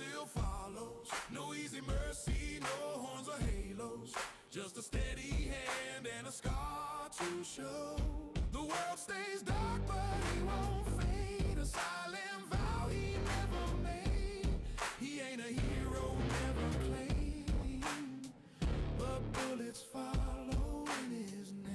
still follows. No easy mercy, no horns or halos, just a steady hand and a scar to show. The world stays dark, but he won't fade. A silent vow he never made. He ain't a hero, never claimed, but bullets follow in his name.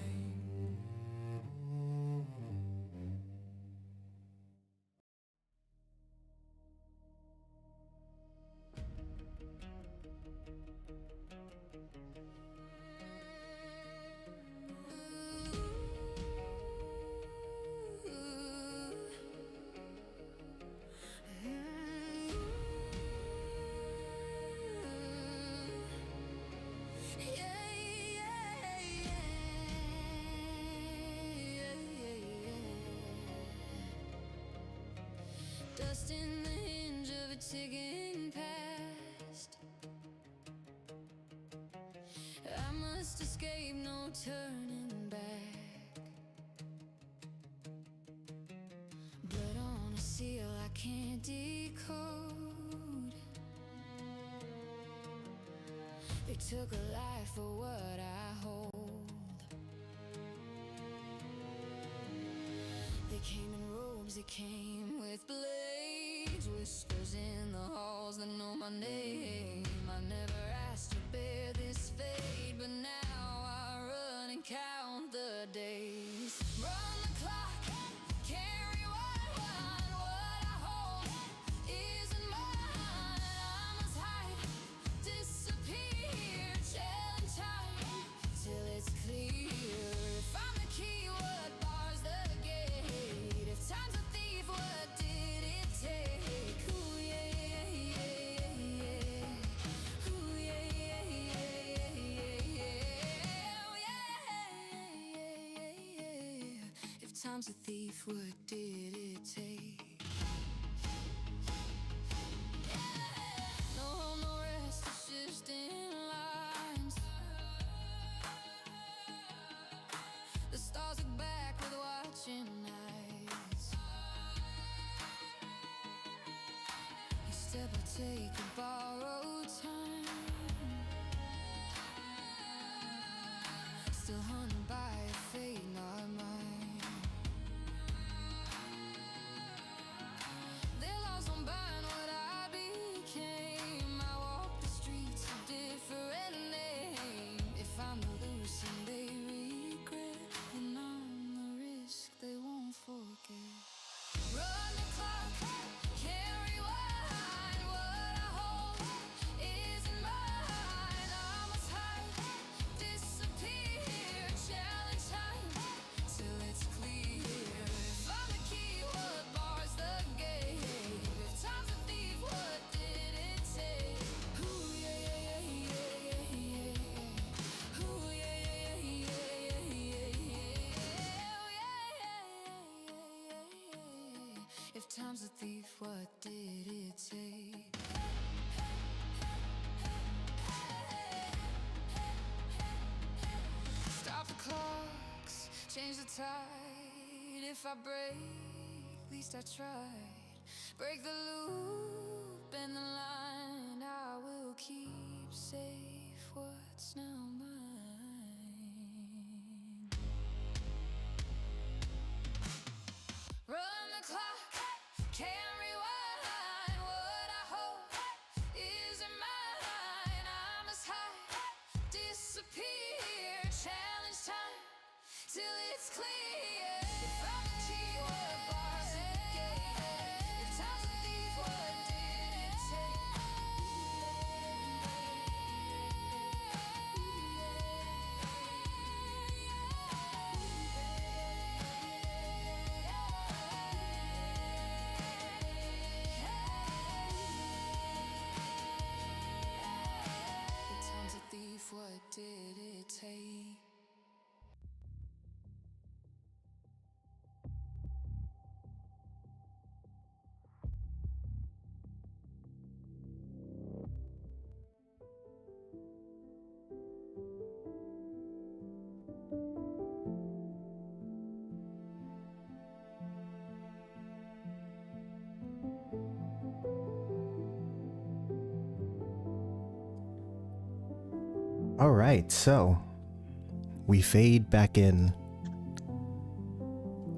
Dust in the hinge of a ticking past. I must escape, no turning back. Blood on a seal I can't decode. They took a life for what I hold. They came in robes, they came with blades. Whispers in the halls that know my name. I never asked to bear this fate, but now I run and count the days. Run the clock, can't rewind. What I hold isn't mine. I must hide, disappear, challenge time till it's clear. If I'm the key, what bars the gate? If time's a thief, what did it take? Ooh, yeah, yeah, yeah, yeah. Ooh, yeah, yeah, yeah, yeah, yeah. Ooh, yeah, yeah, yeah, yeah. If time's a thief, what did it take? Yeah. No home, no rest, it's shifting lines. The stars look back with watching eyes. Each step I take a borrowed time. Still hunted by a fate not mine. Their laws won't bind what I became. I walk the streets a different name. If I'm the loose and they regret, then I'm the risk they won't forget. Run the clock, can't rewind. What I hold isn't mine. I must hide, disappear, challenge time till it's clear. If I'm the key, what bars the gate? If time's a thief, what did it take? Ooh, yeah, yeah, yeah, yeah, yeah. Ooh, yeah, yeah, yeah, yeah, yeah. Ooh, yeah, yeah, yeah, yeah. If time's a thief, what did it take? Stop the clocks, change the tide. If I break, at least I tried. Break the loop and the line. I will keep safe what's now mine. Run the clock, can't rewind. What I hold isn't mine. I must hide, disappear, challenge time till it's clear. If I'm the key, what bars the gate? If time's a thief, All right, so we fade back in.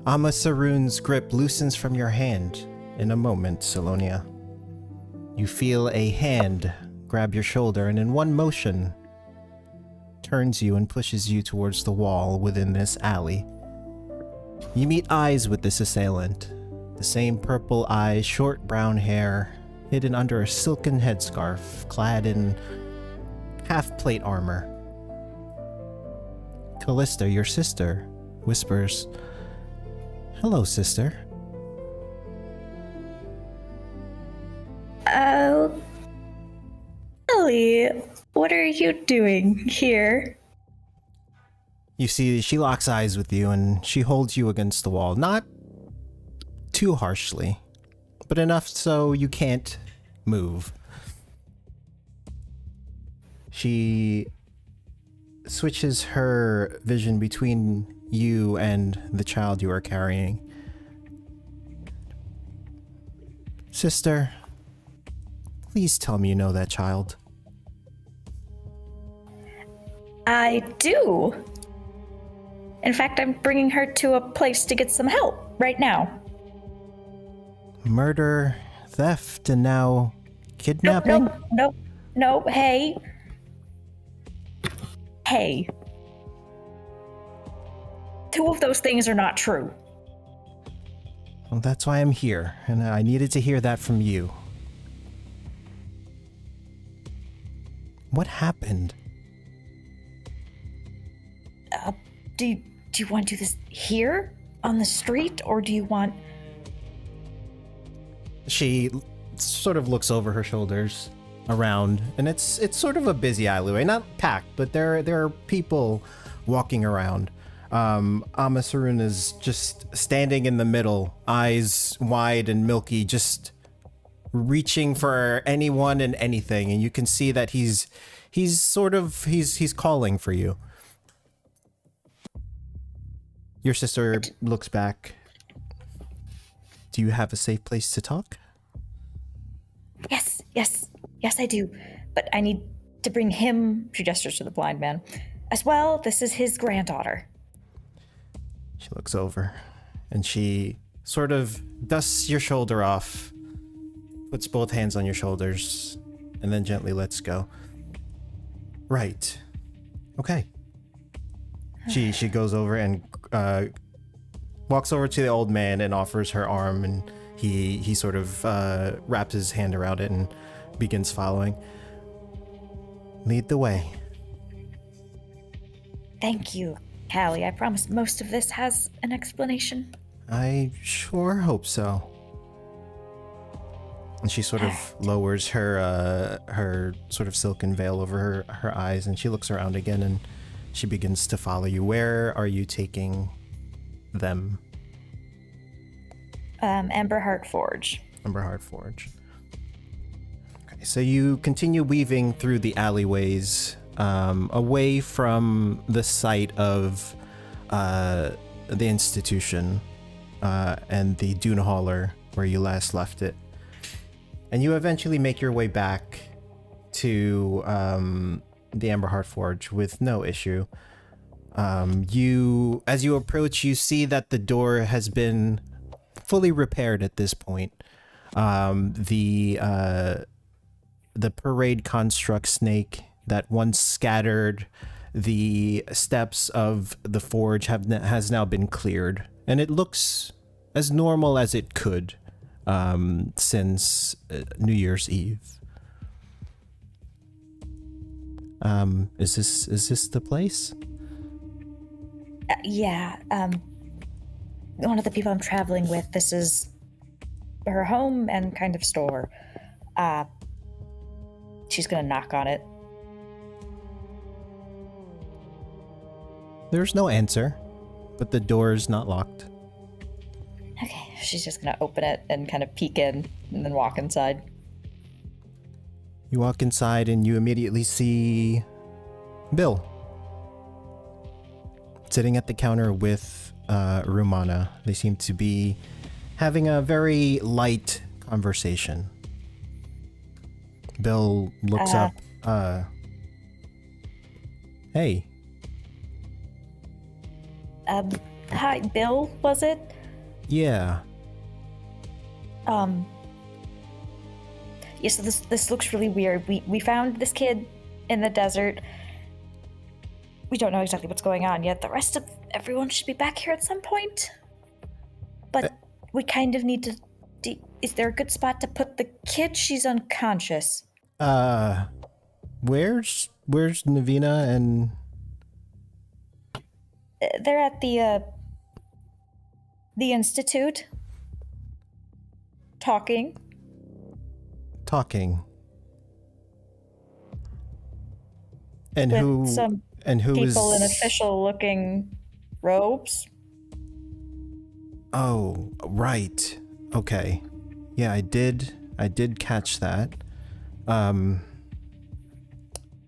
Amasaroon's grip loosens from your hand in a moment, Salonia. You feel a hand grab your shoulder and in one motion turns you and pushes you towards the wall within this alley. You meet eyes with this assailant. The same purple eyes, short brown hair, hidden under a silken headscarf, clad in half-plate armor. Callista, your sister, whispers, "Hello, sister." Ellie, what are you doing here? You see, she locks eyes with you and she holds you against the wall. Not too harshly, but enough so you can't move. She switches her vision between you and the child you are carrying. Sister, please tell me you know that child. I do. In fact, I'm bringing her to a place to get some help right now. Murder, theft, and now kidnapping? No, hey. Hey. Two of those things are not true. Well, that's why I'm here, and I needed to hear that from you. What happened? Do you want to do this here? On the street? Or do you want... She sort of looks over her shoulders around, and it's sort of a busy alleyway. Not packed, but there are people walking around. Amasaroon is just standing in the middle, eyes wide and milky, just reaching for anyone and anything, and you can see that he's calling for you. Your sister looks back. Do you have a safe place to talk? Yes, I do. But I need to bring him, she gestures to the blind man, as well. This is his granddaughter. She looks over and she sort of dusts your shoulder off, puts both hands on your shoulders, and then gently lets go. Right. Okay. She goes over and walks over to the old man and offers her arm, and he sort of wraps his hand around it and begins following. Lead the way. Thank you, Callie. I promise most of this has an explanation. I sure hope so. And she sort of lowers her sort of silken veil over her eyes, and she looks around again, and she begins to follow you. Where are you taking them? Emberheart Forge. Emberheart Forge. Okay, so you continue weaving through the alleyways, away from the site of the institution and the Dune Hauler where you last left it. And you eventually make your way back to the Emberheart Forge with no issue. As you approach, you see that the door has been fully repaired at this point. The parade construct snake that once scattered the steps of the forge has now been cleared, and it looks as normal as it could since New Year's Eve. Is this the place? Yeah. One of the people I'm traveling with, this is her home and kind of store. She's gonna knock on it. There's no answer, but the door is not locked. Okay, she's just gonna open it and kind of peek in and then walk inside. You walk inside and you immediately see Bill sitting at the counter with Rumana. They seem to be having a very light conversation. Bill looks up. Hey. Hi, Bill, was it? Yeah. Yeah, so this looks really weird. We found this kid in the desert. We don't know exactly what's going on yet. The rest of everyone should be back here at some point. But we kind of need to... Is there a good spot to put the kid? She's unconscious. Where's Navina and... They're at the institute. Talking. And with who... some and who people is... in official-looking robes. Oh, right. Okay. Yeah, I did catch that.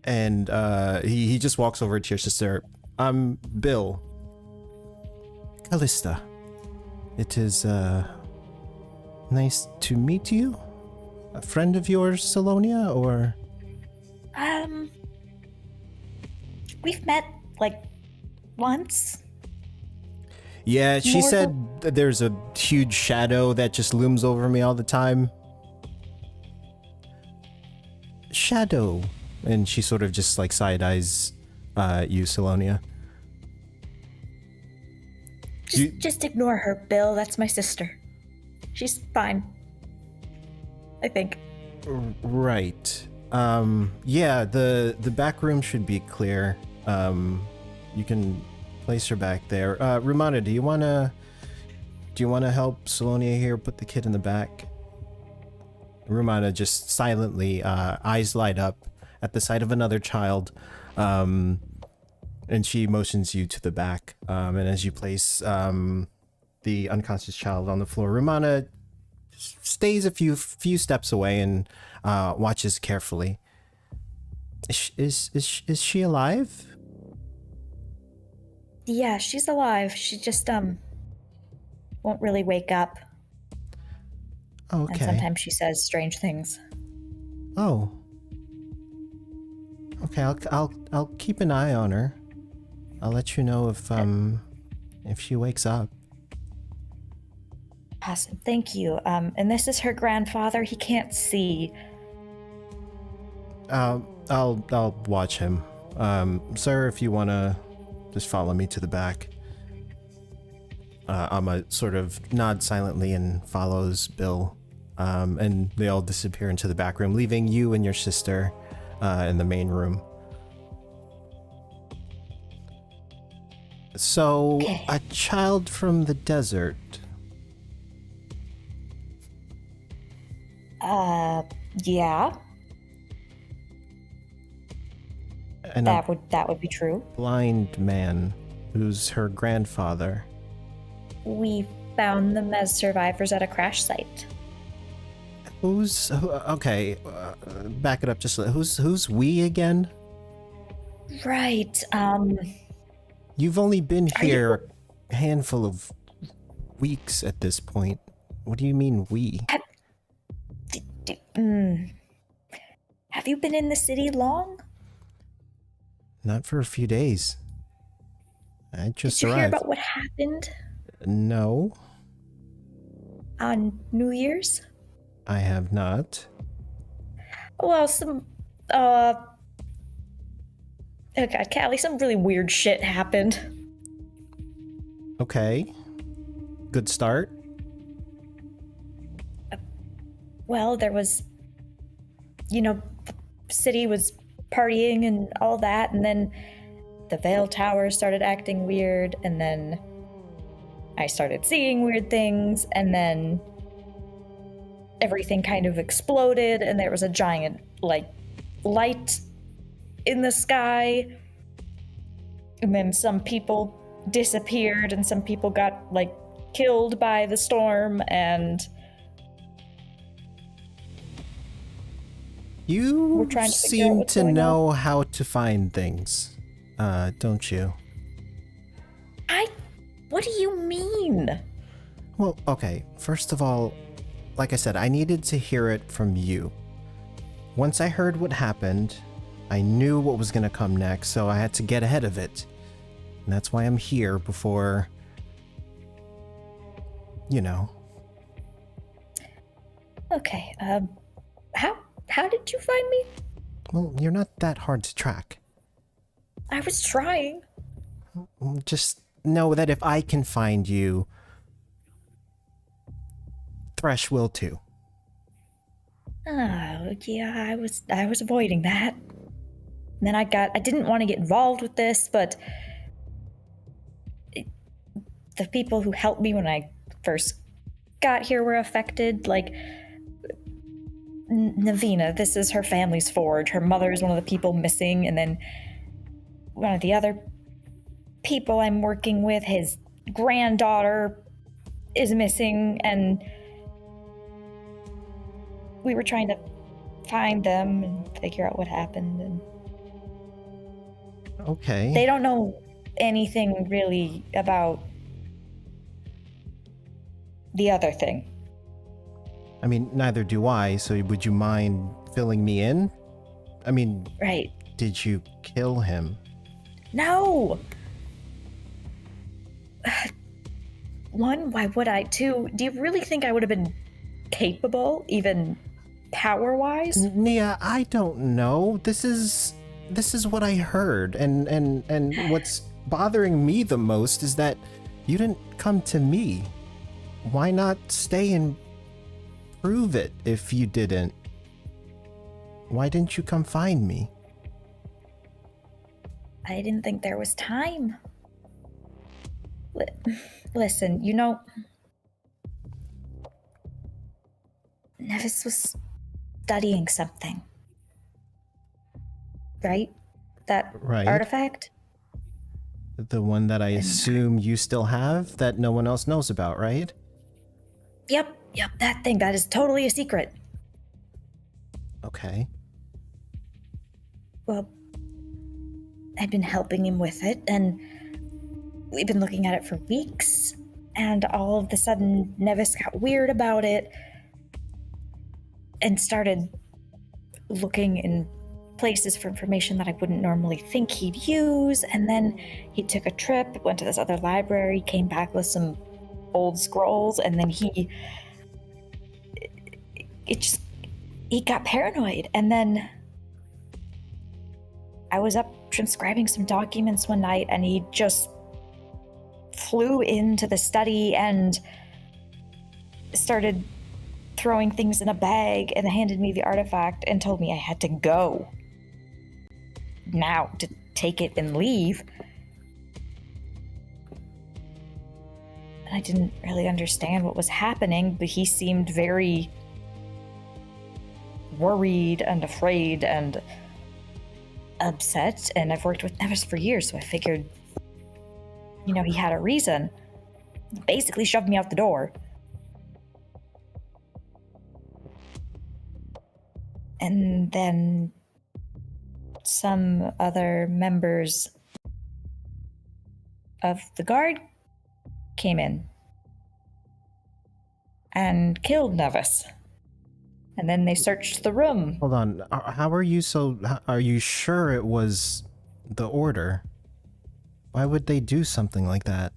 And he just walks over to your sister. I'm Bill. Callista. It is nice to meet you. A friend of yours, Salonia, or... We've met, like, once. Yeah, she More said that there's a huge shadow that just looms over me all the time. Shadow. And she sort of just like side-eyes you, Salonia. Just ignore her, Bill. That's my sister. She's fine. I think. Right. Yeah, the back room should be clear. You can place her back there. Rumana, do you wanna help Salonia here put the kid in the back? Rumana just silently, eyes light up at the sight of another child, and she motions you to the back. And as you place the unconscious child on the floor, Rumana stays a few steps away and watches carefully. Is she alive? Yeah, she's alive. She just won't really wake up. Okay. And sometimes she says strange things. Oh. Okay, I'll keep an eye on her. I'll let you know if she wakes up. Awesome, thank you. And this is her grandfather. He can't see. I'll watch him. Sir, if you wanna just follow me to the back. Amma sort of nods silently and follows Bill. And they all disappear into the back room, leaving you and your sister in the main room. So, Okay. a child from the desert. Yeah. And That would be true. blind man who's her grandfather. We found them as survivors at a crash site. Okay, back it up just a little. Who's we again? Right. You've only been here a handful of weeks at this point. What do you mean we? Have you been in the city long? Not for a few days. I just Did you arrived. hear about what happened No, on New Year's? I have not. Well, okay, Callie, some really weird shit happened. Okay. Good start. Well, there was, the city was partying and all that, and then the Veil Tower started acting weird, and then I started seeing weird things, and then everything kind of exploded, and there was a giant, light in the sky, and then some people disappeared, and some people got, killed by the storm, and... You We're trying to figure out seem what's to going know how to find things, don't you? What do you mean? Well, okay. First of all, like I said, I needed to hear it from you. Once I heard what happened, I knew what was gonna come next, so I had to get ahead of it. And that's why I'm here before, you know. Okay, how did you find me? Well, you're not that hard to track. I was trying. Just know that if I can find you, Thresh will too. Oh, yeah, I was avoiding that. And then I didn't want to get involved with this, but the people who helped me when I first got here were affected. Like, Navina, this is her family's forge. Her mother is one of the people missing, and then one of the other people I'm working with, his granddaughter is missing, and we were trying to find them and figure out what happened. And Okay. they don't know anything really about the other thing. I mean, neither do I, so would you mind filling me in? I mean, Right. did you kill him? No! One, why would I? Two, do you really think I would have been capable, even power-wise? Nia, I don't know. This is what I heard, and what's bothering me the most is that you didn't come to me. Why not stay and prove it if you didn't? Why didn't you come find me? I didn't think there was time. Listen, you know, Nevis was studying something. Right? That Right. artifact? The one that I assume you still have that no one else knows about, right? Yep, that thing. That is totally a secret. Okay. Well, I've been helping him with it, and we've been looking at it for weeks, and all of a sudden, Nevis got weird about it and started looking in places for information that I wouldn't normally think he'd use, and then he took a trip, went to this other library, came back with some old scrolls, and then he got paranoid, and then I was up transcribing some documents one night, and he just flew into the study and started throwing things in a bag and handed me the artifact and told me I had to go now to take it and leave. And I didn't really understand what was happening, but he seemed very worried and afraid and upset, and I've worked with Nevis for years, so I figured, you know, he had a reason. He basically shoved me out the door. And then some other members of the guard came in and killed Nevis. And then they searched the room. Hold on. How are you are you sure it was the Order? Why would they do something like that?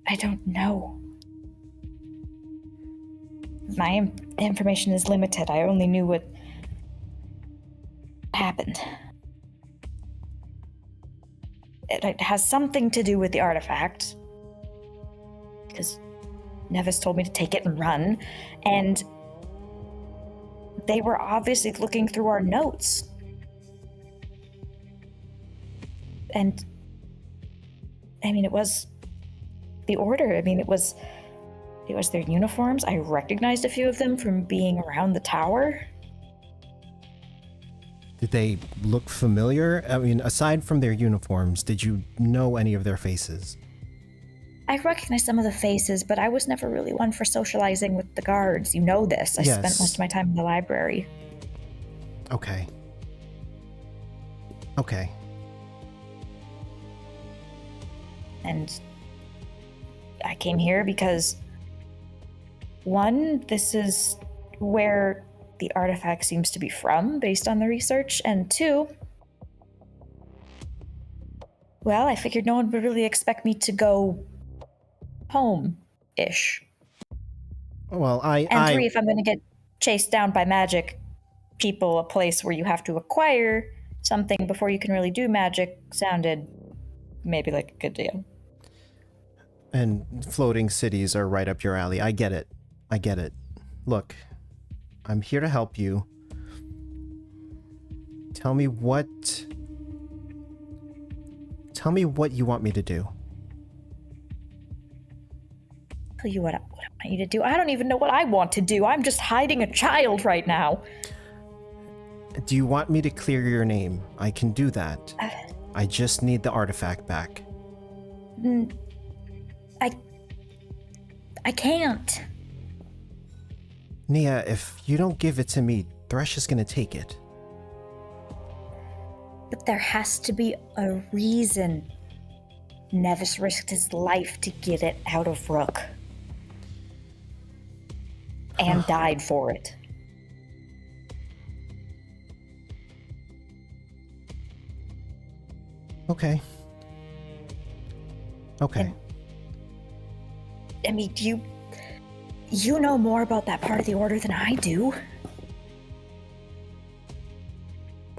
I don't know. My information is limited. I only knew what happened. It has something to do with the artifact, because Nevis told me to take it and run, and they were obviously looking through our notes. And I mean, it was the Order. I mean, it was their uniforms. I recognized a few of them from being around the tower. Did they look familiar? I mean, aside from their uniforms, did you know any of their faces? I recognized some of the faces, but I was never really one for socializing with the guards. You know this. I Yes. spent most of my time in the library. Okay. Okay. And I came here because, one, this is where the artifact seems to be from based on the research, and 2, well, I figured no one would really expect me to go home-ish. Well, And 3, if I'm going to get chased down by magic people, a place where you have to acquire something before you can really do magic sounded maybe like a good deal. And floating cities are right up your alley. I get it. Look, I'm here to help you. Tell me what you want me to do. Tell you what I want you to do. I don't even know what I want to do. I'm just hiding a child right now. Do you want me to clear your name? I can do that. I just need the artifact back. I can't. Nia, if you don't give it to me, Thresh is gonna take it. But there has to be a reason Nevis risked his life to get it out of Rook. And died for it. Okay. I mean, you know more about that part of the Order than I do.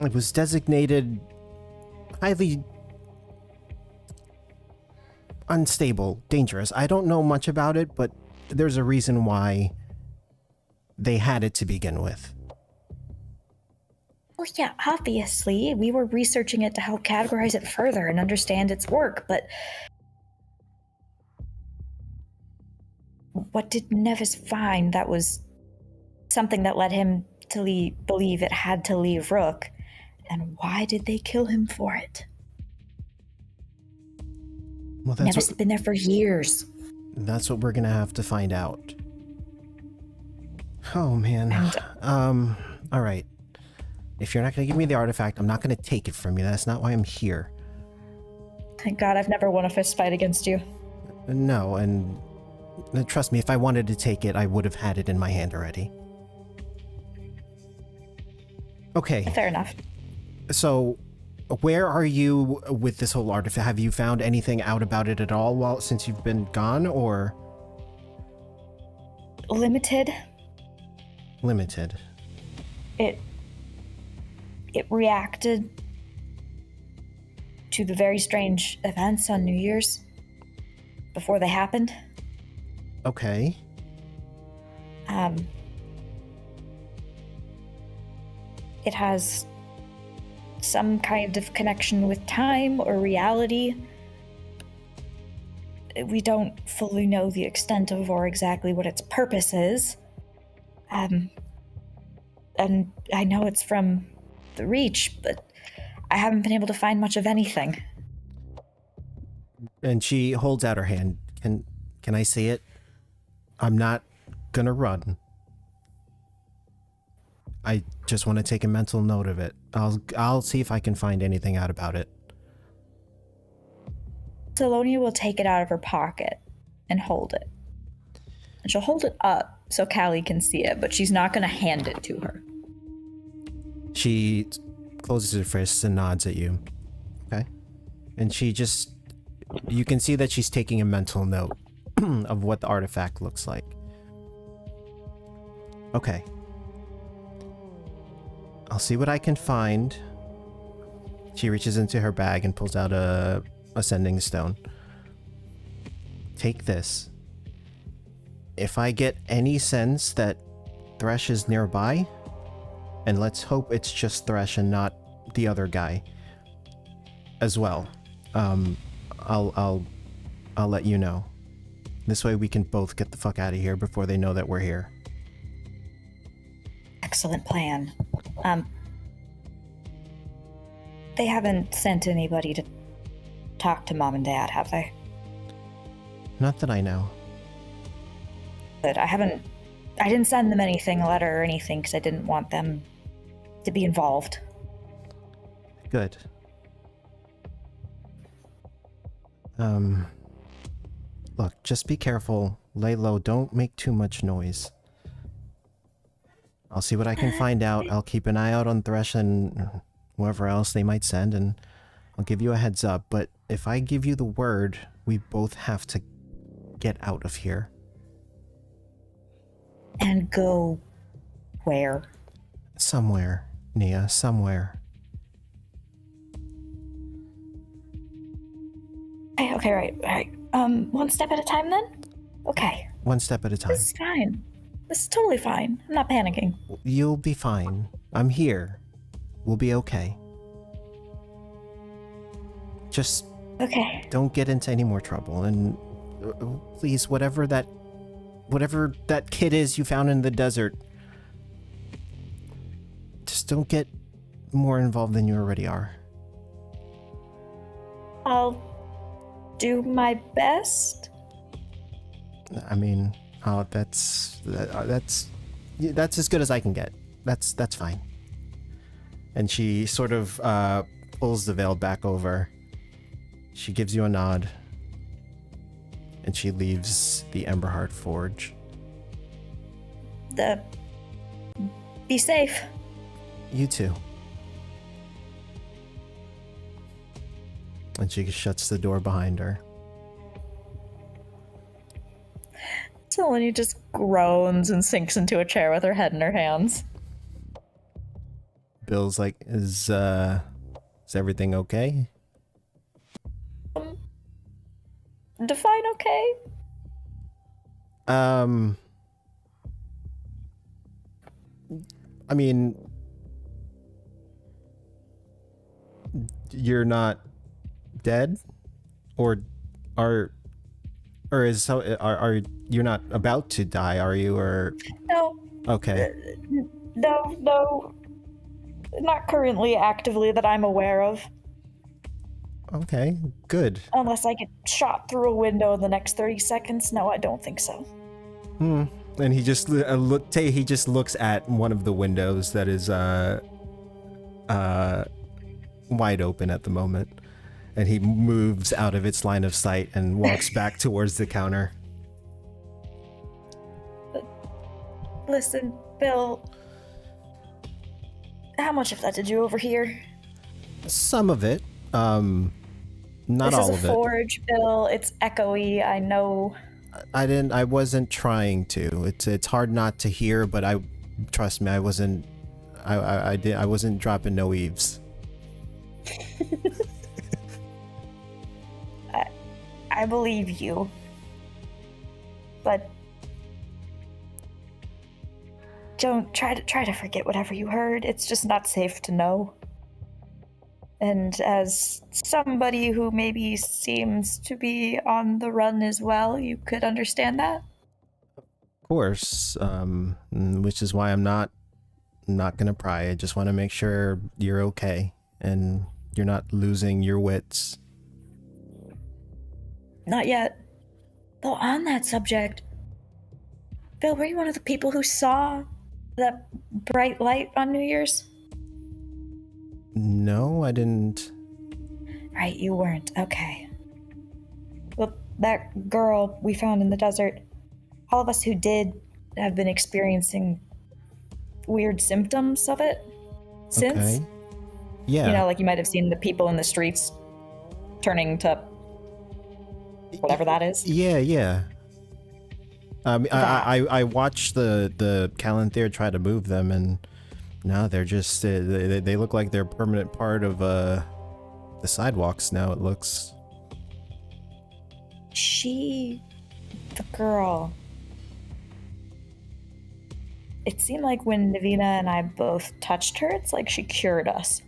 It was designated highly unstable, dangerous. I don't know much about it, but there's a reason why they had it to begin with. Well, yeah, obviously. We were researching it to help categorize it further and understand its work, but what did Nevis find that was something that led him to believe it had to leave Rook? And why did they kill him for it? Well, Nevis had been there for years. That's what we're gonna have to find out. Oh, man. All right. If you're not gonna give me the artifact, I'm not gonna take it from you. That's not why I'm here. Thank God I've never won a fist fight against you. No, and trust me, if I wanted to take it, I would have had it in my hand already. Okay. Fair enough. So, where are you with this whole artifact? Have you found anything out about it at all since you've been gone, or? Limited. It reacted to the very strange events on New Year's before they happened. Okay. It has some kind of connection with time or reality. We don't fully know the extent of or exactly what its purpose is. And I know it's from the Reach, but I haven't been able to find much of anything. And she holds out her hand. Can I see it? I'm not gonna run. I just want to take a mental note of it. I'll see if I can find anything out about it. Salonia will take it out of her pocket and hold it. And she'll hold it up so Callie can see it, but she's not going to hand it to her. She closes her fists and nods at you. Okay? And you can see that she's taking a mental note of what the artifact looks like. Okay. I'll see what I can find. She reaches into her bag and pulls out a ascending stone. Take this. If I get any sense that Thresh is nearby, and let's hope it's just Thresh and not the other guy as well, I'll let you know. This way we can both get the fuck out of here before they know that we're here. Excellent plan. They haven't sent anybody to talk to Mom and Dad, have they? Not that I know. But I didn't send them anything, a letter or anything, because I didn't want them to be involved. Good. Look, just be careful. Lay low. Don't make too much noise. I'll see what I can find out. I'll keep an eye out on Thresh and whoever else they might send, and I'll give you a heads up. But if I give you the word, we both have to get out of here. And go where? Somewhere, Nia, somewhere. Okay, right. One step at a time then? Okay. One step at a time. This is fine. This is totally fine. I'm not panicking. You'll be fine. I'm here. We'll be okay. Just Okay. don't get into any more trouble, and please, whatever that kid is you found in the desert, just don't get more involved than you already are. I'll do my best. I mean, that's as good as I can get. That's fine. And she sort of pulls the veil back over. She gives you a nod, and she leaves the Emberheart Forge. Be safe. You too. And she shuts the door behind her. Selene just groans and sinks into a chair with her head in her hands. Bill's like, is everything okay? Define okay? I mean, you're not dead, or is you're not about to die, are you? Or No. okay, No. Not currently actively that I'm aware of. okay, good. Unless I get shot through a window in the next 30 seconds. No, I don't think so. And he just he just looks at one of the windows that is wide open at the moment, and he moves out of its line of sight and walks back towards the counter. Listen, Bill. How much of that did you overhear? Some of it, not all of This is a it. forge, Bill. It's echoey. I know. I wasn't trying to. It's hard not to hear, but trust me, I wasn't dropping no eaves. I believe you. But don't try to forget whatever you heard. It's just not safe to know. And as somebody who maybe seems to be on the run as well, you could understand that? Of course, which is why I'm not gonna pry. I just want to make sure you're okay and you're not losing your wits. Not yet. Though on that subject, Bill, were you one of the people who saw that bright light on New Year's? No, I didn't. Right, you weren't. Okay. Well, that girl we found in the desert, all of us who did have been experiencing weird symptoms of it since. Okay. Yeah. You know, like you might have seen the people in the streets turning to whatever that is. Yeah. I watched the Calanthere try to move them, and no, they're just they look like they're a permanent part of the sidewalks now. It looks. The girl. It seemed like when Navina and I both touched her, it's like she cured us.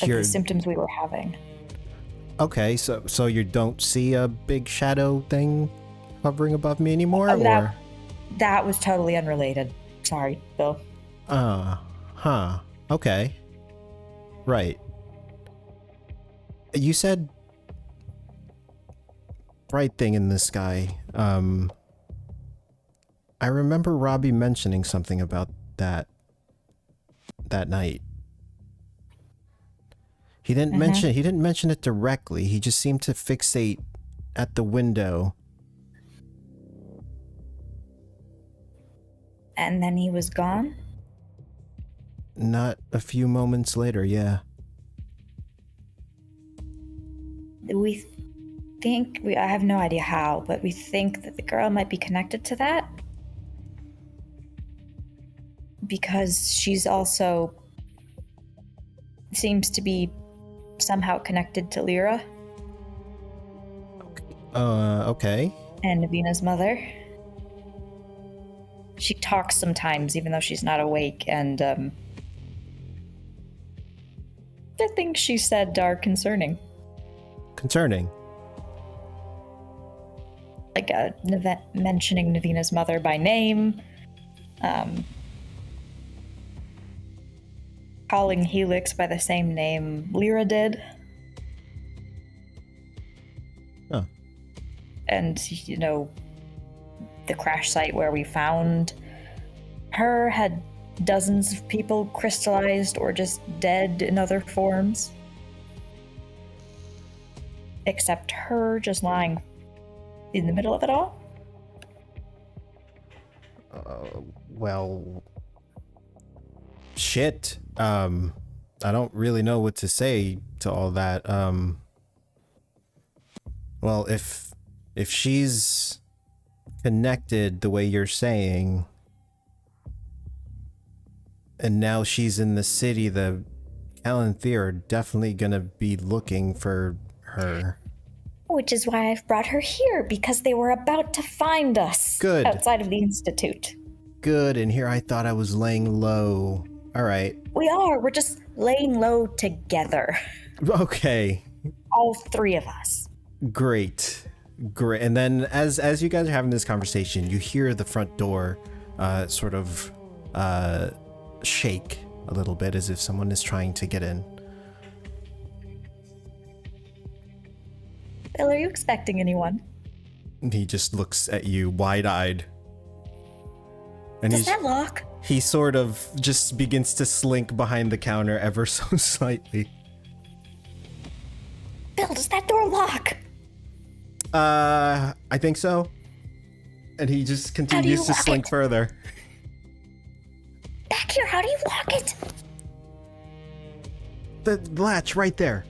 Like the symptoms we were having. Okay, so you don't see a big shadow thing hovering above me anymore, or? That was totally unrelated. Sorry, Bill. Okay. Right. You said bright thing in the sky. I remember Robbie mentioning something about that night. He didn't mention it directly. He just seemed to fixate at the window. And then he was gone? Not a few moments later, yeah. We think, I have no idea how, but we think that the girl might be connected to that. Because she's also seems to be somehow connected to Lyra. Okay. And Navina's mother. She talks sometimes, even though she's not awake, and the things she said are concerning. Concerning? Like mentioning Navina's mother by name, calling Helix by the same name Lyra did. Oh. And, you know, the crash site where we found her had dozens of people crystallized or just dead in other forms. Except her just lying in the middle of it all. Well... Shit. I don't really know what to say to all that. Well, if she's connected the way you're saying, and now she's in the city, the Calanthe are definitely gonna be looking for her. Which is why I've brought her here, because they were about to find us. Good. Outside of the Institute. Good, and here I thought I was laying low. Alright. We are. We're just laying low together. Okay. All three of us. Great. And then as you guys are having this conversation, you hear the front door sort of shake a little bit as if someone is trying to get in. Bill, are you expecting anyone? He just looks at you wide-eyed. And Does that lock? He sort of just begins to slink behind the counter ever so slightly. Bill, does that door lock? I think so. And he just continues to slink further. Back here, how do you lock it? The latch right there.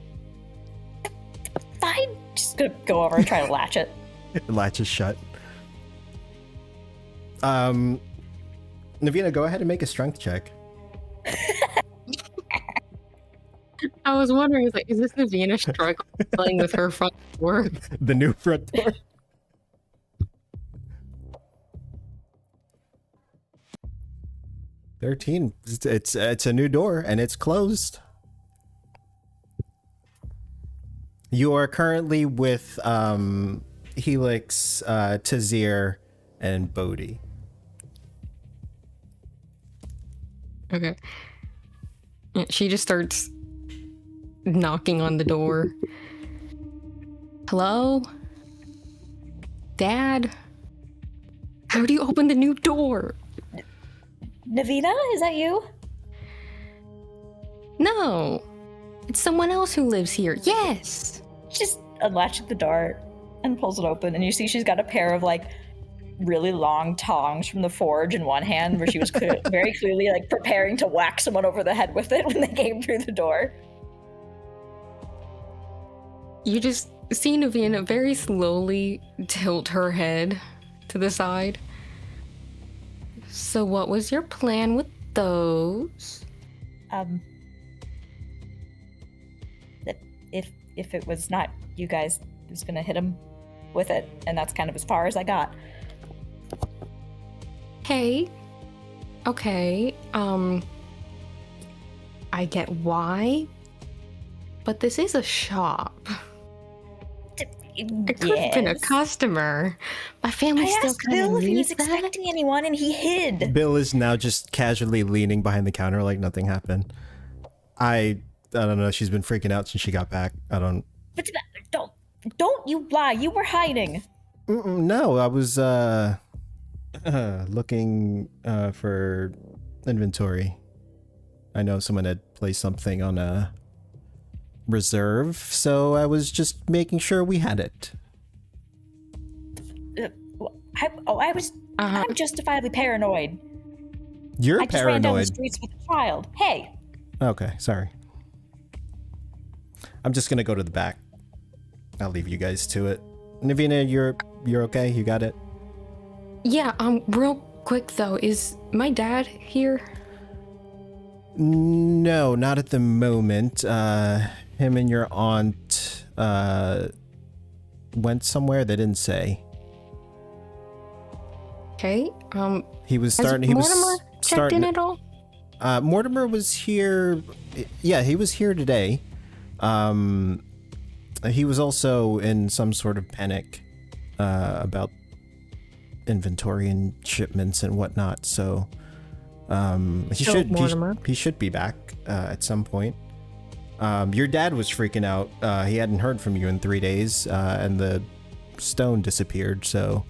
Fine. Just gonna go over and try to latch it. The latch is shut. Navina, go ahead and make a strength check. I was wondering, is this Navina struggling with her front door? The new front door. 13. It's a new door and it's closed. You are currently with Helix, Tazir, and Bodhi. Okay. She just starts knocking on the door. Hello? Dad? How do you open the new door? Navina, is that you? No. It's someone else who lives here. Yes. She just unlatches the door and pulls it open, and you see she's got a pair of really long tongs from the forge in one hand, where she was very clearly preparing to whack someone over the head with it when they came through the door. You just see Navina very slowly tilt her head to the side. So what was your plan with those? If it was not you guys, I was gonna hit him with it, and that's kind of as far as I got. Hey. Okay. I get why, but this is a shop. It could have been a customer. My family I still asked kind Bill of if he was needs that. expecting anyone, and he hid. Bill is now just casually leaning behind the counter like nothing happened. I don't know. She's been freaking out since she got back. I don't. But don't you lie. You were hiding. No, I was looking for inventory. I know someone had placed something on a reserve, so I was just making sure we had it. I'm justifiably paranoid. You're I just ran down the paranoid. streets with a child. Hey, Okay, sorry. I'm just gonna go to the back. I'll leave you guys to it. Navina, you're okay? You got it? Yeah, real quick though, is my dad here? No, not at the moment. Him and your aunt went somewhere. They didn't say. Okay. He was Has starting. He was Mortimer checked starting. in at all? Mortimer was here. Yeah, he was here today. He was also in some sort of panic about inventory and shipments and whatnot. So he should be back at some point. Your dad was freaking out. He hadn't heard from you in 3 days, and the stone disappeared. So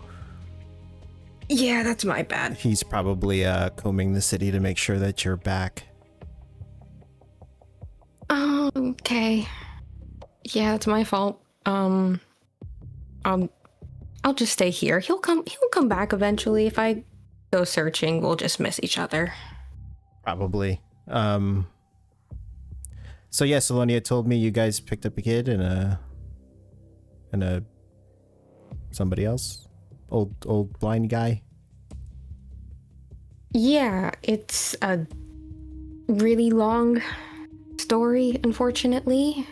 Yeah, that's my bad. he's probably combing the city to make sure that you're back. Okay. Yeah, it's my fault. I'll just stay here. He'll come back eventually. If I go searching, we'll just miss each other. Probably. So yeah, Salonia told me you guys picked up a kid and a somebody else, old blind guy. Yeah, it's a really long story, unfortunately.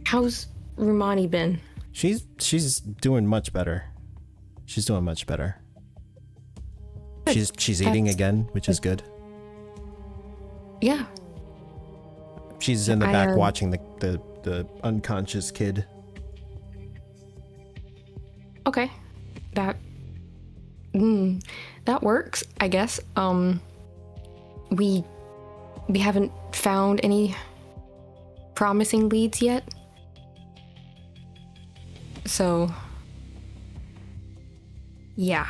How's Rumani been? She's doing much better. She's doing much better. She's eating again, which is good. Yeah. She's in the back watching the unconscious kid. Okay. That works, I guess. We haven't found any promising leads yet. So yeah.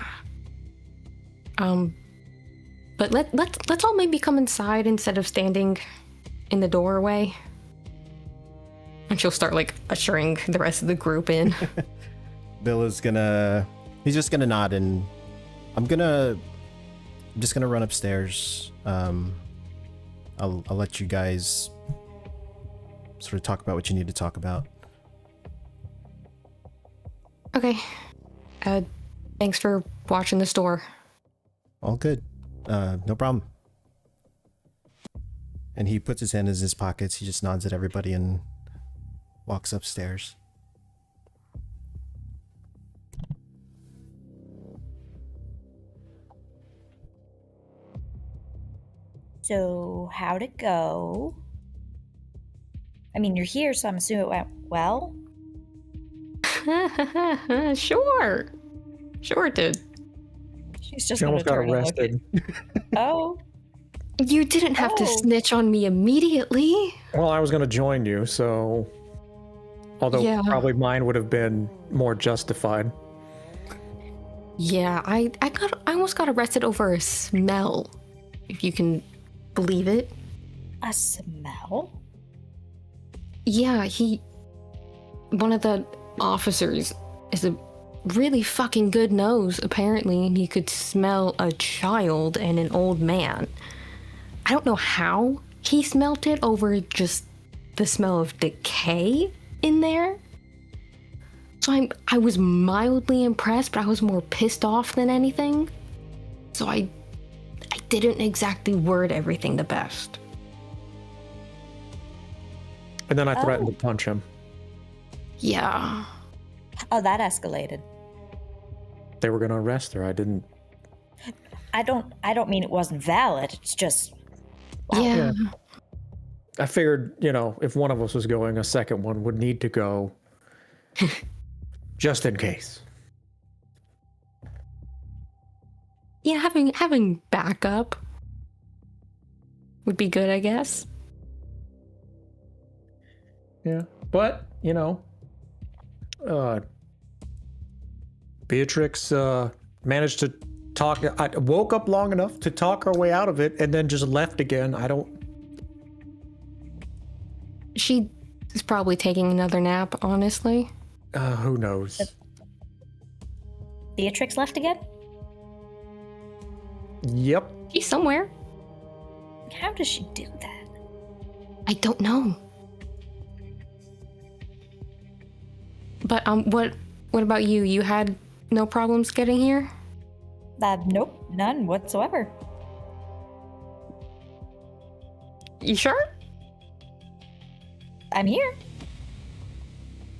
But let's all maybe come inside instead of standing in the doorway. And she'll start like ushering the rest of the group in. Bill is he's just gonna nod, and I'm just gonna run upstairs. I'll let you guys sort of talk about what you need to talk about. Okay. Thanks for watching the store. All good. No problem. And he puts his hand in his pockets. He just nods at everybody and walks upstairs. so how'd it go? I mean, you're here, so I'm assuming it went well. Sure it did. She's just She gonna almost got turn and look at- arrested. Oh, You didn't have to Oh. snitch on me immediately. Well, I was going to join you, so. Although Yeah. probably mine would have been more justified. Yeah, I almost got arrested over a smell, if you can believe it. a smell? Yeah, one of the officers is a really fucking good nose, apparently, and he could smell a child and an old man. I don't know how he smelt it over just the smell of decay in there. So I was mildly impressed, but I was more pissed off than anything. So I didn't exactly word everything the best. And then I threatened Oh. to punch him. Yeah. Oh, that escalated. They were going to arrest her. I didn't. I don't mean it wasn't valid. It's just Yeah. I figured, if one of us was going, a second one would need to go. Just in case. Yeah, having backup would be good, I guess. Yeah. But, Beatrix managed to talk. I woke up long enough to talk her way out of it and then just left again. She is probably taking another nap, honestly. Who knows? Beatrix left again? Yep. She's somewhere. How does she do that? I don't know. But what about you? You had no problems getting here? Nope, none whatsoever. You sure? I'm here.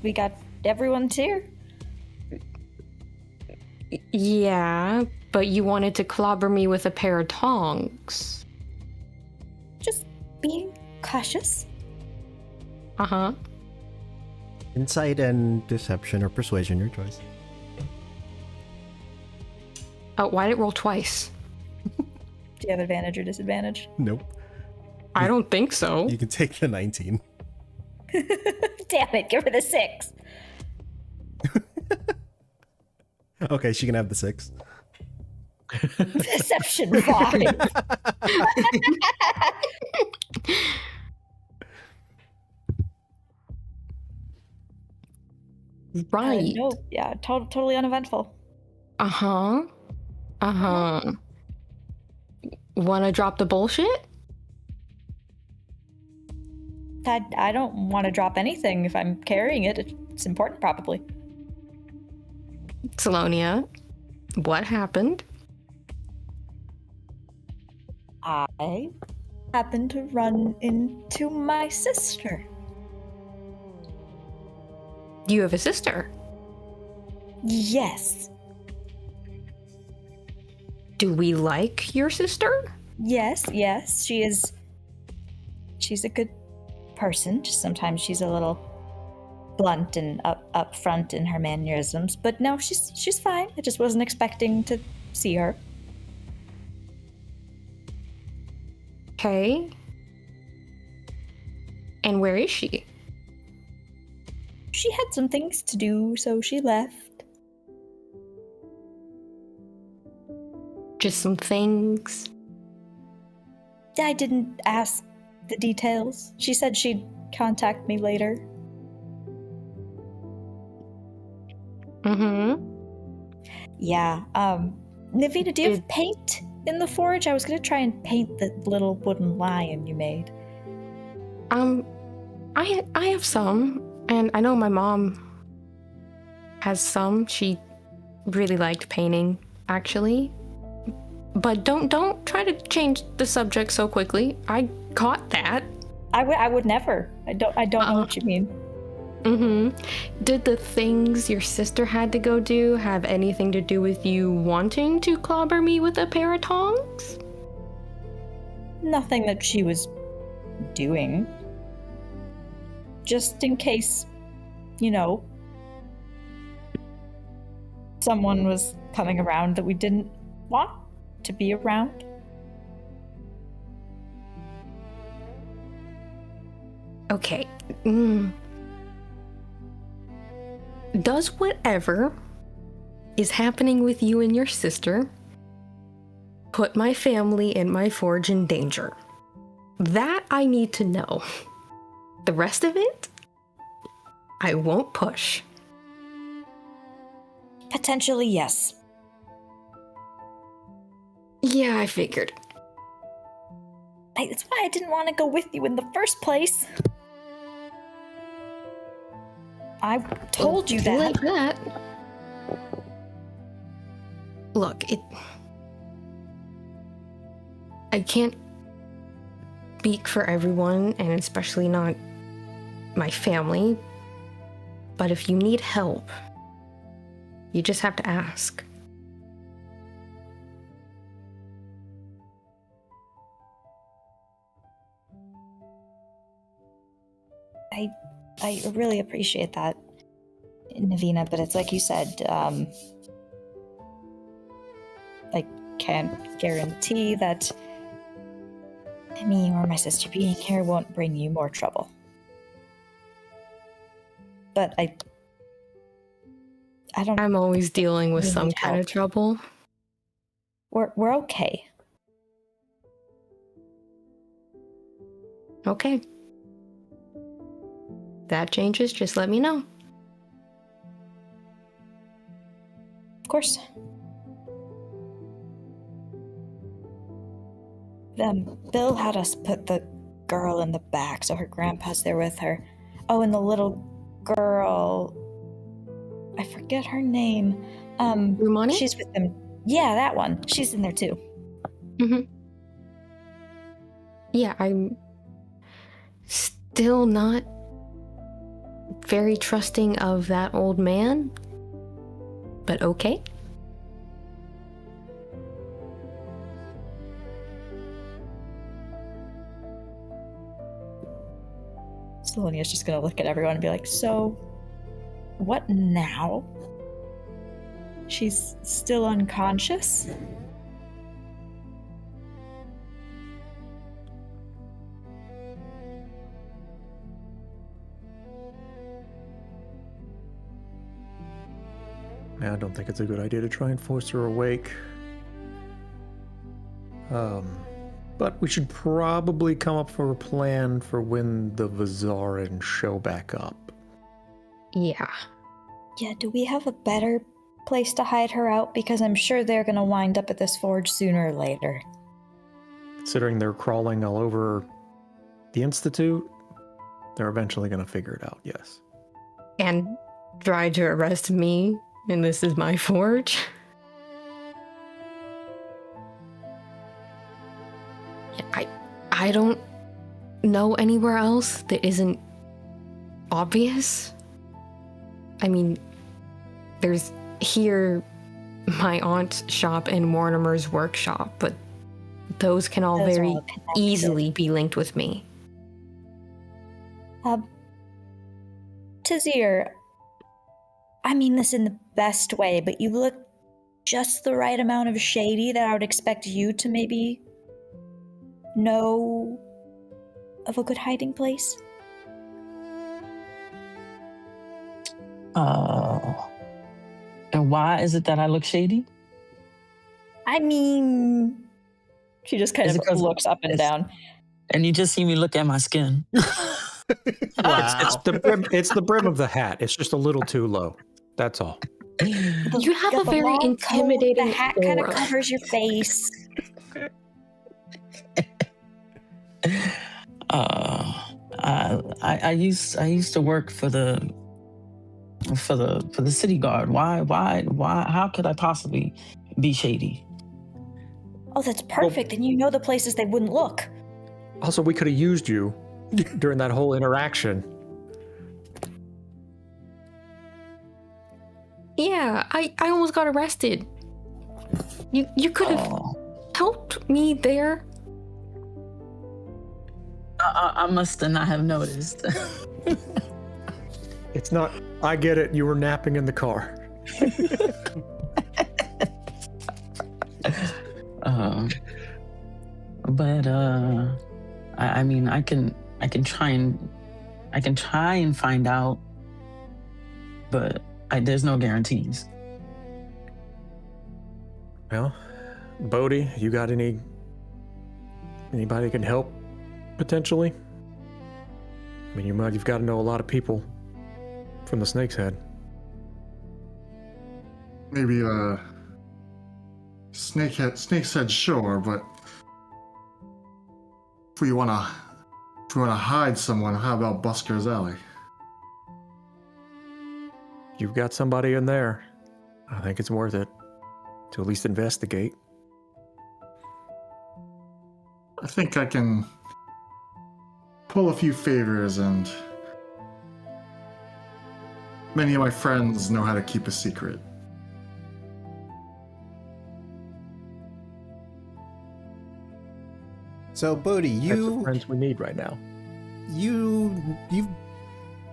We got everyone's here. Yeah, but you wanted to clobber me with a pair of tongs. Just being cautious. Uh-huh. Insight and deception or persuasion, your choice. Oh, why did it roll twice? Do you have advantage or disadvantage? Nope. I don't think so. You can take the 19. Damn it, give her the 6. Okay, she can have the 6. Deception 5. Right. No, yeah, totally uneventful. Uh-huh. Uh-huh. Wanna drop the bullshit? I don't want to drop anything. If I'm carrying it, it's important, probably. Salonia, what happened? I happened to run into my sister. You have a sister. Yes. Do we like your sister? Yes, she's a good person. Just sometimes she's a little blunt and up front in her mannerisms. But no, she's fine. I just wasn't expecting to see her. Okay. And where is she? She had some things to do, so she left. Just some things. I didn't ask the details. She said she'd contact me later. Mm-hmm. Yeah, Navina, do you have paint in the forge? I was gonna try and paint the little wooden lion you made. I have some, and I know my mom has some. She really liked painting, actually. But don't try to change the subject so quickly. I caught that. I would never. I don't know what you mean. Mm-hmm. Did the things your sister had to go do have anything to do with you wanting to clobber me with a pair of tongs? Nothing that she was doing. Just in case, someone was coming around that we didn't want to be around. Okay. Does whatever is happening with you and your sister put my family and my forge in danger? That I need to know. The rest of it, I won't push. Potentially, yes. Yeah, I figured. That's why I didn't want to go with you in the first place. I told you that. Like that. Look, I can't speak for everyone, and especially not my family. But if you need help, you just have to ask. I really appreciate that, Navina, but it's like you said, I can't guarantee that me or my sister being here won't bring you more trouble. But I don't... I'm always dealing with We some need kind of help. trouble. We're okay. Okay. That changes, just let me know. Of course. Bill had us put the girl in the back, so her grandpa's there with her. Oh, and the little girl, I forget her name. Rumani? She's with them. Yeah, that one. She's in there too. Mm-hmm. Yeah, I'm still not very trusting of that old man, but okay. Selenia's just gonna look at everyone and be like, so, what now? She's still unconscious? Yeah, I don't think it's a good idea to try and force her awake. But we should probably come up with a plan for when the Vizarin show back up. Yeah. Yeah, do we have a better place to hide her out? Because I'm sure they're gonna wind up at this forge sooner or later. Considering they're crawling all over the Institute, they're eventually going to figure it out, yes. And try to arrest me, and this is my forge. I don't know anywhere else that isn't obvious. I mean, there's here my aunt's shop and Mortimer's workshop, but those can all Those are very all connected. easily be linked with me. Tizir, I mean this in the best way, but you look just the right amount of shady that I would expect you to maybe know of a good hiding place. And why is it that I look shady? I mean, she just kind Is of it 'cause looks up and it's- down. And you just see me look at my skin. It's the brim of the hat. It's just a little too low. That's all. You have got a the very long coat, intimidating the hat kind of aura. covers your face. I used to work for the city guard. Why? How could I possibly be shady? Oh, that's perfect. And you know the places they wouldn't look. Also, we could have used you during that whole interaction. Yeah, I almost got arrested. You could have helped me there. I must not have noticed. It's not, I get it, you were napping in the car. But I mean, I can try and find out, but there's no guarantees. Well, Bodhi, you got anybody can help potentially? I mean, you've got to know a lot of people from the Snake's Head. Maybe Snake's Head, sure, but if we wanna hide someone, how about Busker's Alley? You've got somebody in there. I think it's worth it to at least investigate. I think I can pull a few favors, and many of my friends know how to keep a secret. So, Bodhi, That's the friends we need right now. you've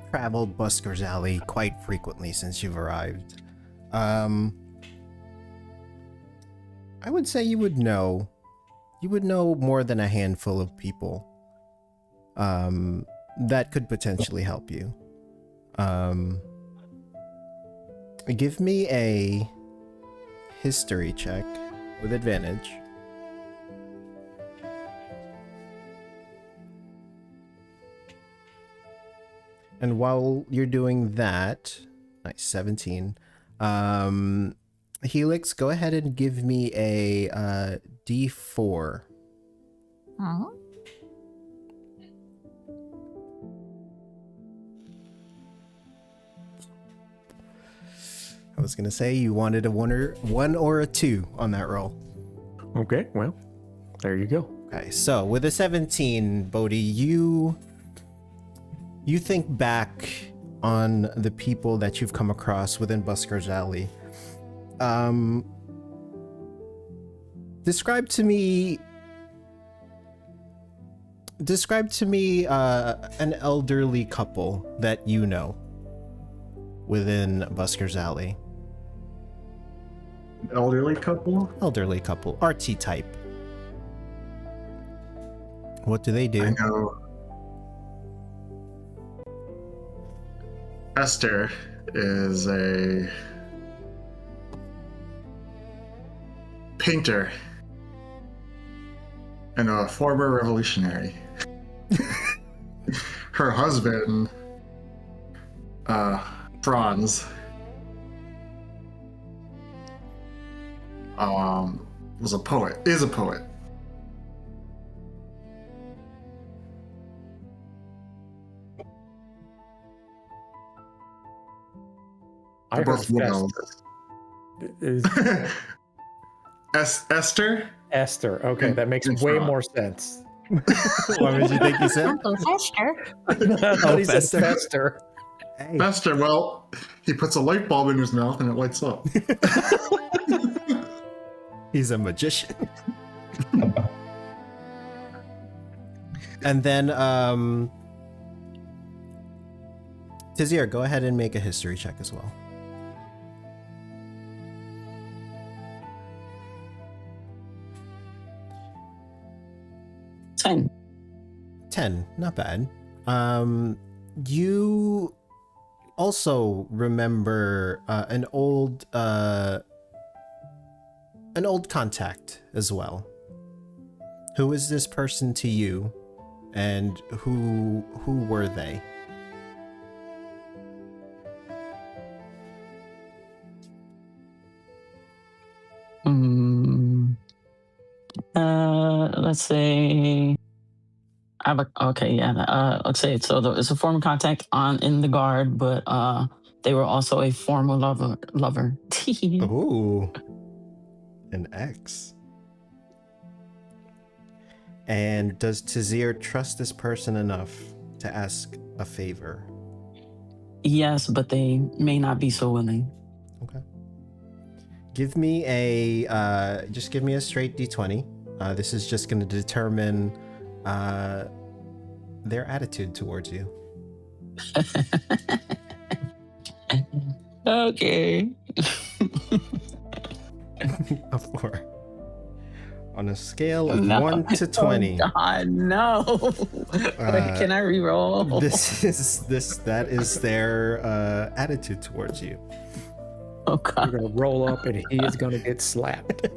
traveled Busker's Alley quite frequently since you've arrived. I would say you would know more than a handful of people that could potentially help you. Give me a history check with advantage. And while you're doing that, nice, 17. Helix, go ahead and give me a D4. Huh? I was gonna say you wanted a one or a 2 on that roll. Okay, well, there you go. Okay, so with a 17, Bodhi, you think back on the people that you've come across within Busker's Alley. Describe to me an elderly couple that you know within Busker's Alley. Elderly couple? Elderly couple, artsy type. What do they do? I know. Esther is a painter and a former revolutionary. Her husband, Franz, is a poet. I They're both heard widows. Esther? Esther. Okay, that makes way more sense. What did you think he said? Uncle Fester. I thought he said Fester. Fester. Hey. Esther, well, he puts a light bulb in his mouth and it lights up. He's a magician. And then, Tizir, go ahead and make a history check as well. Ten. 10, not bad. You also remember an old contact as well. Who is this person to you, and who were they? Let's say let's say it's a former contact in the guard, but they were also a former lover. Ooh, an ex. And does Tizir trust this person enough to ask a favor? Yes, but they may not be so willing. Okay. Give me a straight D20. This is just going to determine their attitude towards you. Okay. A 4. On a scale of 1 to 20. Oh God, no. Can I re-roll? That is their attitude towards you. Oh You're God. gonna roll up and he is gonna get slapped.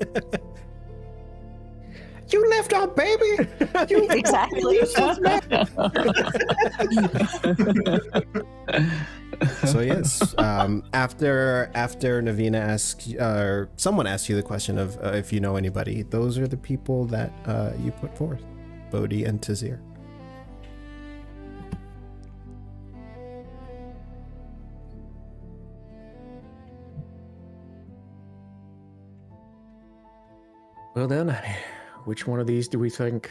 You left our baby. You Exactly. So yes, after Navina asks, or someone asks you the question of if you know anybody, those are the people that you put forth, Bodhi and Tizir. Well then, which one of these do we think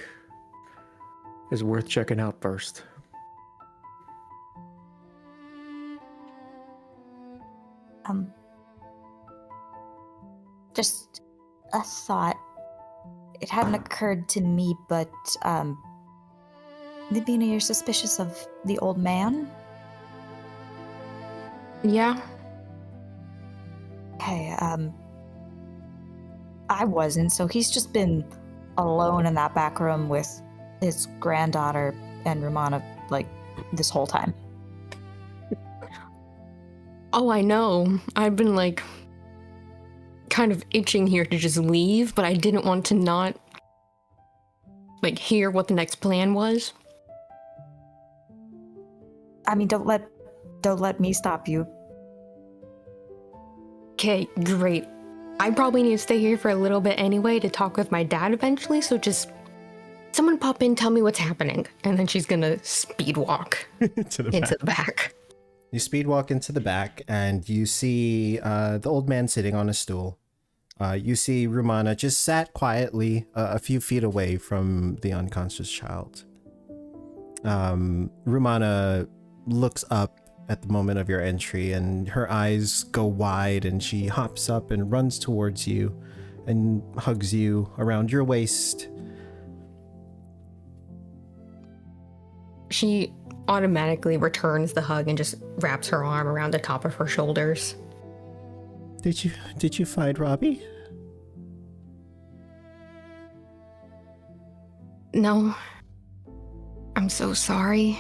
is worth checking out first? Just a thought. It hadn't occurred to me, but Navina, you're suspicious of the old man? Yeah. Okay, I wasn't, so he's just been alone in that back room with his granddaughter and Romana, like, this whole time. Oh, I know. I've been, like, kind of itching here to just leave, but I didn't want to not, like, hear what the next plan was. I mean, don't let me stop you. Okay, great. I probably need to stay here for a little bit anyway to talk with my dad eventually, so just someone pop in, tell me what's happening. And then she's gonna speed walk into into the back. You speed walk into the back, and you see the old man sitting on a stool. You see Rumana just sat quietly a few feet away from the unconscious child. Rumana looks up at the moment of your entry, and her eyes go wide, and she hops up and runs towards you and hugs you around your waist. She automatically returns the hug and just wraps her arm around the top of her shoulders. Did you find Robbie? No. I'm so sorry.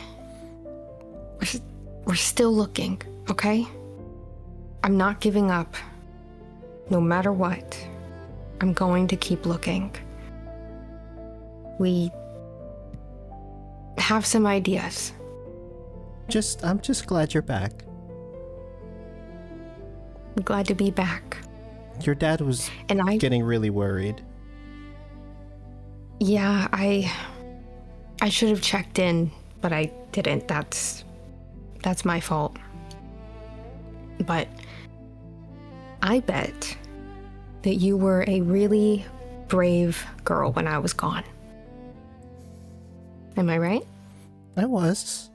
We're still looking, okay? I'm not giving up. No matter what, I'm going to keep looking. We have some ideas. I'm just glad you're back. I'm glad to be back. Your dad was getting really worried. Yeah, I should have checked in, but I didn't. That's my fault. But I bet that you were a really brave girl when I was gone. Am I right? I was.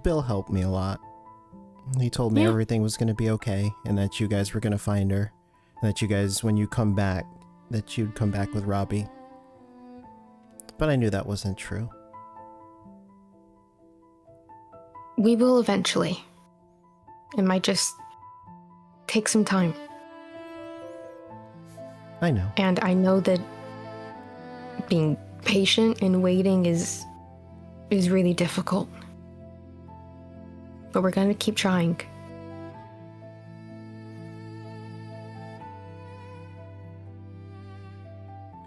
Bill helped me a lot. He told me everything was going to be okay, and that you guys were going to find her. And that you guys, when you come back, that you'd come back with Robbie. But I knew that wasn't true. We will eventually. It might just take some time. I know. And I know that being patient and waiting is really difficult. But we're going to keep trying.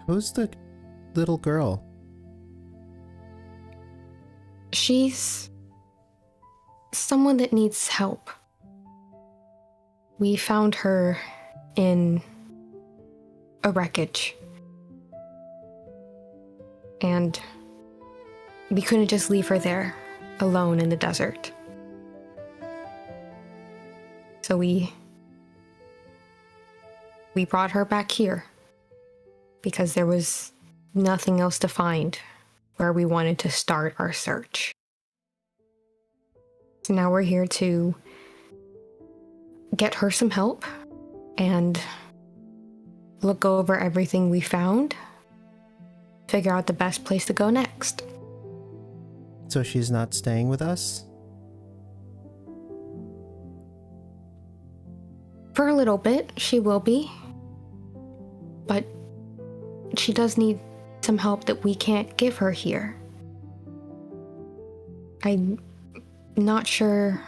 Who's the little girl? She's someone that needs help. We found her in a wreckage. And we couldn't just leave her there alone in the desert. So we brought her back here because there was nothing else to find where we wanted to start our search. So now we're here to get her some help and look over everything we found, figure out the best place to go next. So she's not staying with us? For a little bit, she will be. But she does need some help that we can't give her here. I'm not sure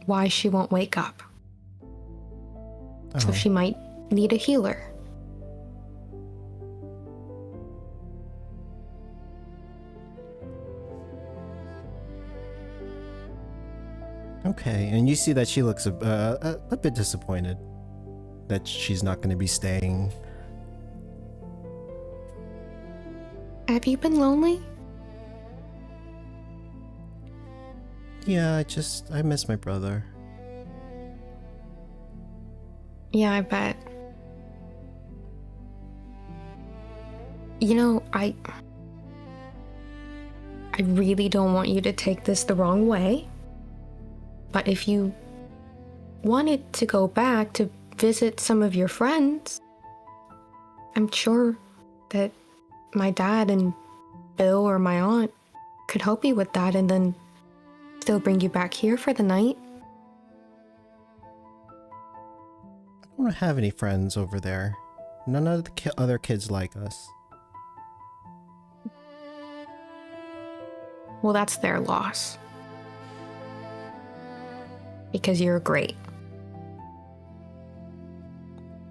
why she won't wake up. So she might need a healer. Okay, and you see that she looks a bit disappointed that she's not going to be staying. Have you been lonely? Yeah, I miss my brother. Yeah, I bet. You know, I really don't want you to take this the wrong way. But if you wanted to go back to visit some of your friends, I'm sure that my dad and Bill or my aunt could help you with that and then still bring you back here for the night. I don't have any friends over there. None of the other kids like us. Well, that's their loss. Because you're great.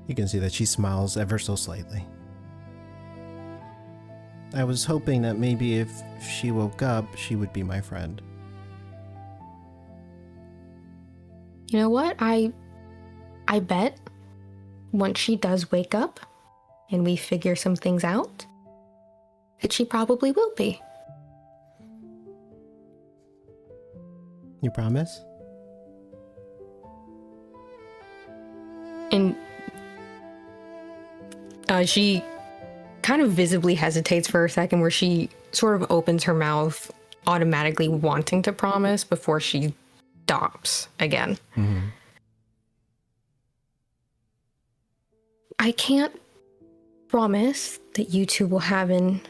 You can see that she smiles ever so slightly. I was hoping that maybe if she woke up, she would be my friend. You know what? I bet once she does wake up and we figure some things out, that she probably will be. You promise? And she kind of visibly hesitates for a second, where she sort of opens her mouth, automatically wanting to promise before she stops again. Mm-hmm. I can't promise that you two will have an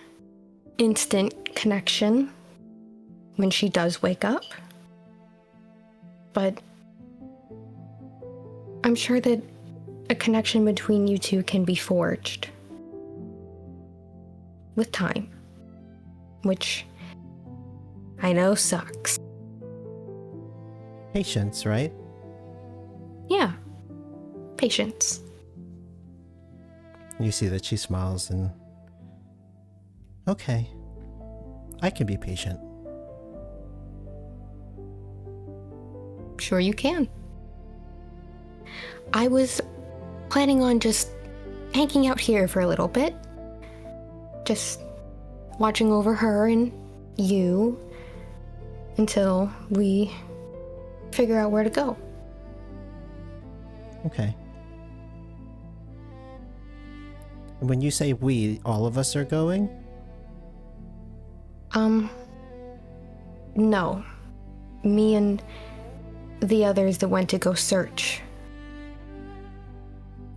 instant connection when she does wake up, but I'm sure that a connection between you two can be forged with time, which I know sucks. Patience, right? Yeah, patience. You see that she smiles and... Okay. I can be patient. Sure you can. I was planning on just hanging out here for a little bit. Just watching over her and you until we figure out where to go. Okay. When you say we, all of us are going? No. Me and the others that went to go search.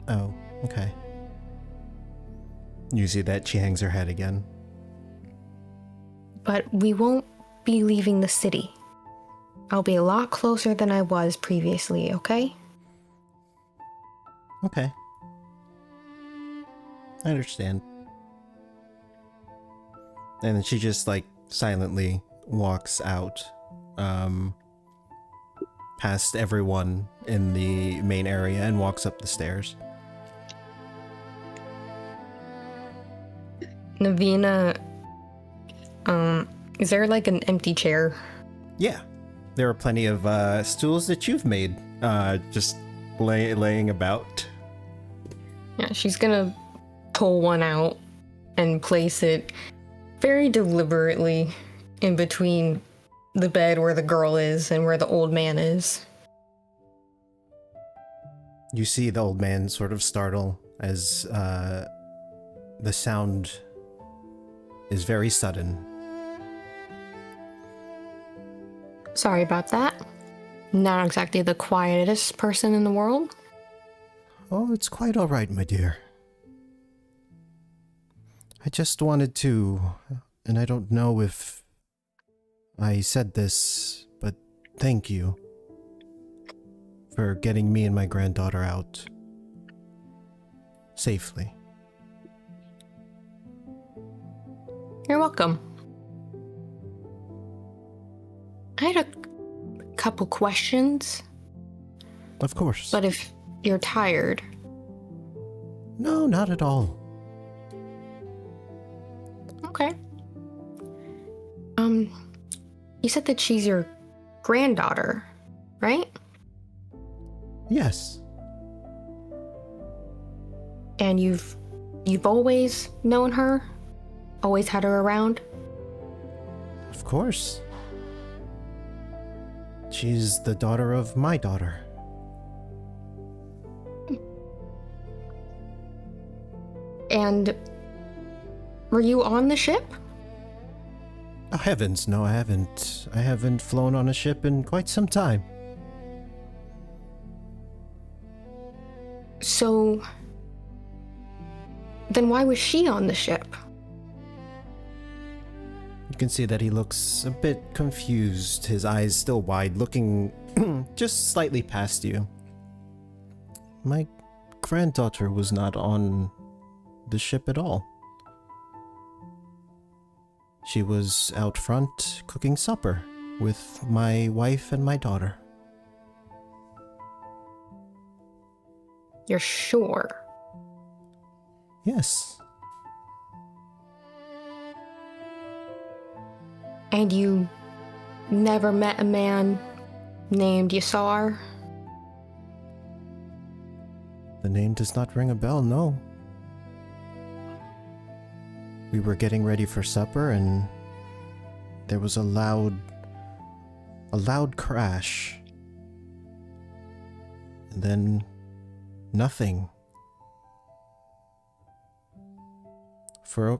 Oh, okay. You see that she hangs her head again. But we won't be leaving the city. I'll be a lot closer than I was previously, okay? Okay. I understand. And then she just, like, silently walks out, past everyone in the main area and walks up the stairs. Navina, is there like an empty chair? Yeah. There are plenty of stools that you've made, just laying about. Yeah, she's gonna pull one out and place it very deliberately in between the bed where the girl is and where the old man is. You see the old man sort of startle as the sound is very sudden. Sorry about that. Not exactly the quietest person in the world. Oh, it's quite all right, my dear. I just wanted to, and I don't know if I said this, but thank you for getting me and my granddaughter out safely. You're welcome. I had a couple questions, Of course. but if you're tired, No, not at all. okay. You said that she's your granddaughter, right? Yes. And you've always known her? Always had her around? Of course. She's the daughter of my daughter. And were you on the ship? Oh, heavens, no, I haven't. I haven't flown on a ship in quite some time. So then why was she on the ship? You can see that he looks a bit confused, his eyes still wide, looking just slightly past you. My granddaughter was not on the ship at all. She was out front cooking supper with my wife and my daughter. You're sure? Yes. And you never met a man named Yasar? The name does not ring a bell, no. we were getting ready for supper and there was a loud crash. And then nothing. For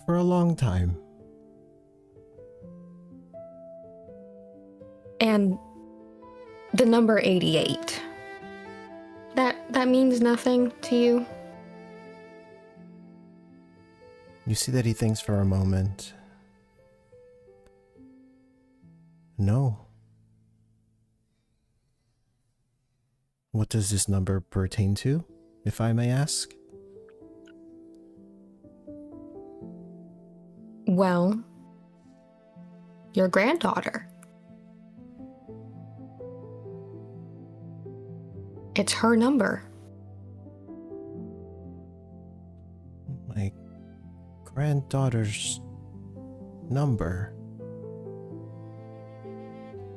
a long time. And the number 88. That means nothing to you? You see that he thinks for a moment. No. What does this number pertain to, if I may ask? Well, your granddaughter. It's her number. My granddaughter's number.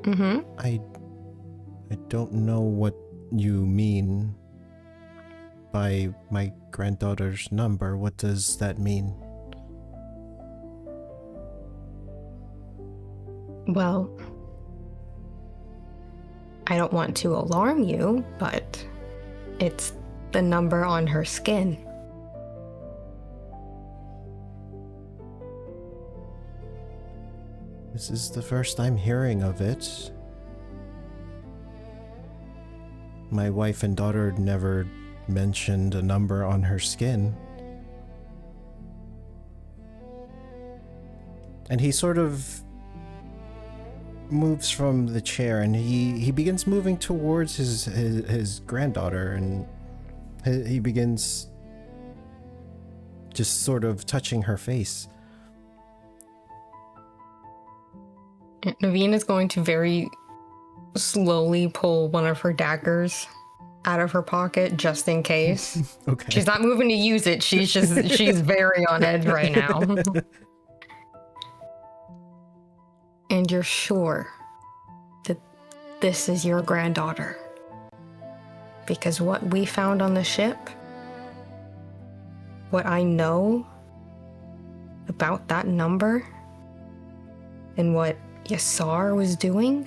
Mm-hmm. I don't know what you mean by my granddaughter's number. What does that mean? Well, I don't want to alarm you, but it's the number on her skin. This is the first I'm hearing of it. My wife and daughter never mentioned a number on her skin. And he sort of moves from the chair and he begins moving towards his granddaughter, and he begins just sort of touching her face. Naveen is going to very slowly pull one of her daggers out of her pocket just in case. Okay. She's not moving to use it. She's very on edge right now. And you're sure that this is your granddaughter? Because what we found on the ship, what I know about that number, and what Yassar was doing,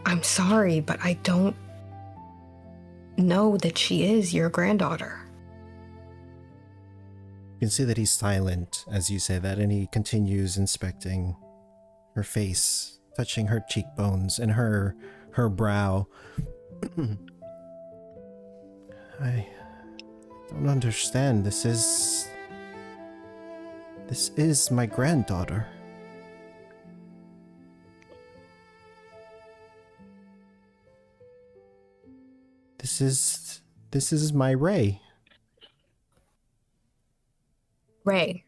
I'm sorry, but I don't know that she is your granddaughter. You can see that he's silent as you say that, and he continues inspecting her face, touching her cheekbones and her brow. I don't understand. This is my granddaughter. This is my Ray. Ray.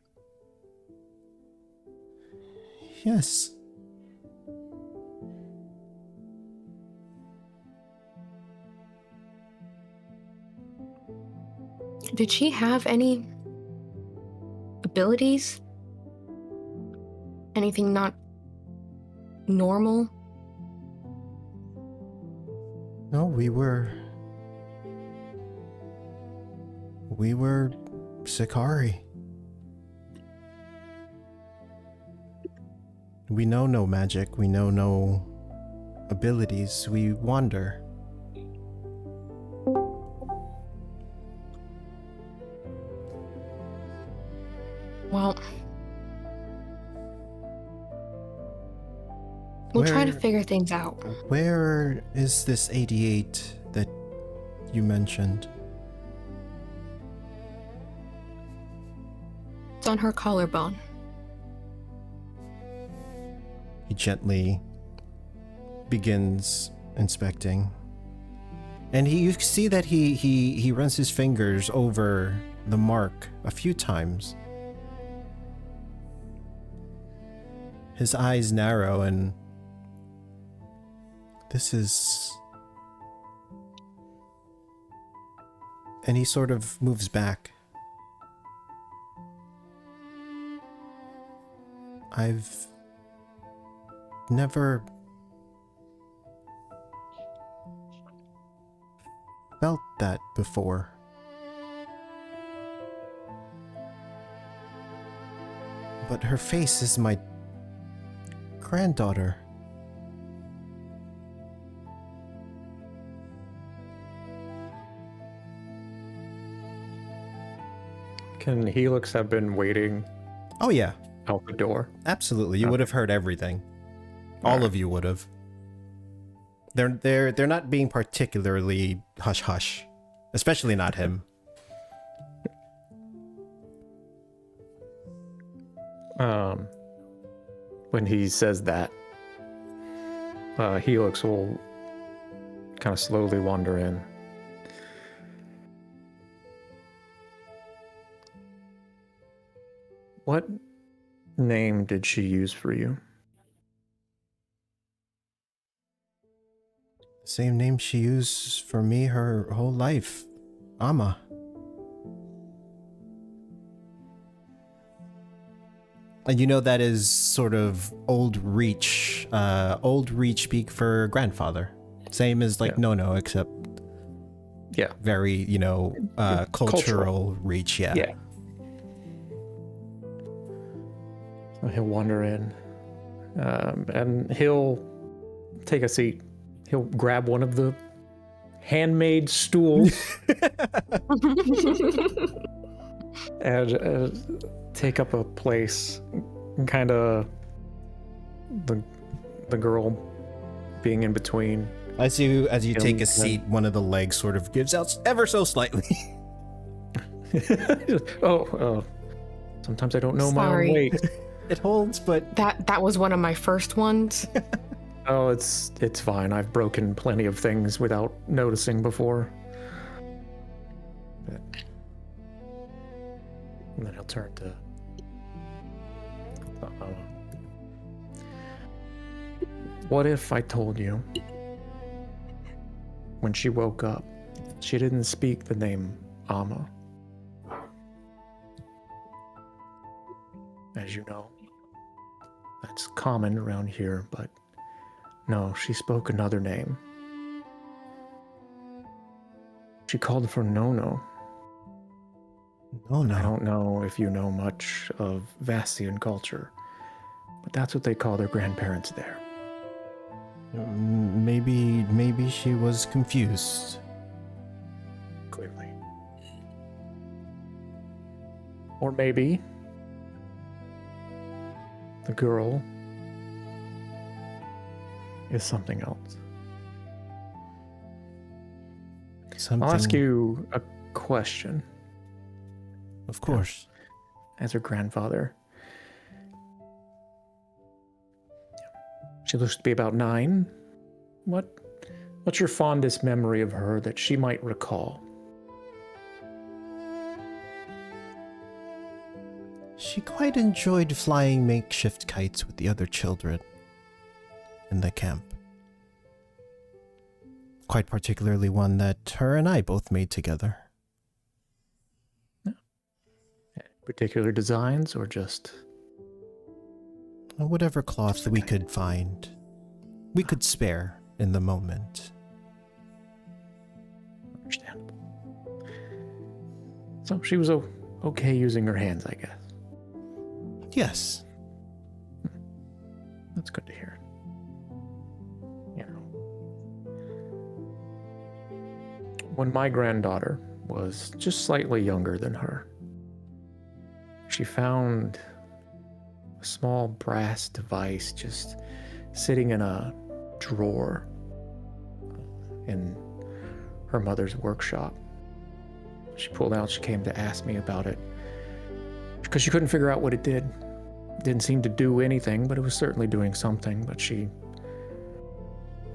Yes. Did she have any abilities? Anything not normal? No, we were Sikari. We know no magic, we know no abilities, we wander. Well, we'll try to figure things out. Where is this 88 that you mentioned? It's on her collarbone. He gently begins inspecting. And you see that he runs his fingers over the mark a few times. His eyes narrow, and and he sort of moves back. I've never felt that before. But her face is my granddaughter. Can Helix have been waiting Oh yeah, out the door? absolutely. You Okay. would have heard everything. All of you would have. They're not being particularly hush hush, especially not him. When he says that, Helix will kind of slowly wander in. What name did she use for you? Same name she used for me her whole life, Amma. And you know that is sort of old reach speak for grandfather. Same as like Yeah. no, except Yeah. very, cultural reach, yeah. Yeah. So he'll wander in, and he'll take a seat. He'll grab one of the handmade stools and take up a place, kind of the girl being in between. As you take a And- seat, one of the legs sort of gives out ever so slightly. Oh, sometimes I don't know my Sorry. own weight. It holds, but That was one of my first ones. Oh, it's fine. I've broken plenty of things without noticing before. But- And then he'll turn to. What if I told you when she woke up, she didn't speak the name Amma? As you know, that's common around here, but no, she spoke another name. She called for Nono. oh I no. don't know if you know much of Vassian culture, but that's what they call their grandparents there. Maybe she was confused. Clearly. Or maybe the girl is something else. Something. I'll ask you a question Of course. as her grandfather. She looks to be about 9. What's your fondest memory of her that she might recall? She quite enjoyed flying makeshift kites with the other children in the camp. Quite particularly one that her and I both made together. Particular designs or just Whatever cloth we could find, we could spare in the moment. understandable? So she was okay using her hands, I guess. Yes. That's good to hear. You know, when my granddaughter was just slightly younger than her, she found a small brass device just sitting in a drawer in her mother's workshop. She pulled out, she came to ask me about it because she couldn't figure out what it did. It didn't seem to do anything, but it was certainly doing something. But the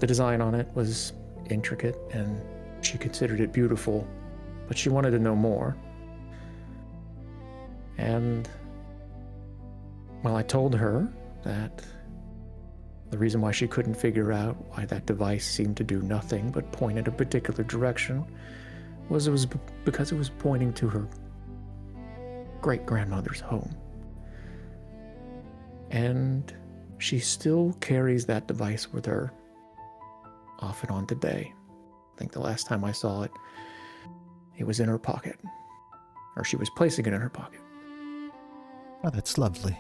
design on it was intricate and she considered it beautiful, but she wanted to know more. And, well, I told her that the reason why she couldn't figure out why that device seemed to do nothing but point in a particular direction was because it was pointing to her great-grandmother's home. And she still carries that device with her off and on today. I think the last time I saw it, it was in her pocket. Or she was placing it in her pocket. Oh, that's lovely.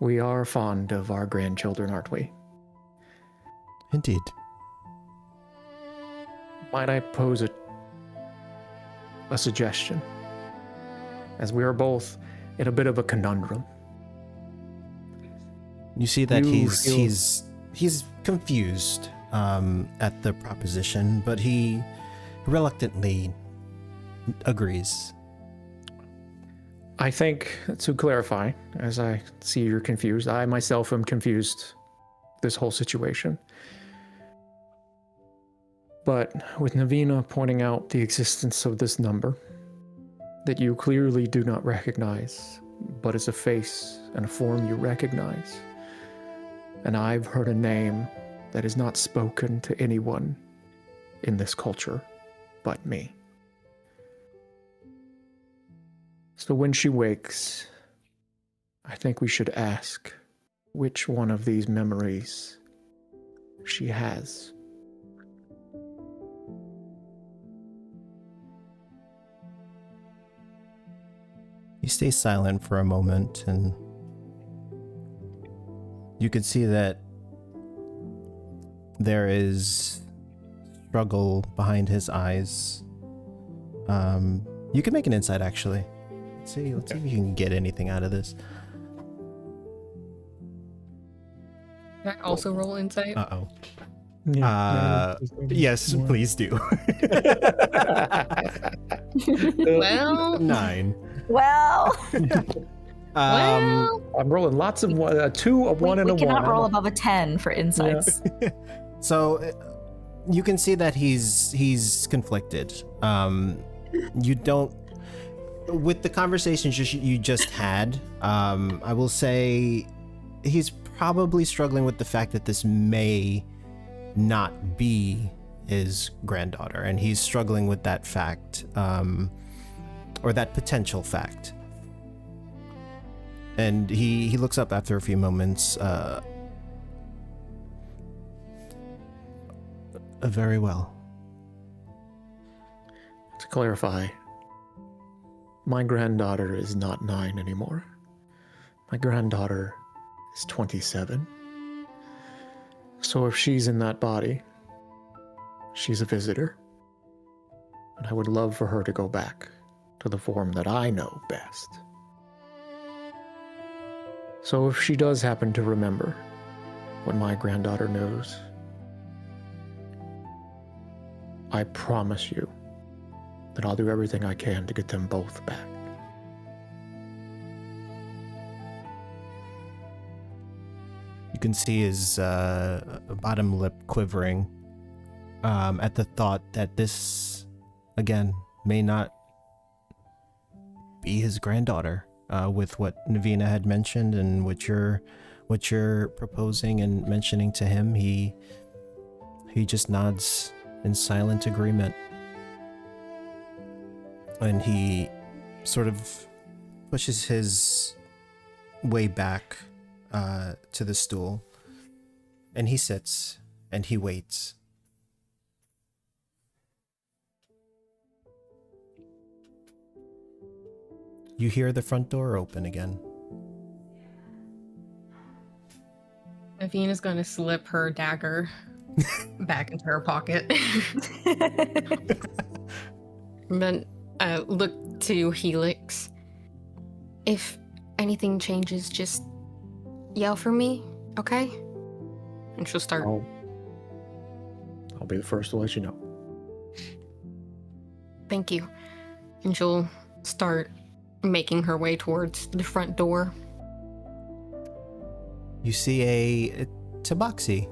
We are fond of our grandchildren, aren't we? Indeed. Might I pose a suggestion? As we are both in a bit of a conundrum. You see that You he's confused at the proposition, but he reluctantly agrees. I think, to clarify, as I see you're confused, I myself am confused this whole situation. But with Navina pointing out the existence of this number that you clearly do not recognize, but it's a face and a form you recognize, and I've heard a name that is not spoken to anyone in this culture but me. So when she wakes, I think we should ask which one of these memories she has. He stays silent for a moment, and you can see that there is struggle behind his eyes. You can make an insight, actually. Let's see if you can get anything out of this. Can I also roll insight? Uh-oh. Yeah, Yes, please do. Well, 9. Well, well. I'm rolling lots of 2, a 1, and a 1. we cannot roll above a 10 for insights. So you can see that he's conflicted. You don't, with the conversations you just had, I will say he's probably struggling with the fact that this may not be his granddaughter, and he's struggling with that fact, or that potential fact. And he looks up after a few moments. Very well. To clarify, my granddaughter is not 9 anymore. My granddaughter is 27. So if she's in that body, she's a visitor. And I would love for her to go back to the form that I know best. So if she does happen to remember what my granddaughter knows, I promise you that I'll do everything I can to get them both back. You can see his bottom lip quivering at the thought that this, again, may not be his granddaughter, with what Navina had mentioned and what you're proposing and mentioning to him. He just nods in silent agreement. And he sort of pushes his way back to the stool, and he sits and he waits. You hear the front door open again. Navina's going to slip her dagger back into her pocket. And then look to Helix. If anything changes, just yell for me, okay? And she'll start. I'll be the first to let you know. Thank you. And she'll start making her way towards the front door. You see a tabaxi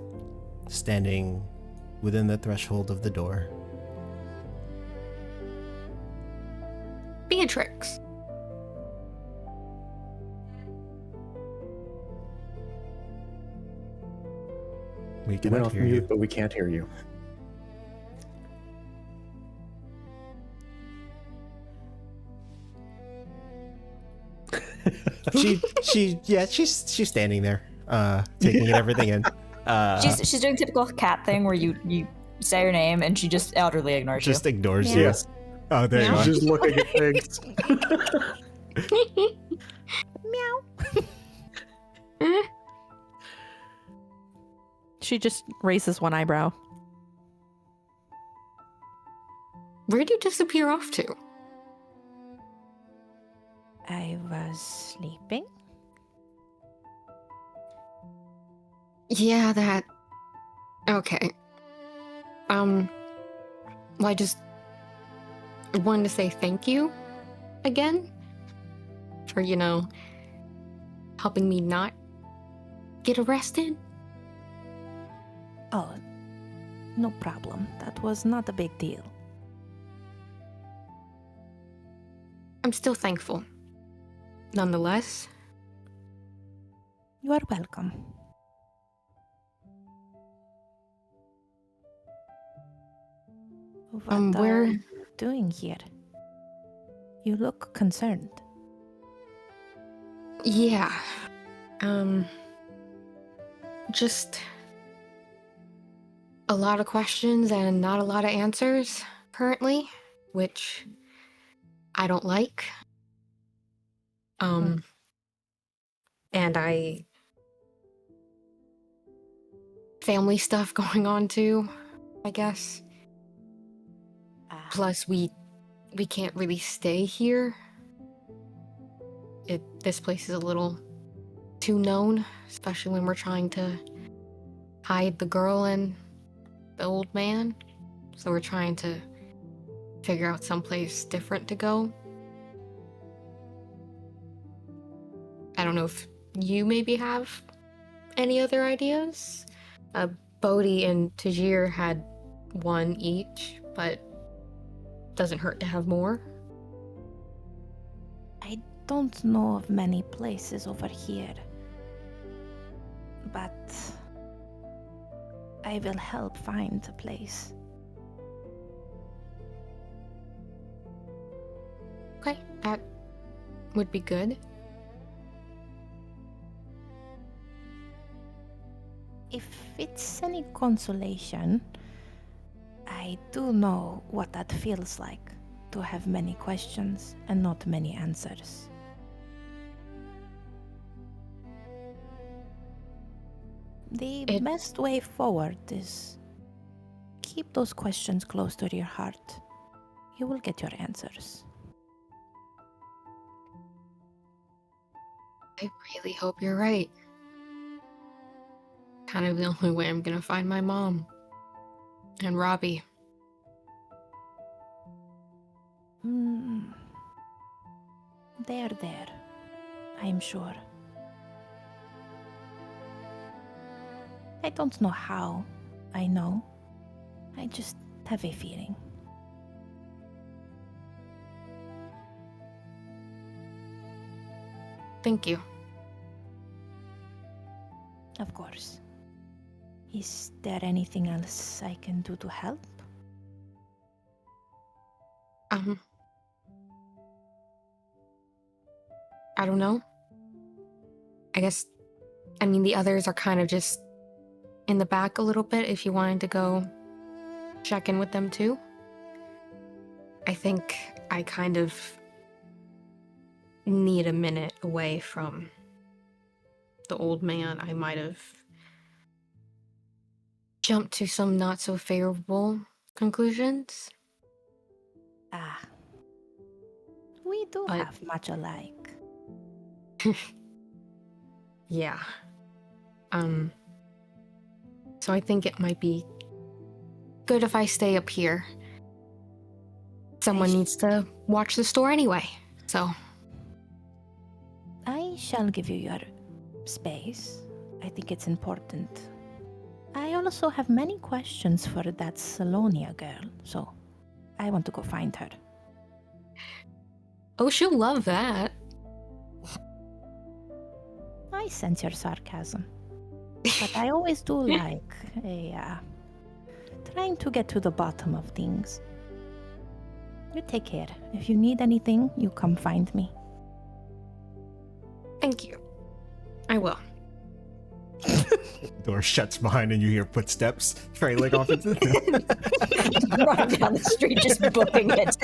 standing within the threshold of the door. Beatrix. We You went cannot off hear mute, you. but we can't hear you. She's standing there, taking everything in. She's doing typical cat thing where you say her name and she just elderly ignores Just you. ignores Yeah. you. Oh, there you are. Just looking at things. She just raises one eyebrow. Where'd you disappear off to? I was sleeping. Yeah, that... Okay. Well, I just wanted to say thank you again for, helping me not get arrested. Oh, no problem. That was not a big deal. I'm still thankful. Nonetheless. You are welcome. What are you doing here? You look concerned. Yeah. Just a lot of questions and not a lot of answers currently, which I don't like. And family stuff going on too, I guess. Plus, we can't really stay here. This place is a little too known, especially when we're trying to hide the girl and the old man. So we're trying to figure out someplace different to go. I don't know if you maybe have any other ideas. Bodhi and Tajir had one each, but doesn't hurt to have more. I don't know of many places over here, but I will help find a place. Okay, that would be good. If it's any consolation, I do know what that feels like, to have many questions and not many answers. The best way forward is keep those questions close to your heart. You will get your answers. I really hope you're right. Kind of the only way I'm gonna find my mom. And Robbie. They're there, I'm sure. I don't know how I know. I just have a feeling. Thank you. Of course. Is there anything else I can do to help? I don't know. I mean, the others are kind of just in the back a little bit if you wanted to go check in with them too. I think I kind of need a minute away from the old man. I might have jumped to some not so favorable conclusions. We do have much alike. Yeah. So I think it might be good if I stay up here. Someone needs to watch the store anyway, so. I shall give you your space. I think it's important. I also have many questions for that Salonia girl, so I want to go find her. Oh, she'll love that. I sense your sarcasm. But I always do like trying to get to the bottom of things. You take care. If you need anything, you come find me. Thank you. I will. Door shuts behind and you hear footsteps trailing off into Running down the street, just booking it.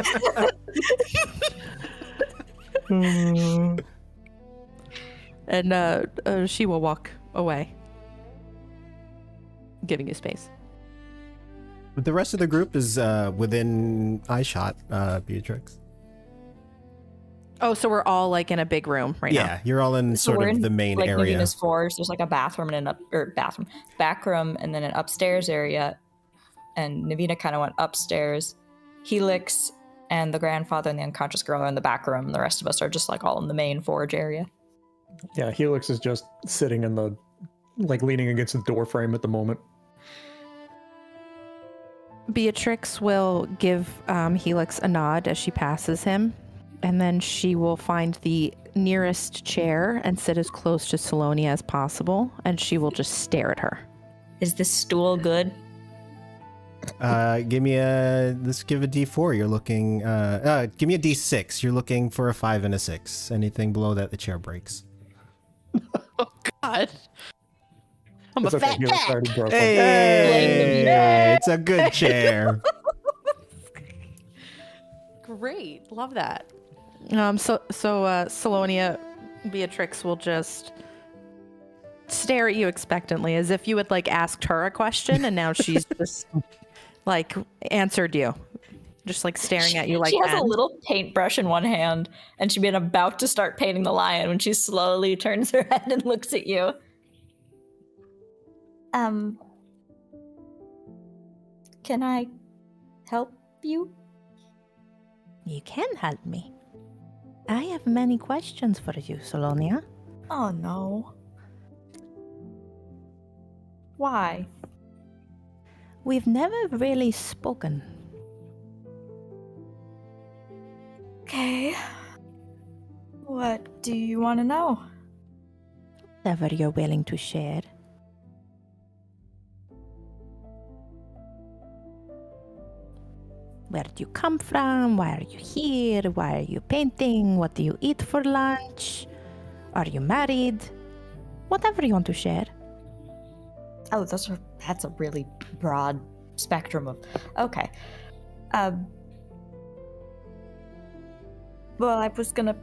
And she will walk away, giving you space. The rest of the group is within eyeshot, Beatrix. Oh, so we're all like in a big room right now. Yeah, you're all in So sort we're of in, the main like, area. Navina's floors. There's like a bathroom and back room, and then an upstairs area. And Navina kind of went upstairs. Helix and the grandfather and the unconscious girl are in the back room. And the rest of us are just like all in the main forge area. Yeah, Helix is just sitting in the, like, leaning against the door frame at the moment. Beatrix will give Helix a nod as she passes him, and then she will find the nearest chair and sit as close to Salonia as possible, and she will just stare at her. Is this stool good? Let's give a D4. You're looking, give me a D6. You're looking for a 5 and a 6. Anything below that, the chair breaks. Oh, God. I'm It's a okay, fat Helix cat. already broke one. Hey, it's a good chair. Great. Love that. So Salonia, Beatrix will just stare at you expectantly as if you had like asked her a question and now she's just like answered you. Just like staring at you like she has that. a little paintbrush in one hand, and she'd been about to start painting the lion when she slowly turns her head and looks at you. Can I help you? You can help me. I have many questions for you, Salonia. Oh no. Why? We've never really spoken. Okay. What do you want to know? Whatever you're willing to share. Where do you come from? Why are you here? Why are you painting? What do you eat for lunch? Are you married? Whatever you want to share. Oh, that's a really broad spectrum of. Okay. Well, I was gonna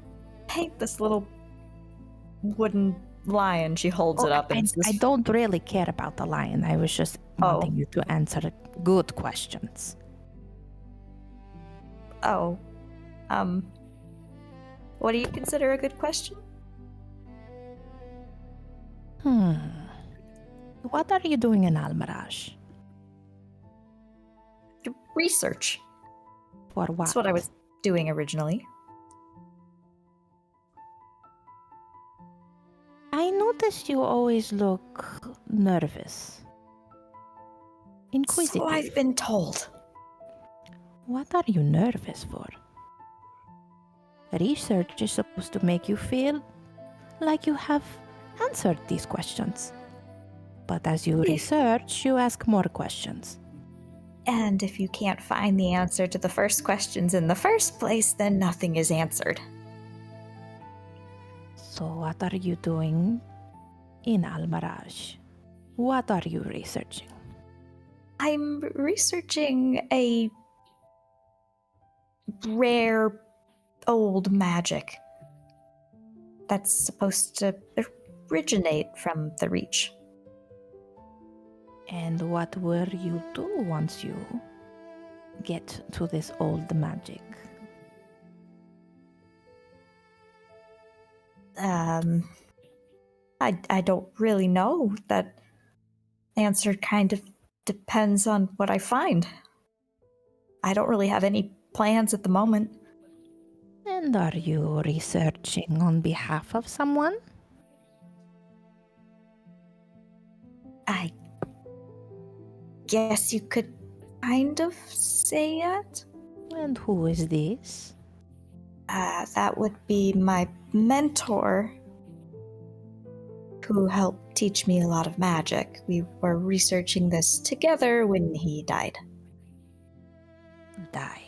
paint this little wooden lion. She holds it up. And it's this. I don't really care about the lion. I was just wanting you to answer good questions. Oh. What do you consider a good question? What are you doing in Almiraj? Research. For what? That's what I was doing originally. I noticed you always look nervous. Inquisitive. So I've been told. What are you nervous for? Research is supposed to make you feel like you have answered these questions. But as you research, you ask more questions. And if you can't find the answer to the first questions in the first place, then nothing is answered. So what are you doing in Almiraj? What are you researching? I'm researching a rare old magic that's supposed to originate from the Reach. And what will you do once you get to this old magic? I don't really know. That answer kind of depends on what I find. I don't really have any plans at the moment. And are you researching on behalf of someone? I guess you could kind of say that. And who is this? That would be my mentor, who helped teach me a lot of magic. We were researching this together when he died. Died.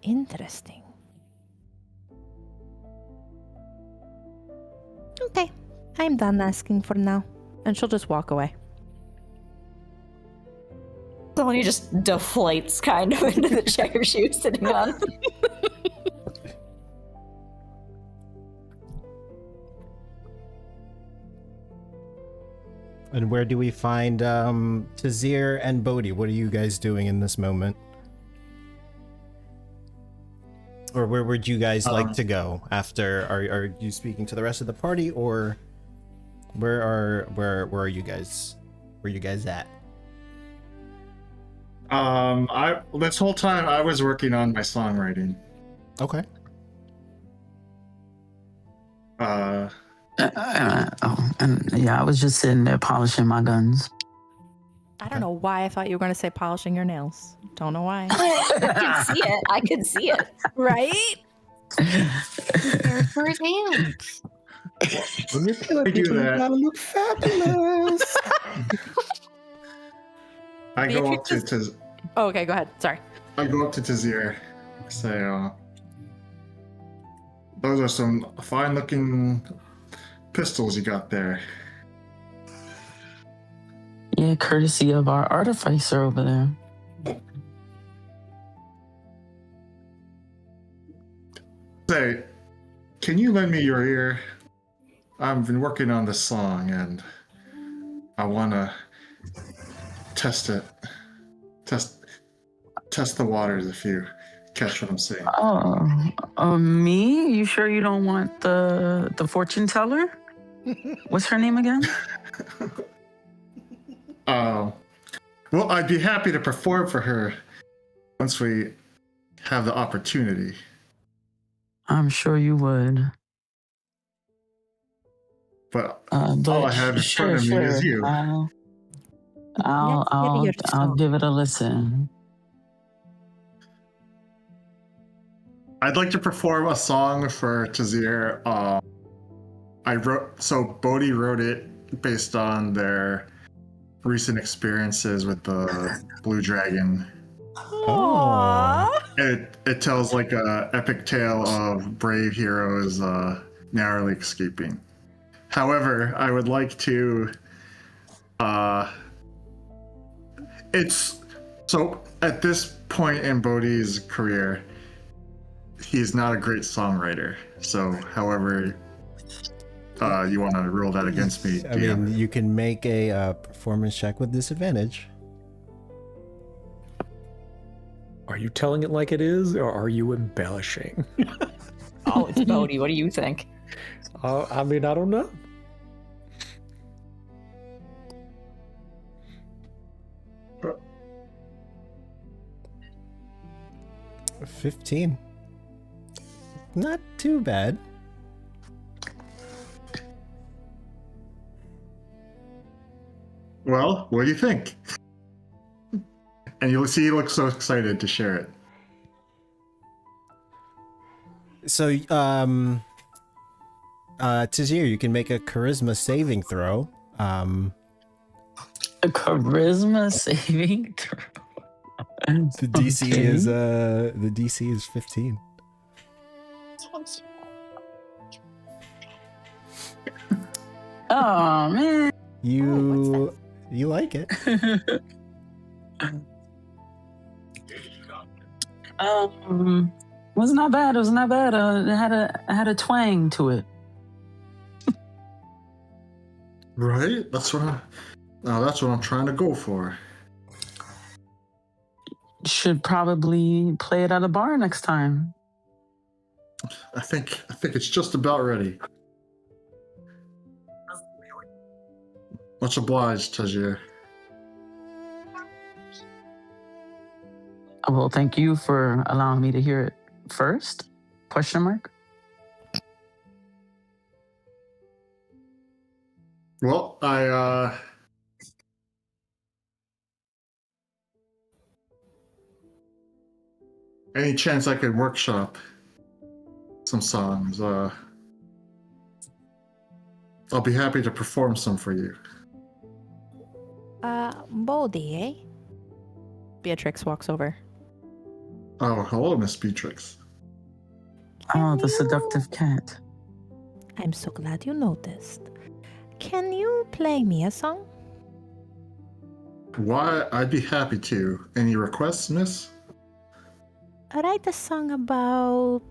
Interesting. Okay, I'm done asking for now. And she'll just walk away. Someone just deflates kind of into the chair she was sitting on. And where do we find Tazir and Bodhi? What are you guys doing in this moment? Or where would you guys like to go after? Are you speaking to the rest of the party, or where are you guys? Where are you guys at? This whole time I was working on my songwriting. Okay. And yeah, I was just sitting there polishing my guns. I don't know why I thought you were going to say polishing your nails. Don't know why. I can see it. Right? There for his hands. When you feel like do that. You gotta look fabulous. I go up to Beatrix Oh, okay, go ahead. Sorry. I go up to Tazir, say, those are some fine-looking pistols you got there. Yeah, courtesy of our artificer over there. Say, can you lend me your ear? I've been working on this song and I want to test it. Test the waters if you catch what I'm saying. Me? You sure you don't want the fortune teller? What's her name again? Well, I'd be happy to perform for her once we have the opportunity. I'm sure you would. But all I have in front of me is you. I'll give it a listen. I'd like to perform a song for Tazir. Bodhi wrote it based on their recent experiences with the Blue Dragon. Oh. It tells like a epic tale of brave heroes narrowly escaping. However, I would like to it's so at this point in Bodhi's career, he's not a great songwriter. So however you want to rule that against me. I mean, you can make a performance check with disadvantage. Are you telling it like it is, or are you embellishing? Oh, it's Bodhi. What do you think? I mean, I don't know. But 15. Not too bad. Well, what do you think? And you'll see he looks so excited to share it. So, Tazir, you can make a charisma saving throw. A charisma saving throw. The DC is 15. Oh man. You like it. Was not bad. It was not bad. It had a twang to it. Right? That's what I'm trying to go for. Should probably play it at a bar next time. I think it's just about ready. Much obliged, Tazir. Well, thank you for allowing me to hear it first? Question mark? Well, any chance I could workshop some songs, I'll be happy to perform some for you. Bodhi, eh? Beatrix walks over. Oh, hello, Miss Beatrix. Oh, the seductive cat. I'm so glad you noticed. Can you play me a song? Why, I'd be happy to. Any requests, miss? Write a song about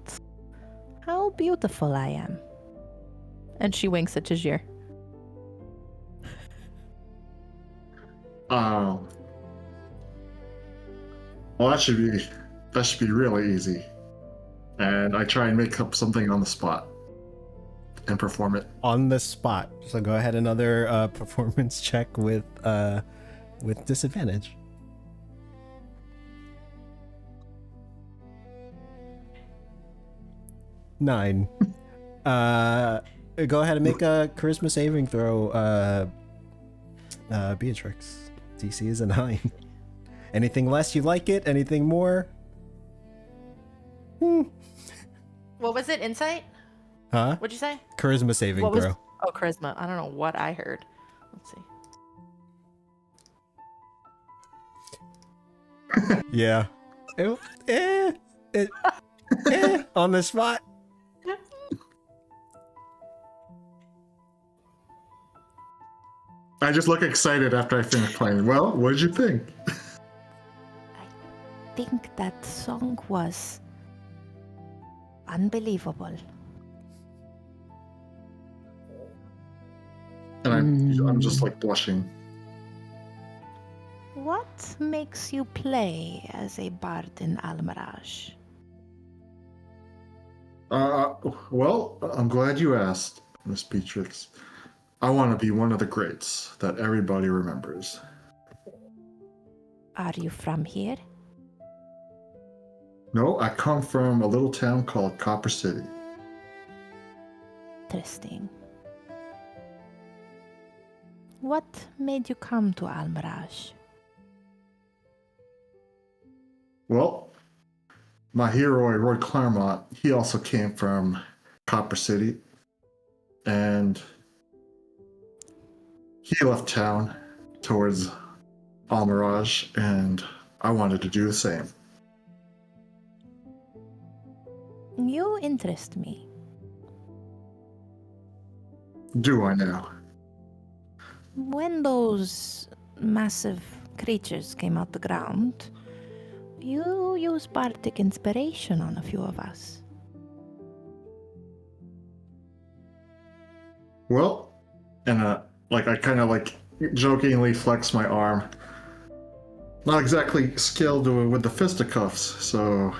how beautiful I am. And she winks at Tajir. Well, that should be really easy. And I try and make up something on the spot and perform it. On the spot. So go ahead, another performance check with disadvantage. Nine. Go ahead and make a charisma saving throw, Beatrix. DC is a 9. Anything less, you like it? Anything more? What was it? Insight? Huh? What'd you say? Charisma saving What throw. was? Oh, charisma. I don't know what I heard. Let's see. Yeah. On the spot. I just look excited after I finish playing. Well, what did you think? I think that song was unbelievable. And I'm just like blushing. What makes you play as a bard in Almiraj? Well, I'm glad you asked, Miss Beatrix. I want to be one of the greats that everybody remembers. Are you from here? No, I come from a little town called Copper City. Interesting. What made you come to Almiraj? Well, my hero, Roy Claremont, he also came from Copper City. And he left town towards Almiraj, and I wanted to do the same. You interest me. Do I now? When those massive creatures came out the ground, you used bardic inspiration on a few of us. Well, and I kind of jokingly flex my arm. Not exactly skilled with the fisticuffs, so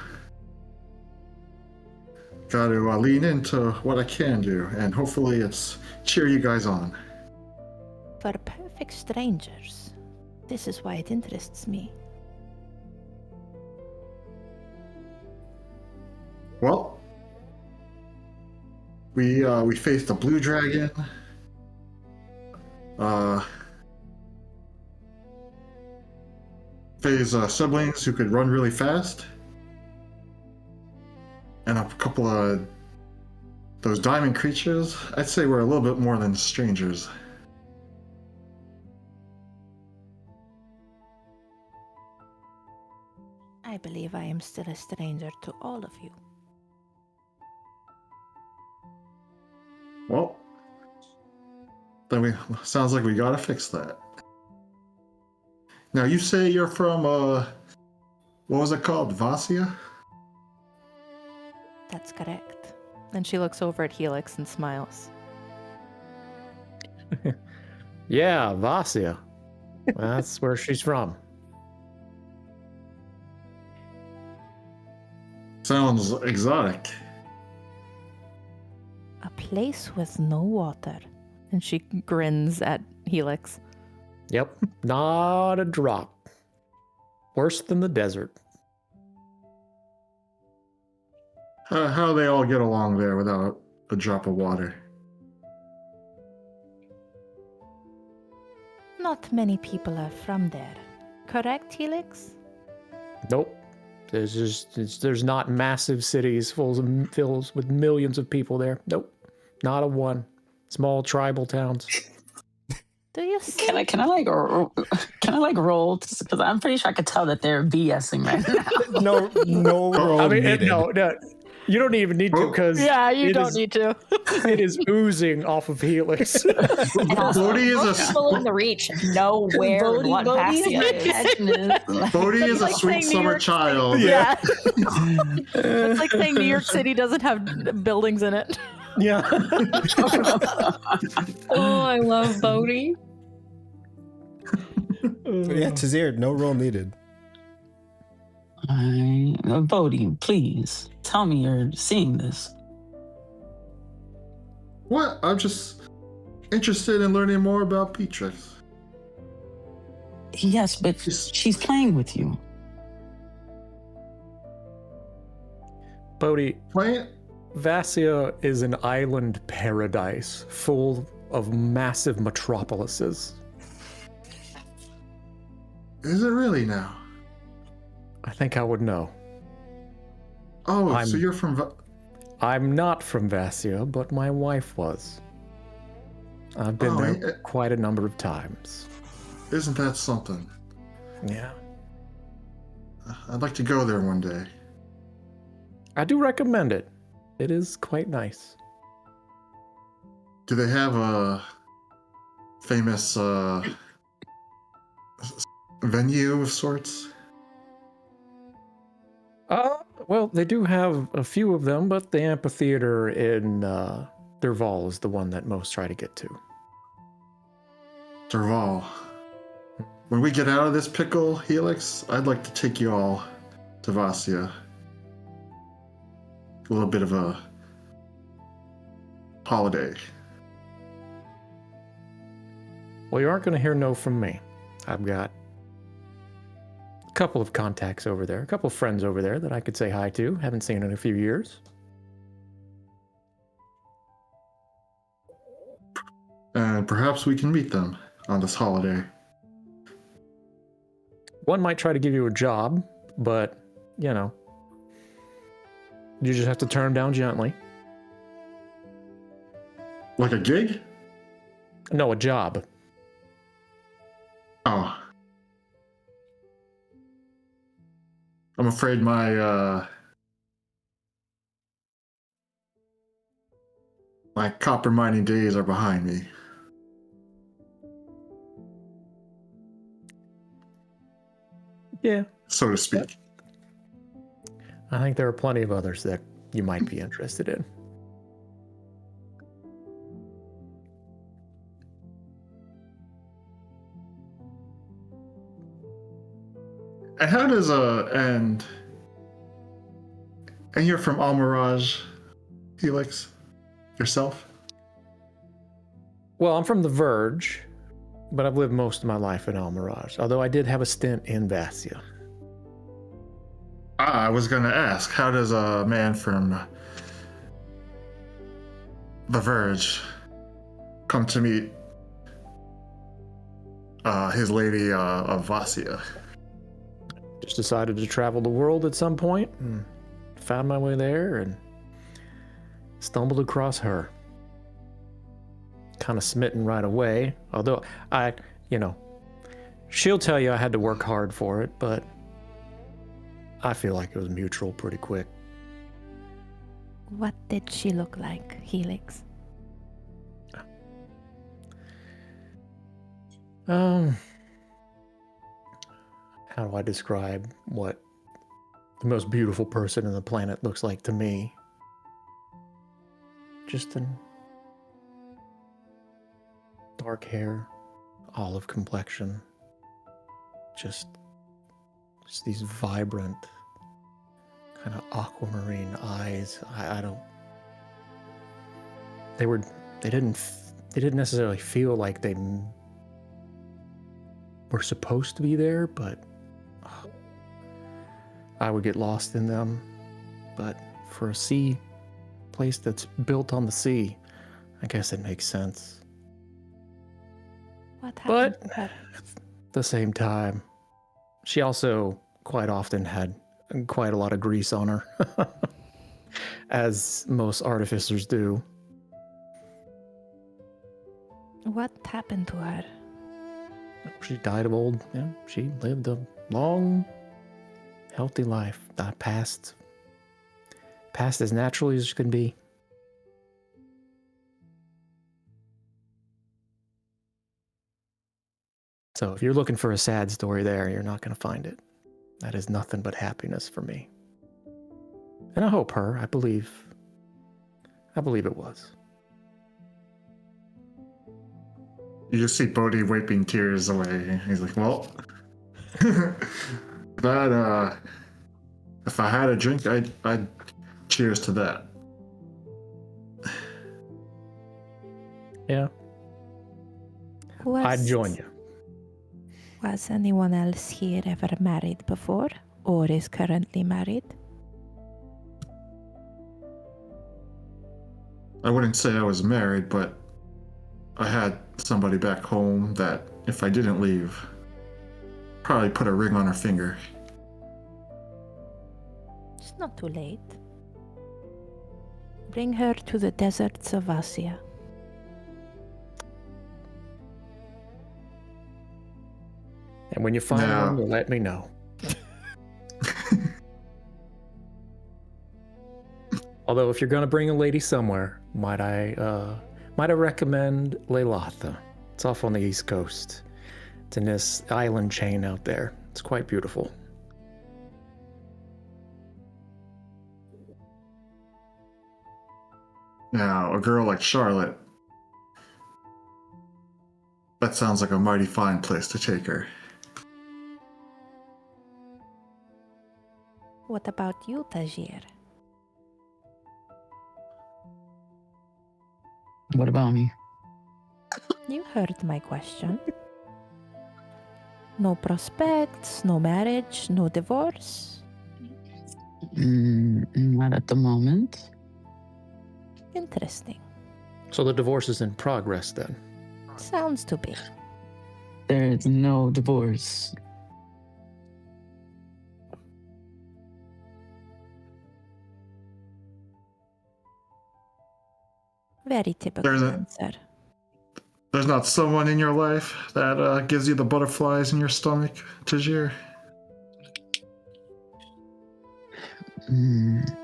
got to lean into what I can do, and hopefully it's cheer you guys on. For perfect strangers, this is why it interests me. Well, we faced a blue dragon. Phase siblings who could run really fast, and a couple of those diamond creatures. I'd say we're a little bit more than strangers. I believe I am still a stranger to all of you. Well, then sounds like we gotta fix that. Now you say you're from what was it called, Vasia? That's correct. And she looks over at Helix and smiles. Yeah, Vasia. That's where she's from. Sounds exotic. A place with no water. And she grins at Helix. Yep, not a drop. Worse than the desert. How do they all get along there without a drop of water? Not many people are from there. Correct, Helix? Nope. There's not massive cities filled with millions of people there. Nope. Not a one. Small tribal towns. Do you see? Can I roll? Because I'm pretty sure I could tell that they're BSing right now. No roll I mean, needed. no. You don't even need to, because Yeah, you don't need to. it is oozing off of Helix. Bodhi is Full in the reach. Nowhere blood past you. Bodhi is a like sweet saying New summer York- child. Yeah. It's like saying New York City doesn't have buildings in it. Yeah. Oh, I love Bodhi. Yeah, Tazir, no roll needed. Bodhi, please tell me you're seeing this. What? I'm just interested in learning more about Beatrix. Yes, but she's playing with you. Bodhi, Playing? Vassia is an island paradise full of massive metropolises. Is it really now? I think I would know. Oh, so you're from... I'm not from Vassia, but my wife was. I've been there quite a number of times. Isn't that something? Yeah. I'd like to go there one day. I do recommend it. It is quite nice. Do they have a famous venue of sorts? Well, they do have a few of them, but the amphitheater in Derval is the one that most try to get to. Derval. When we get out of this pickle, Helix, I'd like to take you all to Vassia. A little bit of a holiday. Well, you aren't going to hear no from me. I've got a couple of contacts over there, a couple of friends over there that I could say hi to. Haven't seen in a few years. And perhaps we can meet them on this holiday. One might try to give you a job, but, you know, you just have to turn them down gently. Like a gig? No, a job. Oh. I'm afraid my copper mining days are behind me. Yeah. So to speak. I think there are plenty of others that you might be interested in. And how does and you're from Almirage, Helix, yourself? Well, I'm from the Verge, but I've lived most of my life in Almirage, although I did have a stint in Vassia. I was going to ask, how does a man from the Verge come to meet his lady of Vassia? Just decided to travel the world at some point and found my way there and stumbled across her. Kind of smitten right away, although she'll tell you I had to work hard for it, but I feel like it was mutual pretty quick. What did she look like, Helix? How do I describe what the most beautiful person on the planet looks like to me? Just an dark hair, olive complexion, just these vibrant, kind of aquamarine eyes. They didn't necessarily feel like they were supposed to be there, but I would get lost in them. But for a sea place that's built on the sea, I guess it makes sense. What happened to her? At the same time, she also quite often had quite a lot of grease on her, as most artificers do. What happened to her? She died of old. Yeah, she lived a long, healthy life. Passed as naturally as can be. So if you're looking for a sad story there, you're not going to find it. That is nothing but happiness for me. And I hope I believe it was. You see Bodhi wiping tears away. He's like, well, that, if I had a drink, I'd cheers to that. Yeah, I'd join you. Was anyone else here ever married before, or is currently married? I wouldn't say I was married, but I had somebody back home that, if I didn't leave, probably put a ring on her finger. It's not too late. Bring her to the deserts of Asia. And when you find one, you let me know. Although, if you're gonna bring a lady somewhere, might I recommend Leilatha? It's off on the East Coast. It's in this island chain out there. It's quite beautiful. Now, a girl like Charlotte, that sounds like a mighty fine place to take her. What about you, Tajir? What about me? You heard my question. No prospects, no marriage, no divorce. Not at the moment. Interesting. So the divorce is in progress then? Sounds to be. There is no divorce. Very typical answer. There's not someone in your life that gives you the butterflies in your stomach, Tajir?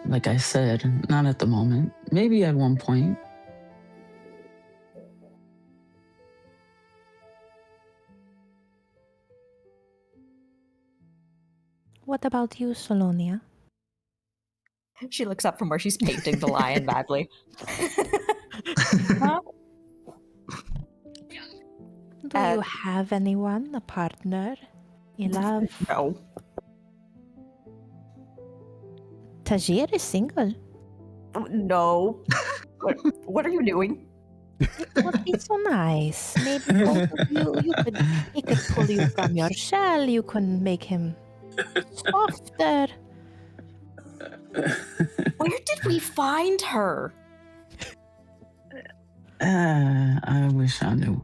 Like I said, not at the moment. Maybe at one point. What about you, Solonia? She looks up from where she's painting the lion badly. Huh? Do you have anyone, a partner you love? No. Tajir is single. No. What are you doing? Would be so nice. Maybe both of he could pull you from your shell. You can make him softer. Where did we find her? I wish I knew.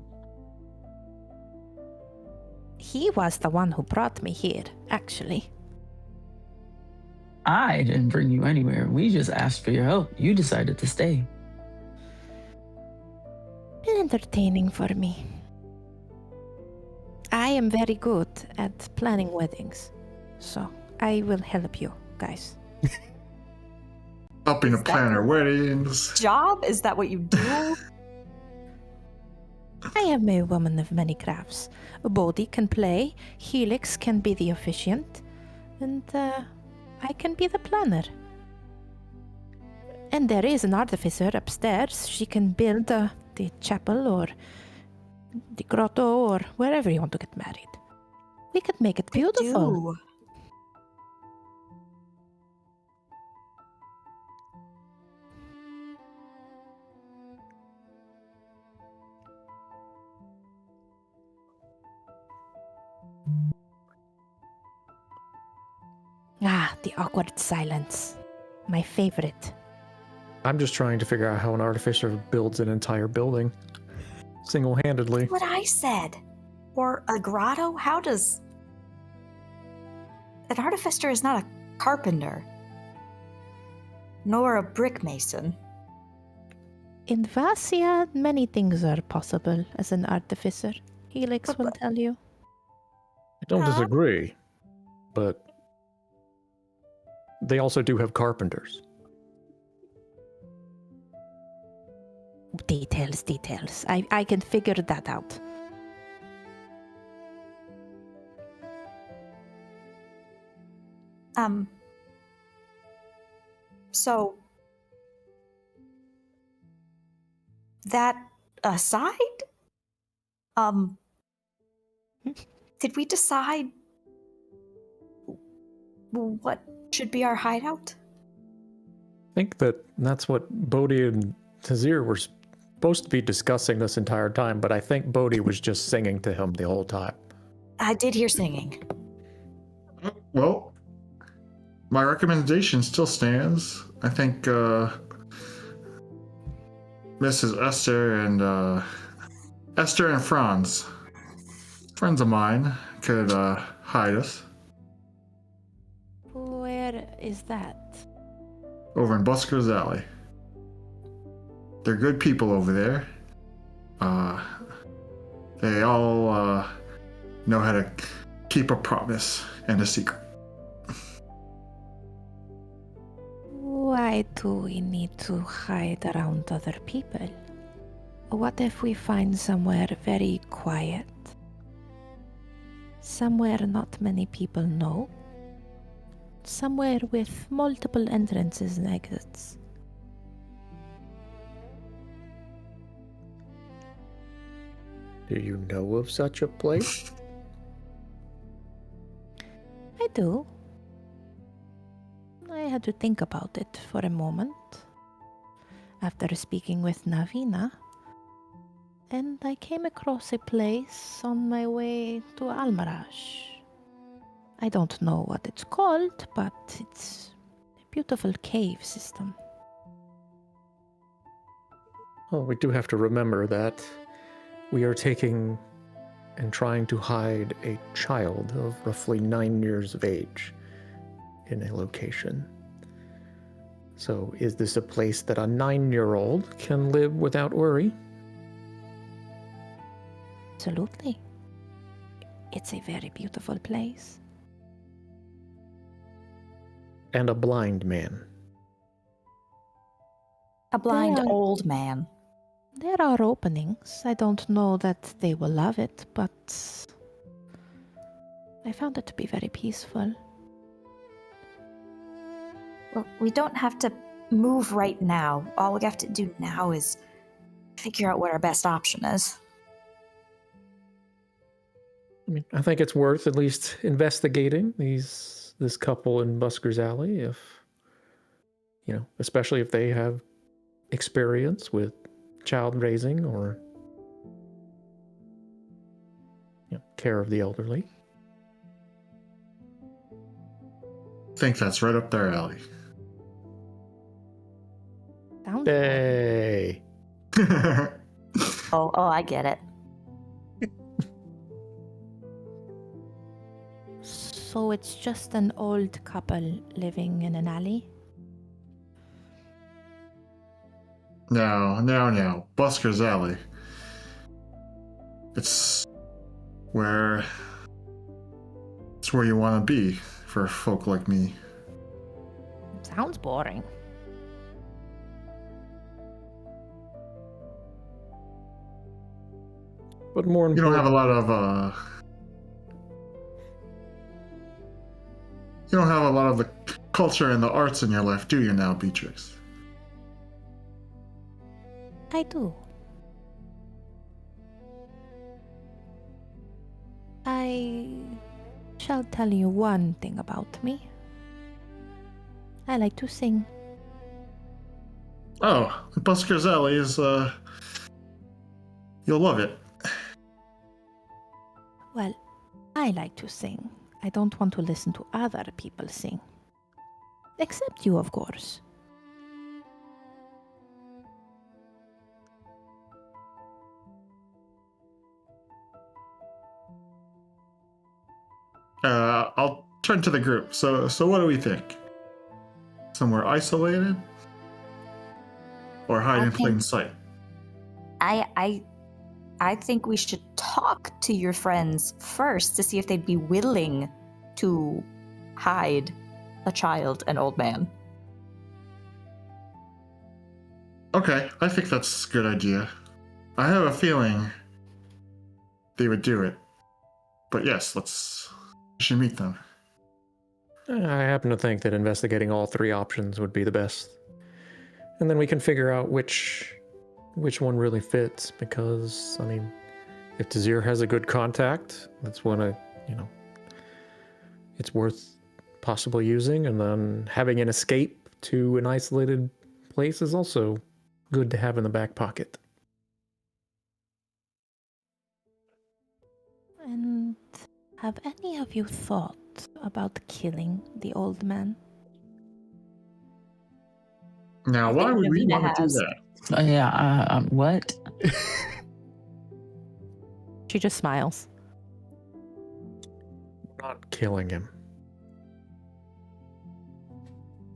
He was the one who brought me here, actually. I didn't bring you anywhere. We just asked for your help. You decided to stay. Entertaining for me. I am very good at planning weddings, so I will help you guys. Helping to plan her weddings. Job? Is that what you do? I am a woman of many crafts. Bodhi can play, Helix can be the officiant, and I can be the planner. And there is an artificer upstairs. She can build the chapel or the grotto or wherever you want to get married. We could make it beautiful. Ah, the awkward silence. My favorite. I'm just trying to figure out how an artificer builds an entire building single-handedly. What I said. Or a grotto? How does... An artificer is not a carpenter. Nor a brick mason. In Vasia, many things are possible as an artificer. Helix will tell you. I don't disagree, but they also do have carpenters. Details. I can figure that out. So... That aside? Did we decide what should be our hideout? I think that's what Bodhi and Tazir were supposed to be discussing this entire time, but I think Bodhi was just singing to him the whole time. I did hear singing. Well, my recommendation still stands. I think Mrs. Esther and Franz, friends of mine, could hide us Where is that? over in Busker's Alley. They're good people over there. They all know how to keep a promise and a secret. Why do we need to hide around other people? What if we find somewhere very quiet? Somewhere not many people know? Somewhere with multiple entrances and exits? Do you know of such a place? I do. I had to think about it for a moment after speaking with Navina, and I came across a place on my way to Almarash. I don't know what it's called, but it's a beautiful cave system. Well, we do have to remember that we are taking and trying to hide a child of roughly 9 years of age in a location. So is this a place that a 9-year-old can live without worry? Absolutely. It's a very beautiful place. And a blind man. A blind Yeah. old man. There are openings. I don't know that they will love it, but I found it to be very peaceful. Well, we don't have to move right now. All we have to do now is figure out what our best option is. I mean, I think it's worth at least investigating this couple in Busker's Alley, if especially if they have experience with child raising or care of the elderly. I think that's right up their alley. Sounds Hey. Oh, I get it. So it's just an old couple living in an alley? No. Busker's Alley. It's where you want to be for folk like me. Sounds boring. But more You important, don't have a lot of the culture and the arts in your life, do you now, Beatrix? I do. I shall tell you one thing about me. I like to sing. Oh, Busker's Alley is, you'll love it. Well, I like to sing. I don't want to listen to other people sing. Except you, of course. I'll turn to the group. So what do we think? Somewhere isolated? Or hide in plain sight? I think we should talk to your friends first to see if they'd be willing to hide a child and old man. Okay, I think that's a good idea. I have a feeling they would do it. But yes, we should meet them. I happen to think that investigating all three options would be the best. And then we can figure out which one really fits, because, I mean, If Tazir has a good contact, that's when it's worth possibly using. And then having an escape to an isolated place is also good to have in the back pocket. And have any of you thought about killing the old man? Now, I why think would we Navina want to do has. that? What? She just smiles. Not killing him.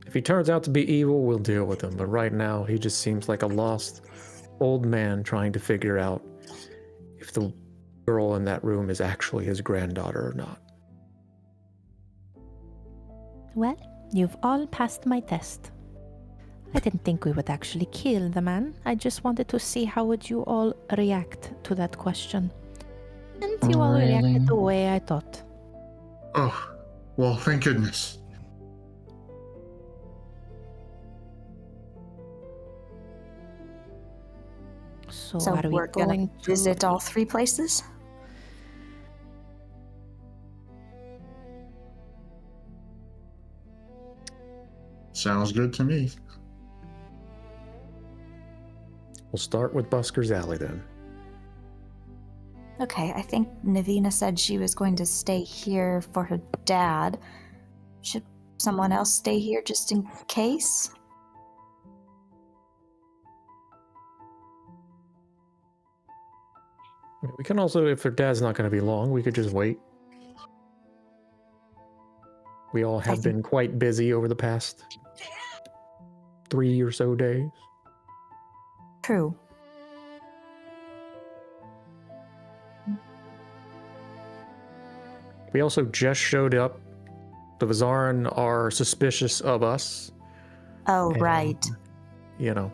If he turns out to be evil, we'll deal with him. But right now, he just seems like a lost old man trying to figure out if the girl in that room is actually his granddaughter or not. Well, you've all passed my test. I didn't think we would actually kill the man. I just wanted to see how would you all react to that question. And you all Really? reacted the way I thought. Oh, well, thank goodness. So, So are we we're gonna going to visit all 3 places? Sounds good to me. We'll start with Busker's Alley then. Okay, I think Navina said she was going to stay here for her dad. Should someone else stay here just in case? We can also, if their dad's not going to be long, we could just wait. We all have been quite busy over the past 3 or so days. True. We also just showed up. The Vizaran are suspicious of us. Oh, and, right. You know.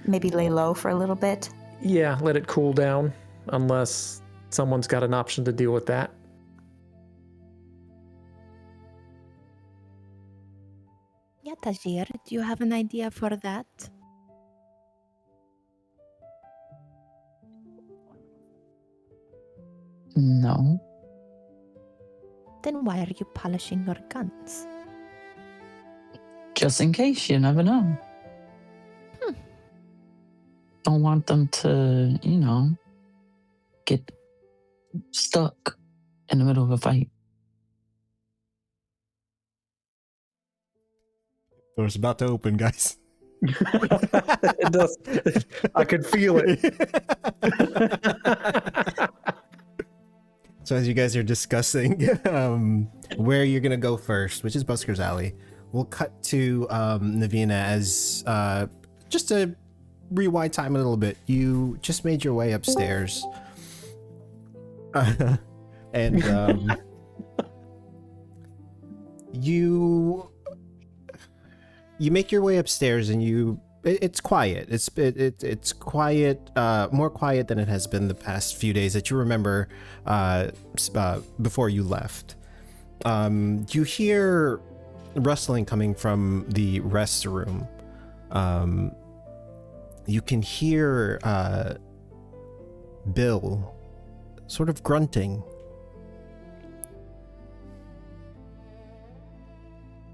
Maybe lay low for a little bit. Yeah, let it cool down. Unless someone's got an option to deal with that. Yeah, Tajir, do you have an idea for that? No. Then why are you polishing your guns? Just in case, you never know. Don't want them to, get stuck in the middle of a fight. Door's about to open, guys. It does. I could feel it. So as you guys are discussing where you're gonna go first, which is Busker's Alley, we'll cut to Navina as just to rewind time a little bit. You just made your way upstairs, and you make your way upstairs, and it's quiet. It's quiet, more quiet than it has been the past few days that you remember before you left. You hear rustling coming from the restroom. You can hear Bill sort of grunting.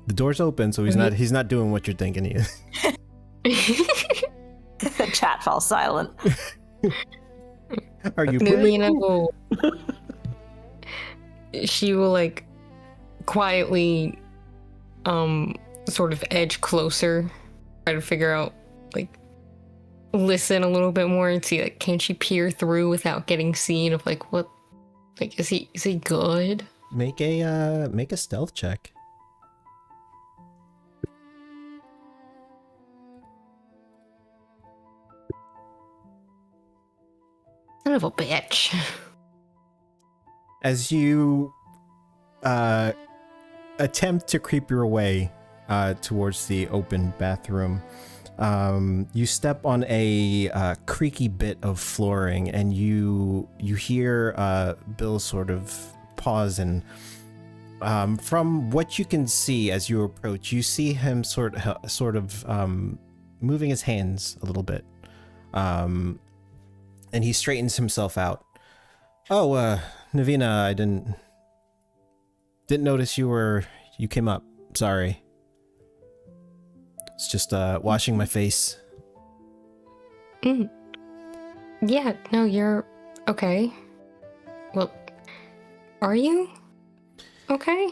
The door's open, so he's not doing what you're thinking he is. The chat falls silent. Are you Navina will. She will like quietly, sort of edge closer, try to figure out, like, listen a little bit more and see, like, can she peer through without getting seen of like what, like, is he good? Make a stealth check. Son of a bitch. As you attempt to creep your way towards the open bathroom, you step on a creaky bit of flooring, and you hear Bill sort of pause, and from what you can see as you approach, you see him sort of moving his hands a little bit, and he straightens himself out. Oh, Navina, I didn't notice you came up. Sorry. It's just washing my face. Yeah, no, you're okay. Well, are you okay?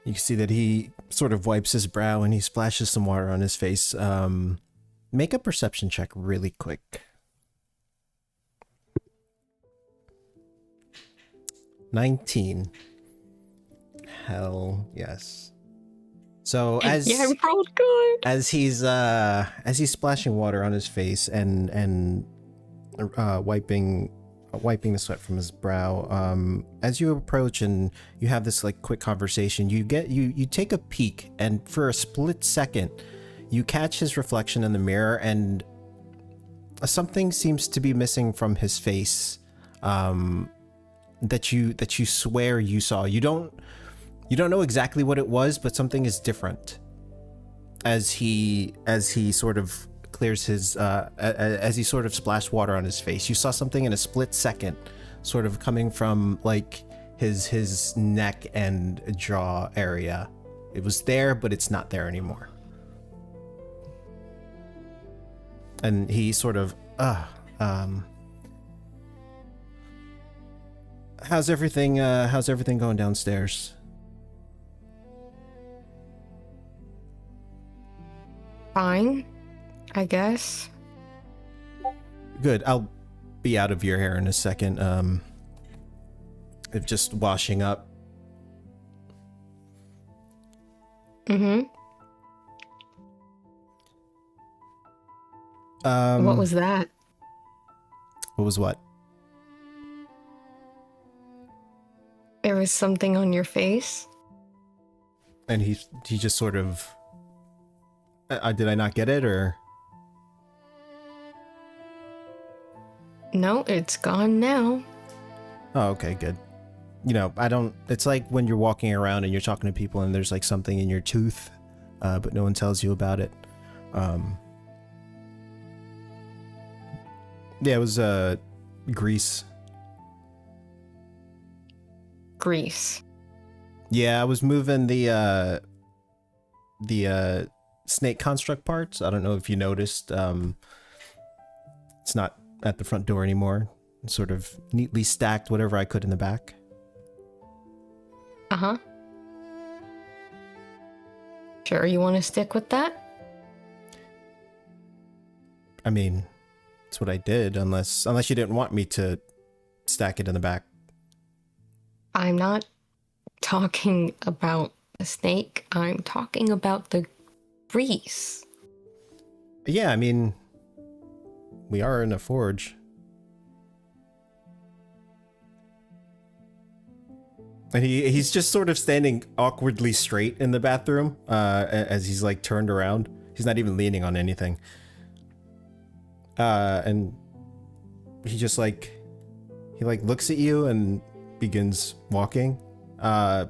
You can see that he sort of wipes his brow and he splashes some water on his face. Make a perception check really quick. 19. Hell yes. So Yeah, I rolled good. as he's splashing water on his face and wiping the sweat from his brow, as you approach and you have this like quick conversation, you take a peek, and for a split second you catch his reflection in the mirror, and something seems to be missing from his face, that you swear you saw. You don't know exactly what it was, but something is different as he sort of clears his as he sort of splashed water on his face. You saw something in a split second sort of coming from like his neck and jaw area. It was there, but it's not there anymore. And he sort of how's everything going downstairs? Fine, I guess. Good. I'll be out of your hair in a second. If just washing up. What was that? What was what? There was something on your face? And he just sort of did I not get it, or? No, it's gone now. Oh, okay, good. It's like when you're walking around and you're talking to people and there's like something in your tooth, but no one tells you about it. Yeah, it was grease. Grease. Yeah, I was moving the snake construct parts. I don't know if you noticed. It's not at the front door anymore. It's sort of neatly stacked whatever I could in the back. Sure, you want to stick with that? I mean, that's what I did, unless you didn't want me to stack it in the back. I'm not talking about the snake. I'm talking about the grease. Yeah, I mean, we are in a forge. And he's just sort of standing awkwardly straight in the bathroom, as he's like turned around. He's not even leaning on anything. And he just like looks at you and begins walking. I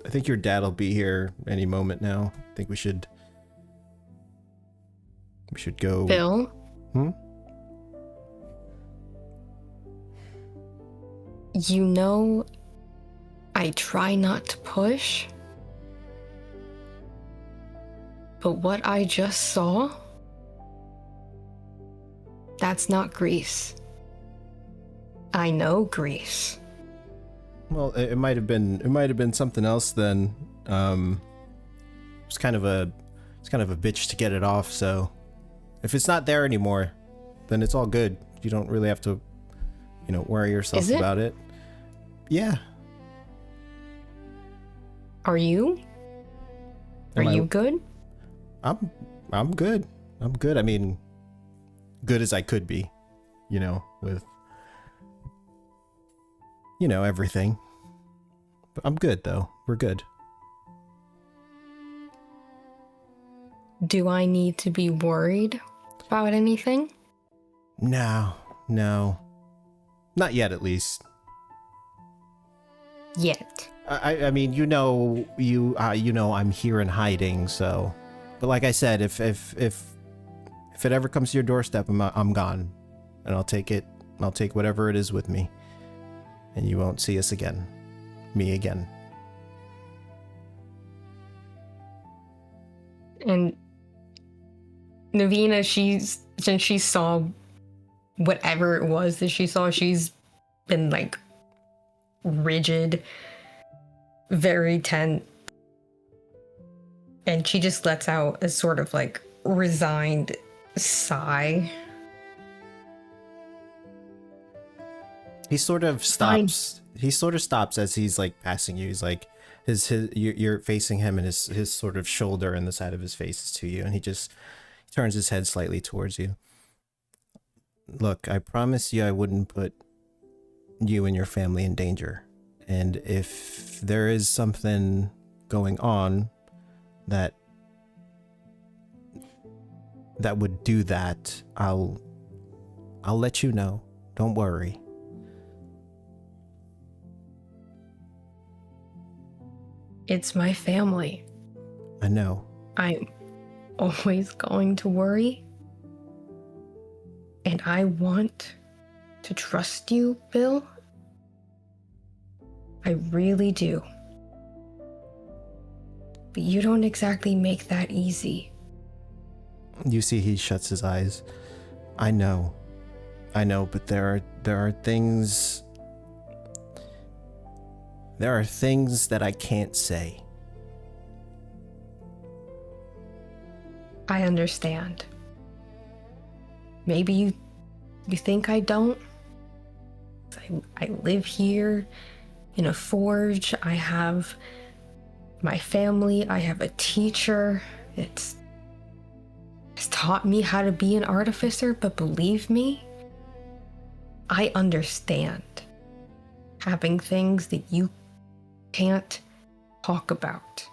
think your dad will be here any moment now. I think we should go. Bill? You know, I try not to push, but what I just saw, that's not grease. I know grease. Well, it might have been something else then. It's kind of a bitch to get it off, so if it's not there anymore, then it's all good. You don't really have to, worry yourself about it. Yeah. Are you? Are you good? I'm good. I'm good. I mean, good as I could be, with everything. But I'm good though. We're good. Do I need to be worried about anything? No. Not yet, at least. Yet. I mean, I'm here in hiding, so. But like I said, if it ever comes to your doorstep, I'm gone, and I'll take it. I'll take whatever it is with me. and you won't see us again. Me again. And Navina, since she saw whatever it was that she saw, she's been like rigid, very tense, and she just lets out a sort of like resigned sigh. He sort of stops. He sort of stops as he's like passing you. He's like, you're facing him, and his sort of shoulder and the side of his face is to you, and he just turns his head slightly towards you. Look, I promised you I wouldn't put you and your family in danger, and if there is something going on that would do that, I'll let you know. Don't worry. It's my family. I know. I'm always going to worry. And I want to trust you, Bill. I really do. But you don't exactly make that easy. You see he shuts his eyes. I know, but there are things that I can't say. I understand. Maybe you think I don't. I live here in a forge. I have my family. I have a teacher. It's taught me how to be an artificer, but believe me, I understand having things that you can't talk about.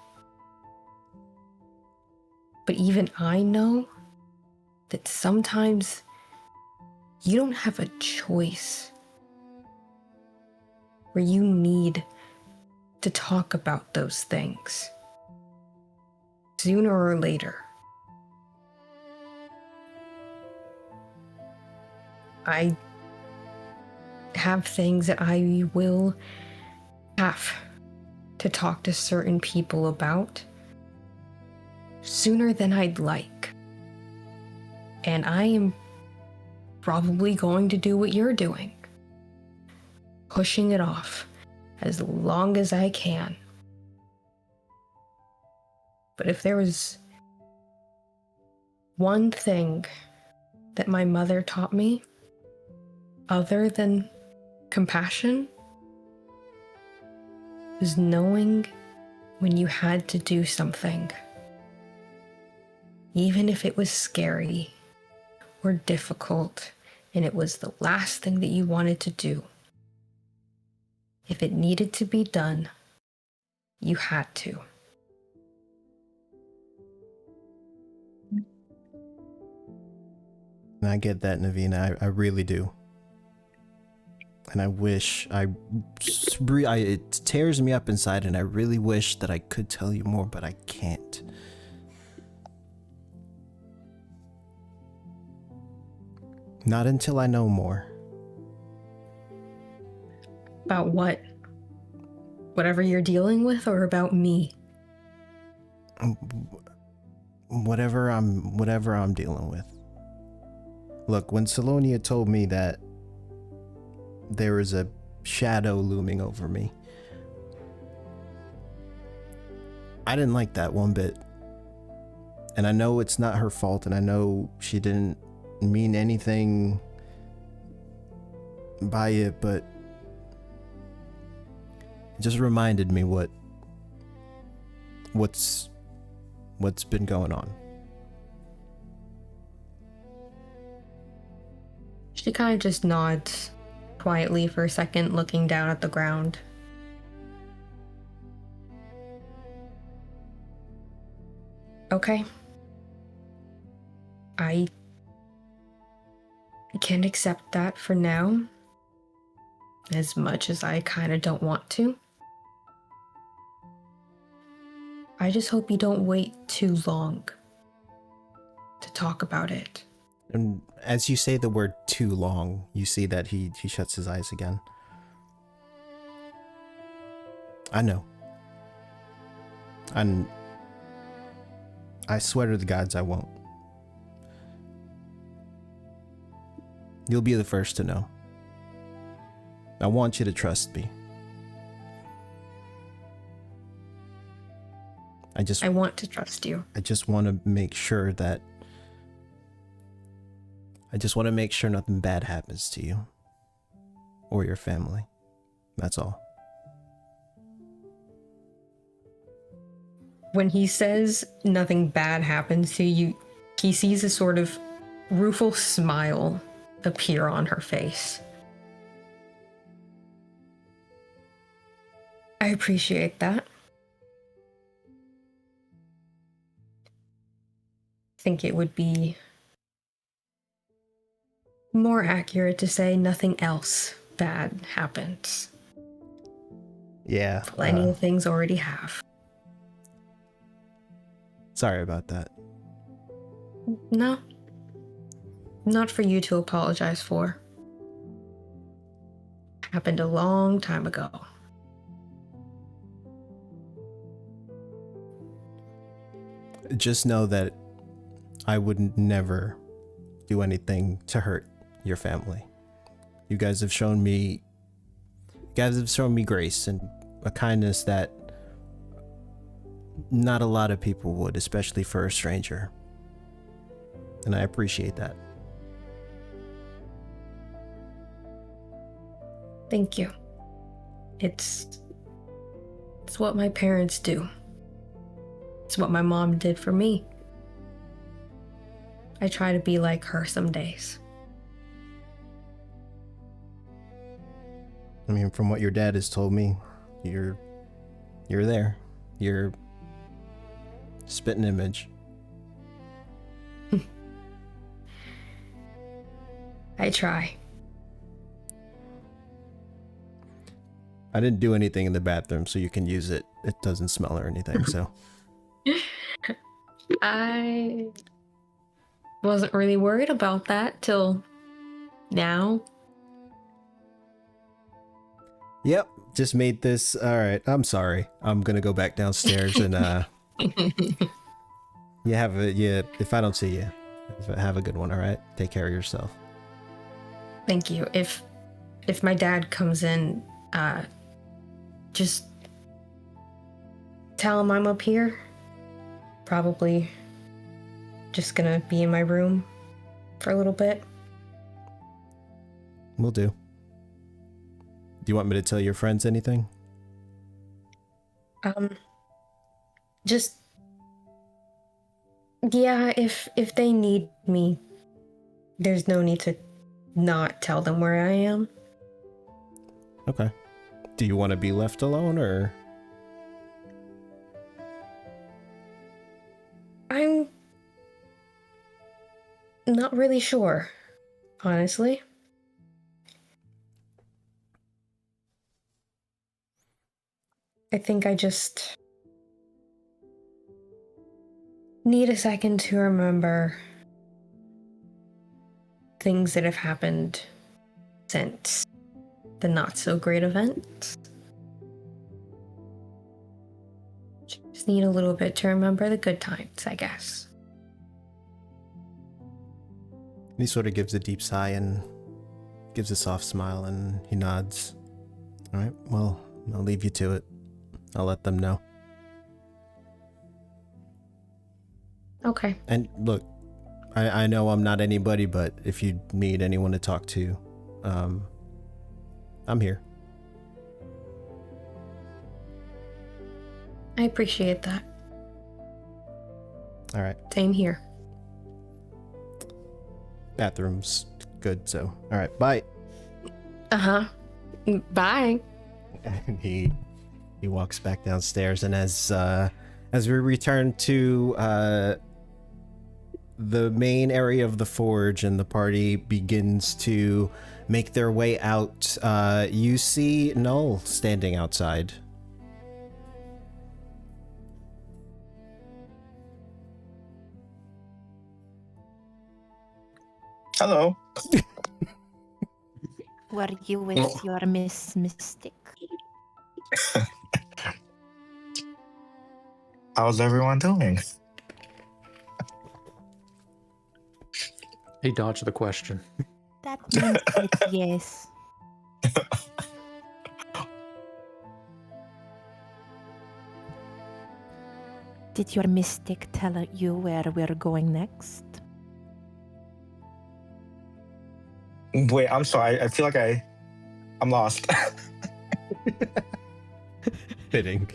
But even I know that sometimes you don't have a choice, where you need to talk about those things sooner or later. I have things that I will have to talk to certain people about sooner than I'd like. And I am probably going to do what you're doing, pushing it off as long as I can. But if there was one thing that my mother taught me, other than compassion, was knowing when you had to do something, even if it was scary or difficult and it was the last thing that you wanted to do. If it needed to be done, you had to. And I get that, Navina. I really do. And I wish it tears me up inside, and I really wish that I could tell you more, but I can't. Not until I know more. About what? Whatever you're dealing with, or about me? Whatever I'm dealing with. Look, when Salonia told me that there is a shadow looming over me, I didn't like that one bit. And I know it's not her fault, and I know she didn't mean anything by it, but it just reminded me what's been going on. She kind of just nods quietly for a second, looking down at the ground. Okay. I can accept that for now, as much as I kind of don't want to. I just hope you don't wait too long to talk about it. And as you say the word too long, you see that he shuts his eyes again. I know. And I swear to the gods I won't. You'll be the first to know. I want you to trust me. I want to trust you. I just want to make sure nothing bad happens to you or your family. That's all. When he says nothing bad happens to you, he sees a sort of rueful smile appear on her face. I appreciate that. I think it would be more accurate to say nothing else bad happens. Yeah. Plenty of things already have. Sorry about that. No. Not for you to apologize for. Happened a long time ago. Just know that I would never do anything to hurt your family. You guys have shown me grace and a kindness that not a lot of people would, especially for a stranger. And I appreciate that. Thank you. It's what my parents do. It's what my mom did for me. I try to be like her some days. I mean, from what your dad has told me, you're there. You're spitting image. I try. I didn't do anything in the bathroom, so you can use it. It doesn't smell or anything, so. I wasn't really worried about that till now. Yep, just made this. All right, I'm sorry. I'm gonna go back downstairs and if I don't see you, have a good one. All right, take care of yourself. Thank you. If my dad comes in, just tell him I'm up here. Probably just gonna be in my room for a little bit. Will do. Do you want me to tell your friends anything? Just yeah, if they need me, there's no need to not tell them where I am. Okay. Do you want to be left alone, or? I'm not really sure, honestly. I think I just need a second to remember things that have happened since the not so great events. Just need a little bit to remember the good times, I guess. He sort of gives a deep sigh and gives a soft smile, and he nods. All right, well, I'll leave you to it. I'll let them know. Okay. And look, I know I'm not anybody, but if you need anyone to talk to, I'm here. I appreciate that. All right. Same here. Bathroom's good, so all right, bye. Bye. And he walks back downstairs, and as we return to the main area of the forge and the party begins to make their way out, you see Null standing outside. Hello. Were you with your Miss Mystic? How's everyone doing? He dodged the question. That means it's yes. Did your mystic tell you where we're going next? Wait, I'm sorry. I feel like I'm lost. Fitting.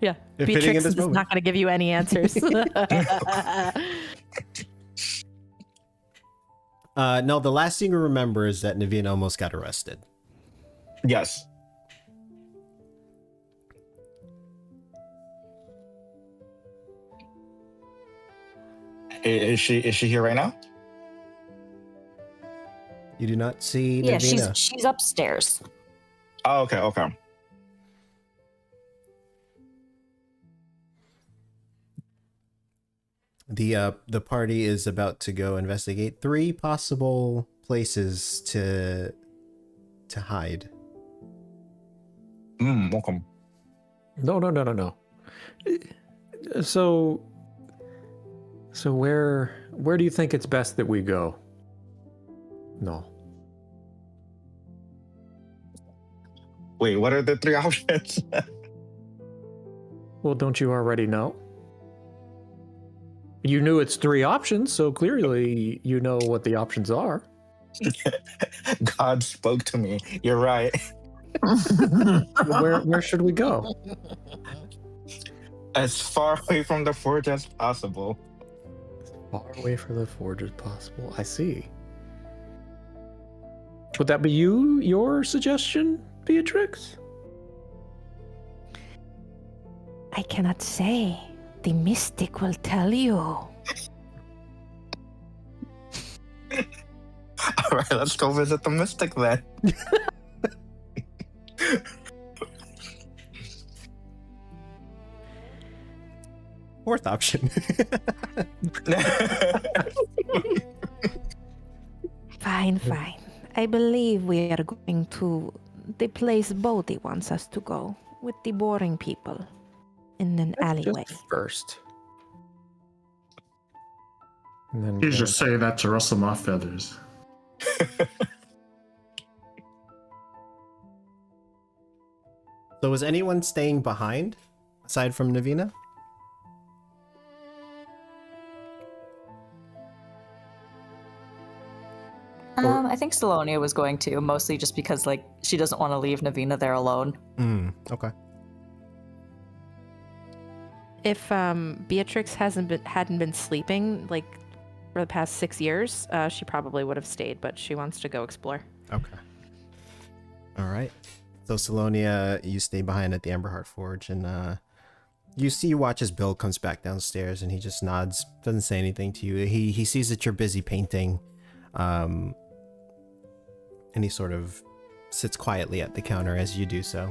Yeah. Fitting in Beatrix this is moment. not going to give you any answers. No, the last thing you remember is that Naveen almost got arrested. Yes. Is she here right now? You do not see Yeah, Navina. she's upstairs. Oh, okay. The party is about to go investigate 3 possible places to hide. Welcome. No. So where do you think it's best that we go? No. Wait, what are the 3 options? Well, don't you already know? You knew it's 3 options, so clearly you know what the options are. God spoke to me. You're right. Where should we go? As far away from the forge as possible. Far away from the forge as possible. I see. Would that be your suggestion, Beatrix? I cannot say. The mystic will tell you. All right, let's go visit the mystic then. Fourth option. Fine. I believe we are going to the place Bodhi wants us to go, with the boring people in an alleyway. Just first. And then You just say that to rustle my feathers. So was anyone staying behind aside from Navina? I think Salonia was going to, mostly just because like she doesn't want to leave Navina there alone. Okay. If Beatrix hadn't been sleeping like for the past 6 years, she probably would have stayed, but she wants to go explore. Okay. All right. So Salonia, you stay behind at the Emberheart Forge, and you watch as Bill comes back downstairs, and he just nods, doesn't say anything to you. He sees that you're busy painting, and he sort of sits quietly at the counter as you do so.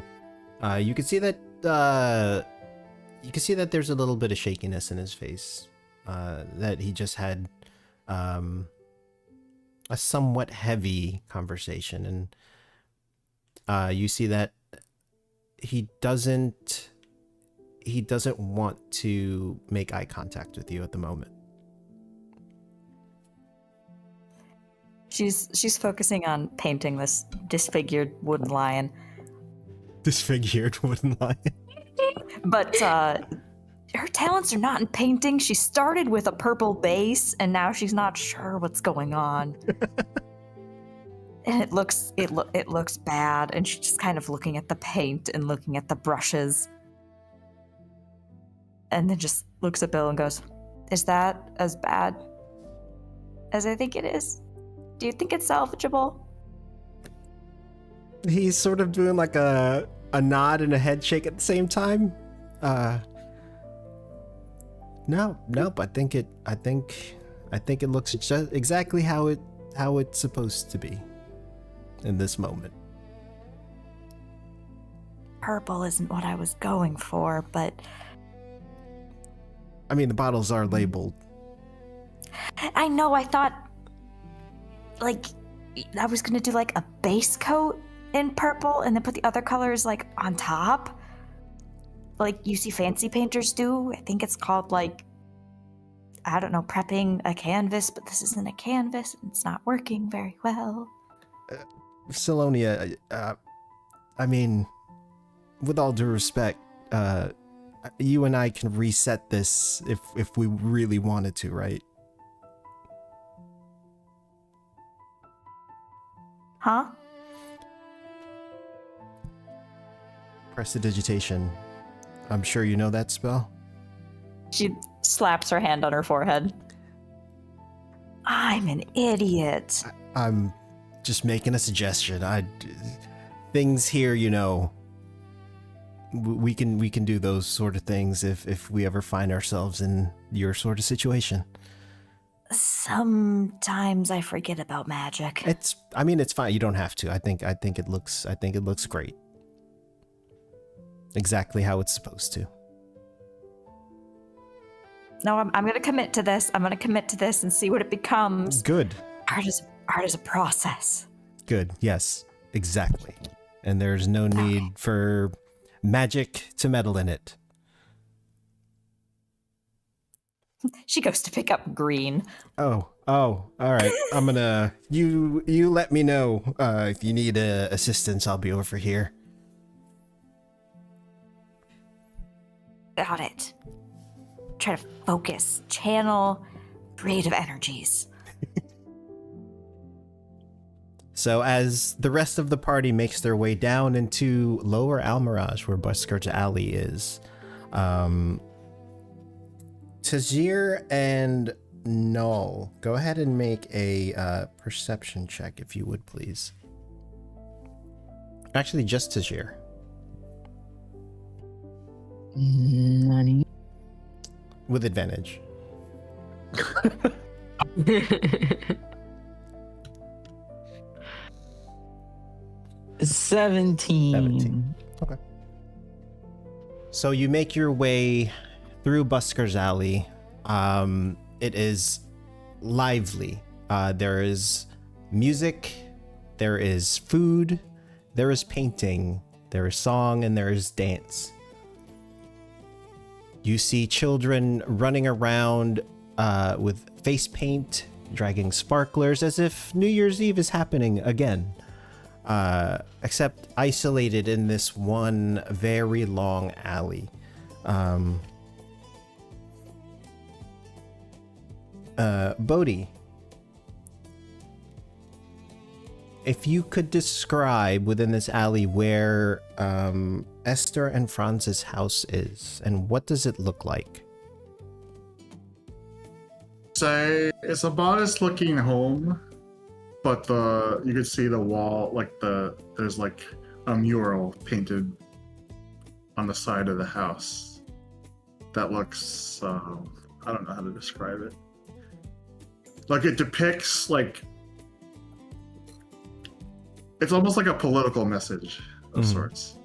You can see that there's a little bit of shakiness in his face, that he just had a somewhat heavy conversation, and you see that he doesn't want to make eye contact with you at the moment. She's focusing on painting this disfigured wooden lion. Disfigured wooden lion. But her talents are not in painting. She started with a purple base, and now she's not sure what's going on. And it looks bad, and she's just kind of looking at the paint and looking at the brushes. And then just looks at Bill and goes, "Is that as bad as I think it is? Do you think it's salvageable?" He's sort of doing like a nod and a head shake at the same time. No, I think it looks just exactly how it's supposed to be in this moment. Purple isn't what I was going for, but I mean, the bottles are labeled. I know, I thought like I was gonna do like a base coat in purple and then put the other colors like on top. like you see fancy painters do. I think it's called like, I don't know, prepping a canvas, but this isn't a canvas and it's not working very well. Salonia, I mean, with all due respect, you and I can reset this if we really wanted to, right? Huh? Prestidigitation. I'm sure you know that spell. She slaps her hand on her forehead. I'm an idiot. I'm just making a suggestion. Things here, you know, we can do those sort of things if we ever find ourselves in your sort of situation. Sometimes I forget about magic. It's fine. You don't have to. I think it looks great. Exactly how it's supposed to. No, I'm going to commit to this. I'm going to commit to this and see what it becomes. Good. Art is a process. Good. Yes, exactly. And there's no need for magic to meddle in it. She goes to pick up green. Oh, all right. I'm gonna, you let me know if you need assistance. I'll be over here. Got it. Try to focus, channel creative energies. So as the rest of the party makes their way down into Lower Almirage, where Busker's Alley is, Tajir and Null, go ahead and make a perception check, if you would, please. Actually, just Tajir. 90. With advantage. 17. Okay. So you make your way through Busker's Alley. It is lively. There is music, there is food, there is painting, there is song, and there is dance. You see children running around with face paint, dragging sparklers, as if New Year's Eve is happening again. Except isolated in this one very long alley. Bodhi, if you could describe within this alley where Esther and Franz's house is, and what does it look like? Say it's a modest looking home, but you could see the wall, there's like a mural painted on the side of the house that looks, I don't know how to describe it. Like it depicts it's almost like a political message of sorts.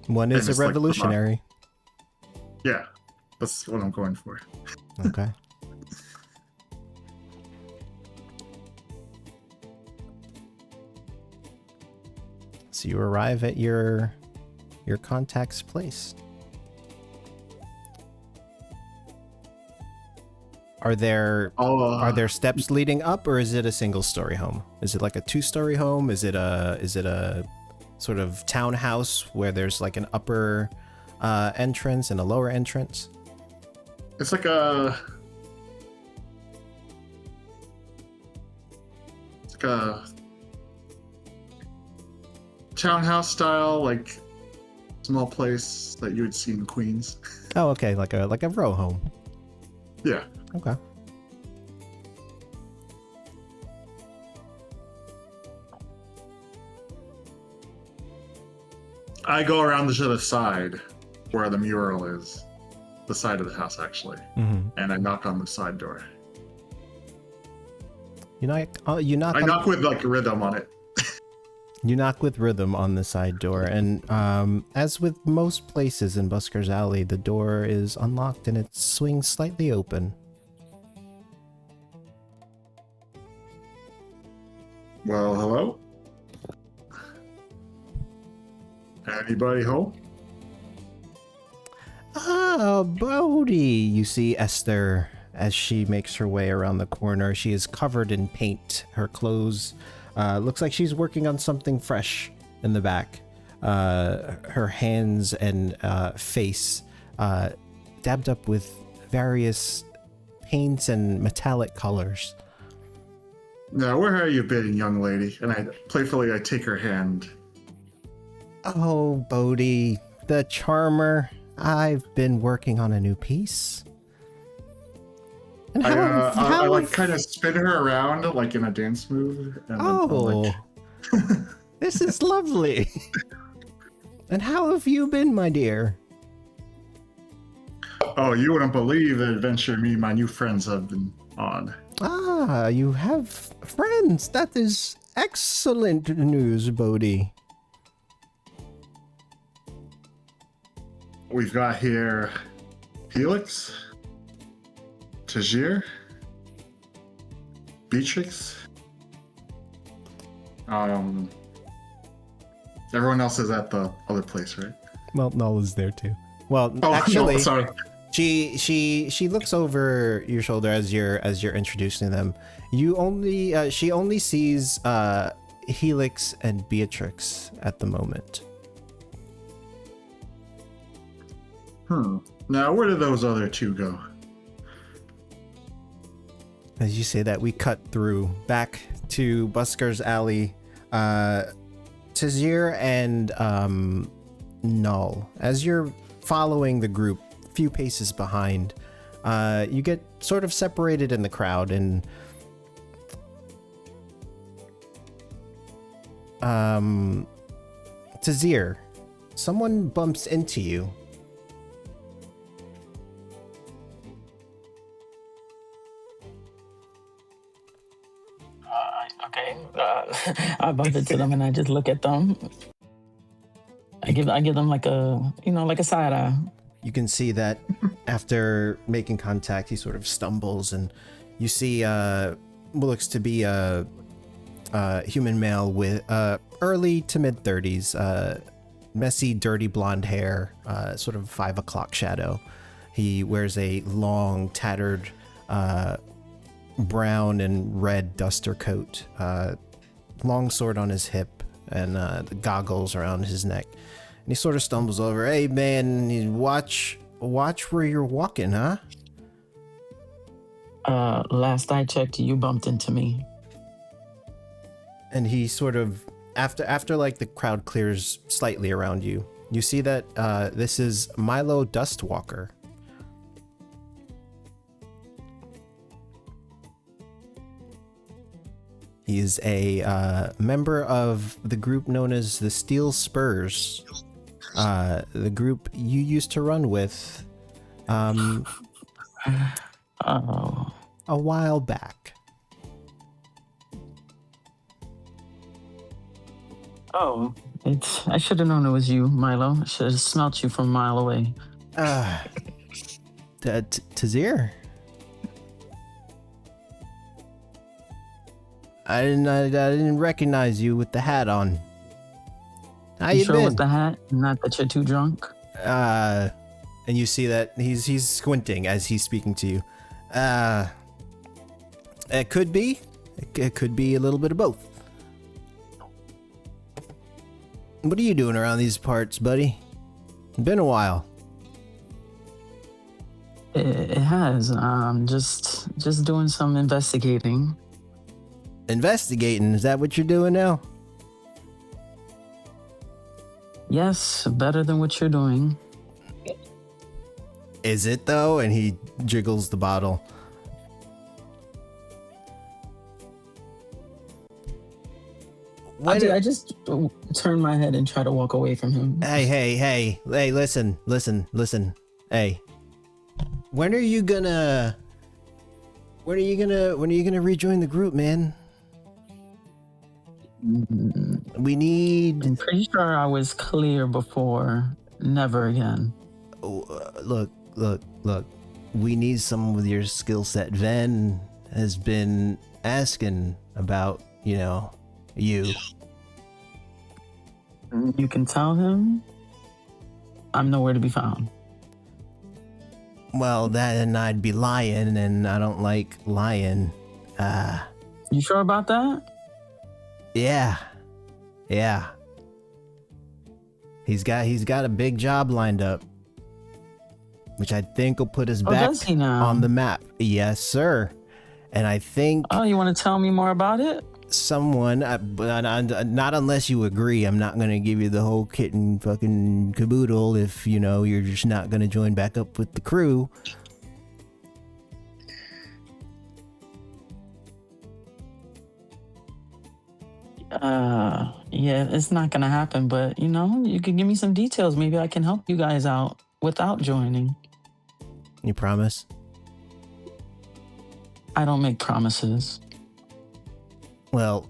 One is a revolutionary. Yeah, that's what I'm going for. Okay. So you arrive at your contact's place. Are there steps leading up, or is it a single-story home? Is it like a two-story home? Is it a sort of townhouse where there's like an upper entrance and a lower entrance? It's like a townhouse style, like small place that you would see in Queens. Oh, okay, like a row home. Yeah. Okay. I go around to the side where the mural is, the side of the house actually, and I knock on the side door. I knock with like rhythm on it. You knock with rhythm on the side door, and as with most places in Busker's Alley, the door is unlocked and it swings slightly open. Well, hello? Anybody home? Ah, Bodhi! You see Esther as she makes her way around the corner. She is covered in paint. Her clothes looks like she's working on something fresh in the back. Her hands and face dabbed up with various paints and metallic colors. Now, where have you been, young lady? And I playfully take her hand. Oh, Bodhi, the charmer. I've been working on a new piece. And I like kind of spin her around like in a dance move. And oh, this is lovely. And how have you been, my dear? Oh, you wouldn't believe the adventure me and my new friends have been on. Ah, you have friends. That is excellent news, Bodhi. We've got here Helix, Tajir, Beatrix. Everyone else is at the other place, right? Well, Null is there too. Well, Oh, actually, no, sorry. she looks over your shoulder as you're introducing them. She only sees Helix and Beatrix at the moment. Now, where did those other two go? As you say that, we cut through back to Busker's Alley. Tazir and Null, as you're following the group a few paces behind, you get sort of separated in the crowd, and Tazir, someone bumps into you. Okay. I bump into them and I just look at them. I give them like a side eye. You can see that after making contact, he sort of stumbles, and you see what looks to be a human male with early to mid 30s, messy, dirty blonde hair, sort of 5 o'clock shadow. He wears a long, tattered brown and red duster coat, long sword on his hip, and the goggles around his neck. And he sort of stumbles over. Hey, man, watch where you're walking, huh? Last I checked, you bumped into me. And he sort of, after like the crowd clears slightly around you, you see that this is Milo Dustwalker. He's a member of the group known as the Steel Spurs, the group you used to run with a while back. Oh, I should have known it was you, Milo. I should have smelt you from a mile away. Tazir? I didn't recognize you with the hat on. How you sure been? with the hat? Not that you're too drunk? And you see that he's squinting as he's speaking to you. It could be. It could be a little bit of both. What are you doing around these parts, buddy? Been a while. It has. Just doing some investigating. Investigating? Is that what you're doing now? Yes, better than what you're doing. Is it though? And he jiggles the bottle. I just turn my head and try to walk away from him. Hey, listen. Hey. When are you gonna rejoin the group, man? We need... I'm pretty sure I was clear before. Never again. Look. We need someone with your skill set. Ven has been asking about, you. You can tell him I'm nowhere to be found. Well, then I'd be lying, and I don't like lying. You sure about that? Yeah. He's got a big job lined up, which I think will put us back does he now? on the map. Yes, sir. And I think Oh, you want to tell me more about it? someone, not unless you agree, I'm not going to give you the whole kit and fucking caboodle if, you're just not going to join back up with the crew. Yeah, it's not gonna happen, but you can give me some details. Maybe I can help you guys out without joining. You promise? I don't make promises. Well,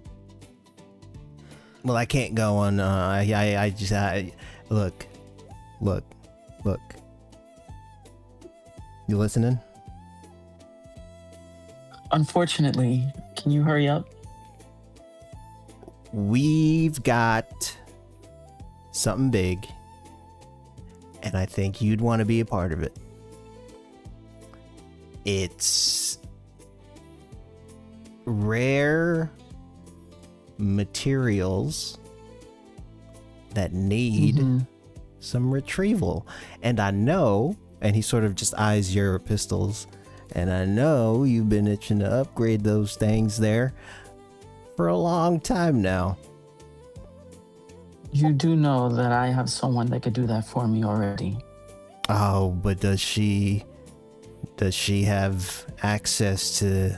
I can't go on. Look. You listening? Unfortunately, can you hurry up? We've got something big, and I think you'd want to be a part of it. It's rare materials that need some retrieval. And I know, and he sort of just eyes your pistols, and I know you've been itching to upgrade those things there for a long time now. You do know that I have someone that could do that for me already. Oh, but does she have access to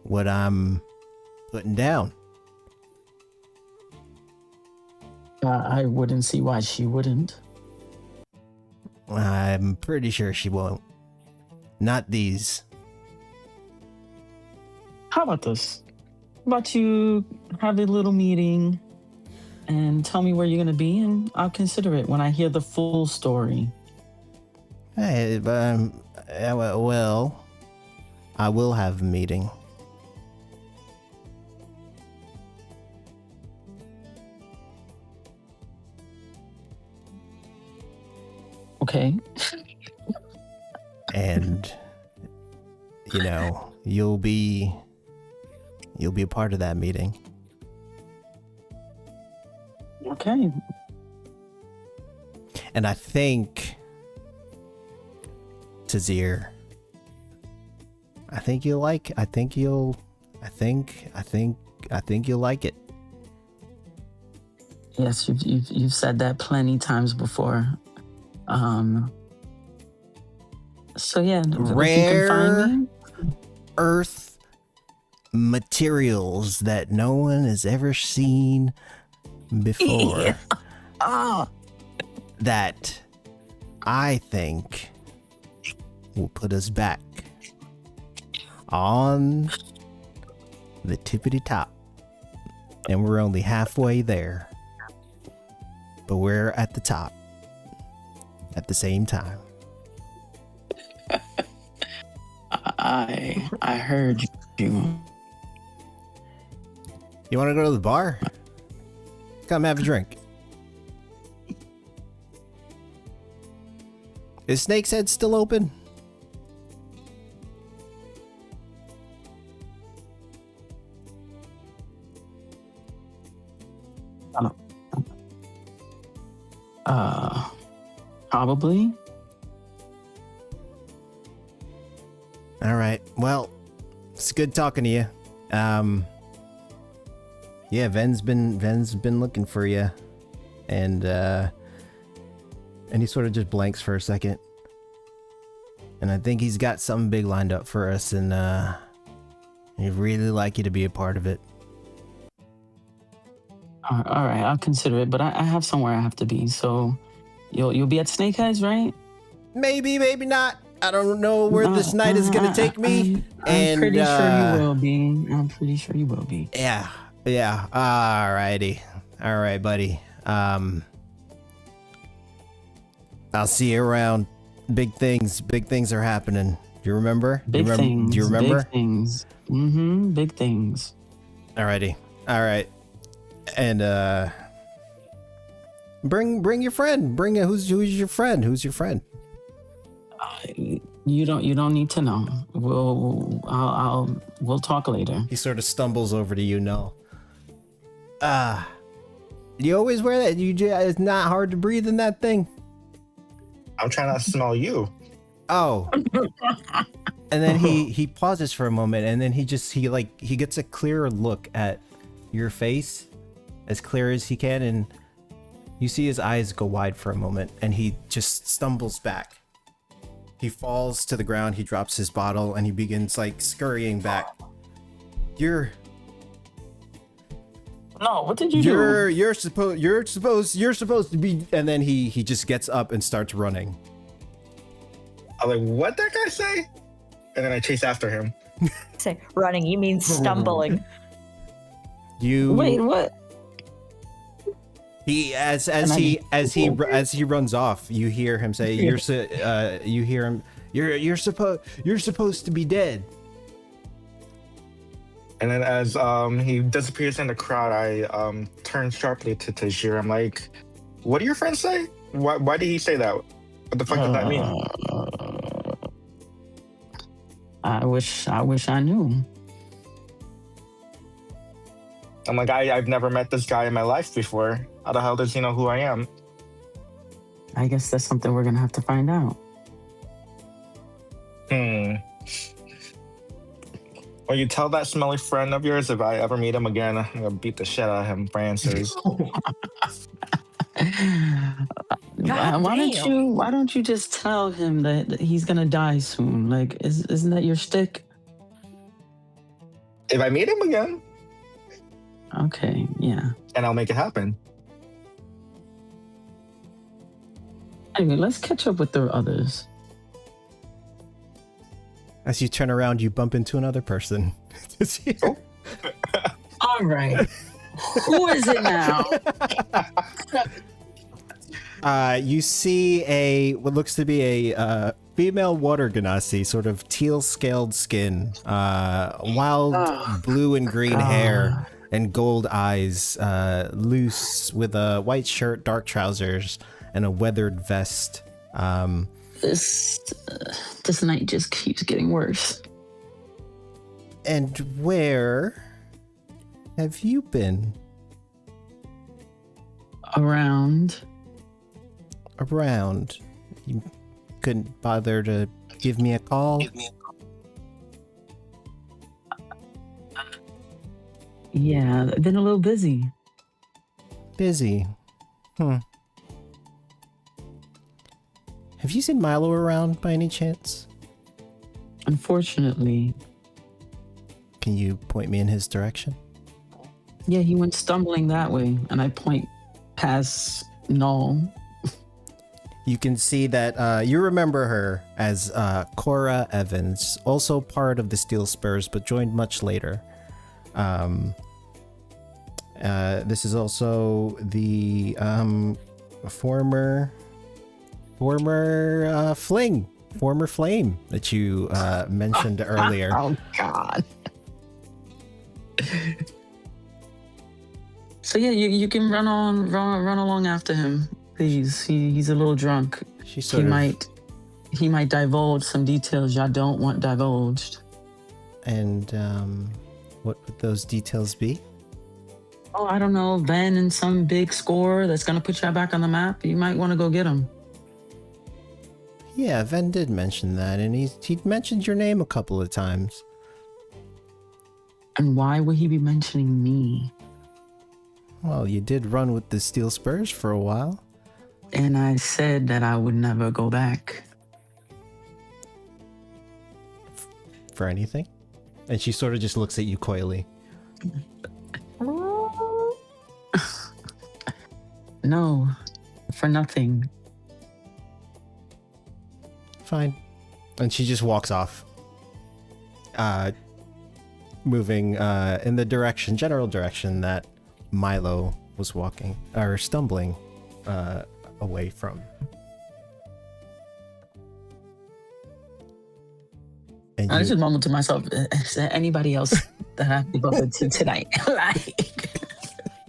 what I'm putting down? I wouldn't see why she wouldn't. I'm pretty sure she won't. Not these. How about this? How about you have a little meeting and tell me where you're going to be, and I'll consider it when I hear the full story. Hey, well, I will have a meeting. Okay. And you'll be a part of that meeting. Okay. And I think, Tazir, I think you'll like it. Yes, you've said that plenty times before. So yeah, if you can find me. Earth materials that no one has ever seen before. Yeah. Oh. That I think will put us back on the tippity top. And we're only halfway there. But we're at the top at the same time. I heard you. You want to go to the bar? Come have a drink. Is Snake's Head still open? Probably. All right. Well, it's good talking to you. Yeah, Ven's been looking for you, and he sort of just blanks for a second, and I think he's got something big lined up for us, and he'd really like you to be a part of it. All right, I'll consider it, but I have somewhere I have to be, so you'll be at Snakeheads, right? Maybe, maybe not. I don't know where this night is gonna take me. I'm pretty sure you will be. I'm pretty sure you will be. Yeah. Alrighty. All right, buddy. I'll see you around. Big things are happening. Do you remember? Big things. Do you remember? Big things. Big things. Alrighty. All right. And bring your friend. Who's your friend? Who's your friend? You don't need to know. We'll talk later. He sort of stumbles over to you, Null. You always wear that? It's not hard to breathe in that thing? I'm trying to smell you. Oh. And then he pauses for a moment, and then he gets a clearer look at your face, as clear as he can, and you see his eyes go wide for a moment, and he just stumbles back. He falls to the ground, he drops his bottle, and he begins scurrying back. No, what did you do? You're supposed to be, and then he just gets up and starts running. I'm like, what that guy say? And then I chase after him. Say running, you mean stumbling. Wait, what? He as he runs off, you hear him say, you're supposed to be dead. And then as he disappears in the crowd, I turn sharply to Tajir. I'm like, what do your friends say? Why did he say that? What the fuck does that mean? I wish I knew. I'm like, I've never met this guy in my life before. How the hell does he know who I am? I guess that's something we're gonna have to find out. Well, you tell that smelly friend of yours if I ever meet him again, I'm gonna beat the shit out of him for answers. Why don't you just tell him that he's gonna die soon? Isn't that your shtick? If I meet him again. Okay, yeah. And I'll make it happen. Anyway, let's catch up with the others. As you turn around, you bump into another person. All right. Who is it now? You see what looks to be a female water ganassi, sort of teal-scaled skin, wild blue and green hair, and gold eyes, loose with a white shirt, dark trousers, and a weathered vest. This night just keeps getting worse. And where have you been? Around. You couldn't bother to give me a call? Yeah, I've been a little busy. Busy? Have you seen Milo around by any chance? Unfortunately. Can you point me in his direction? Yeah, he went stumbling that way, and I point past Null. You can see that you remember her as Cora Evans, also part of the Steel Spurs, but joined much later. This is also the former flame that you mentioned earlier. Oh God. So yeah, you can run along after him, please. He's a little drunk. He might divulge some details y'all don't want divulged. And what would those details be? Oh, I don't know. Ven and some big score that's gonna put y'all back on the map. You might want to go get him. Yeah, Ven did mention that, and he mentioned your name a couple of times. And why would he be mentioning me? Well, you did run with the Steel Spurs for a while. And I said that I would never go back. For anything? And she sort of just looks at you coyly. No, for nothing. Fine. And she just walks off. Moving in the general direction that Milo was walking, or stumbling away from. And I just mumbled to myself, is there anybody else that I have to bump into tonight?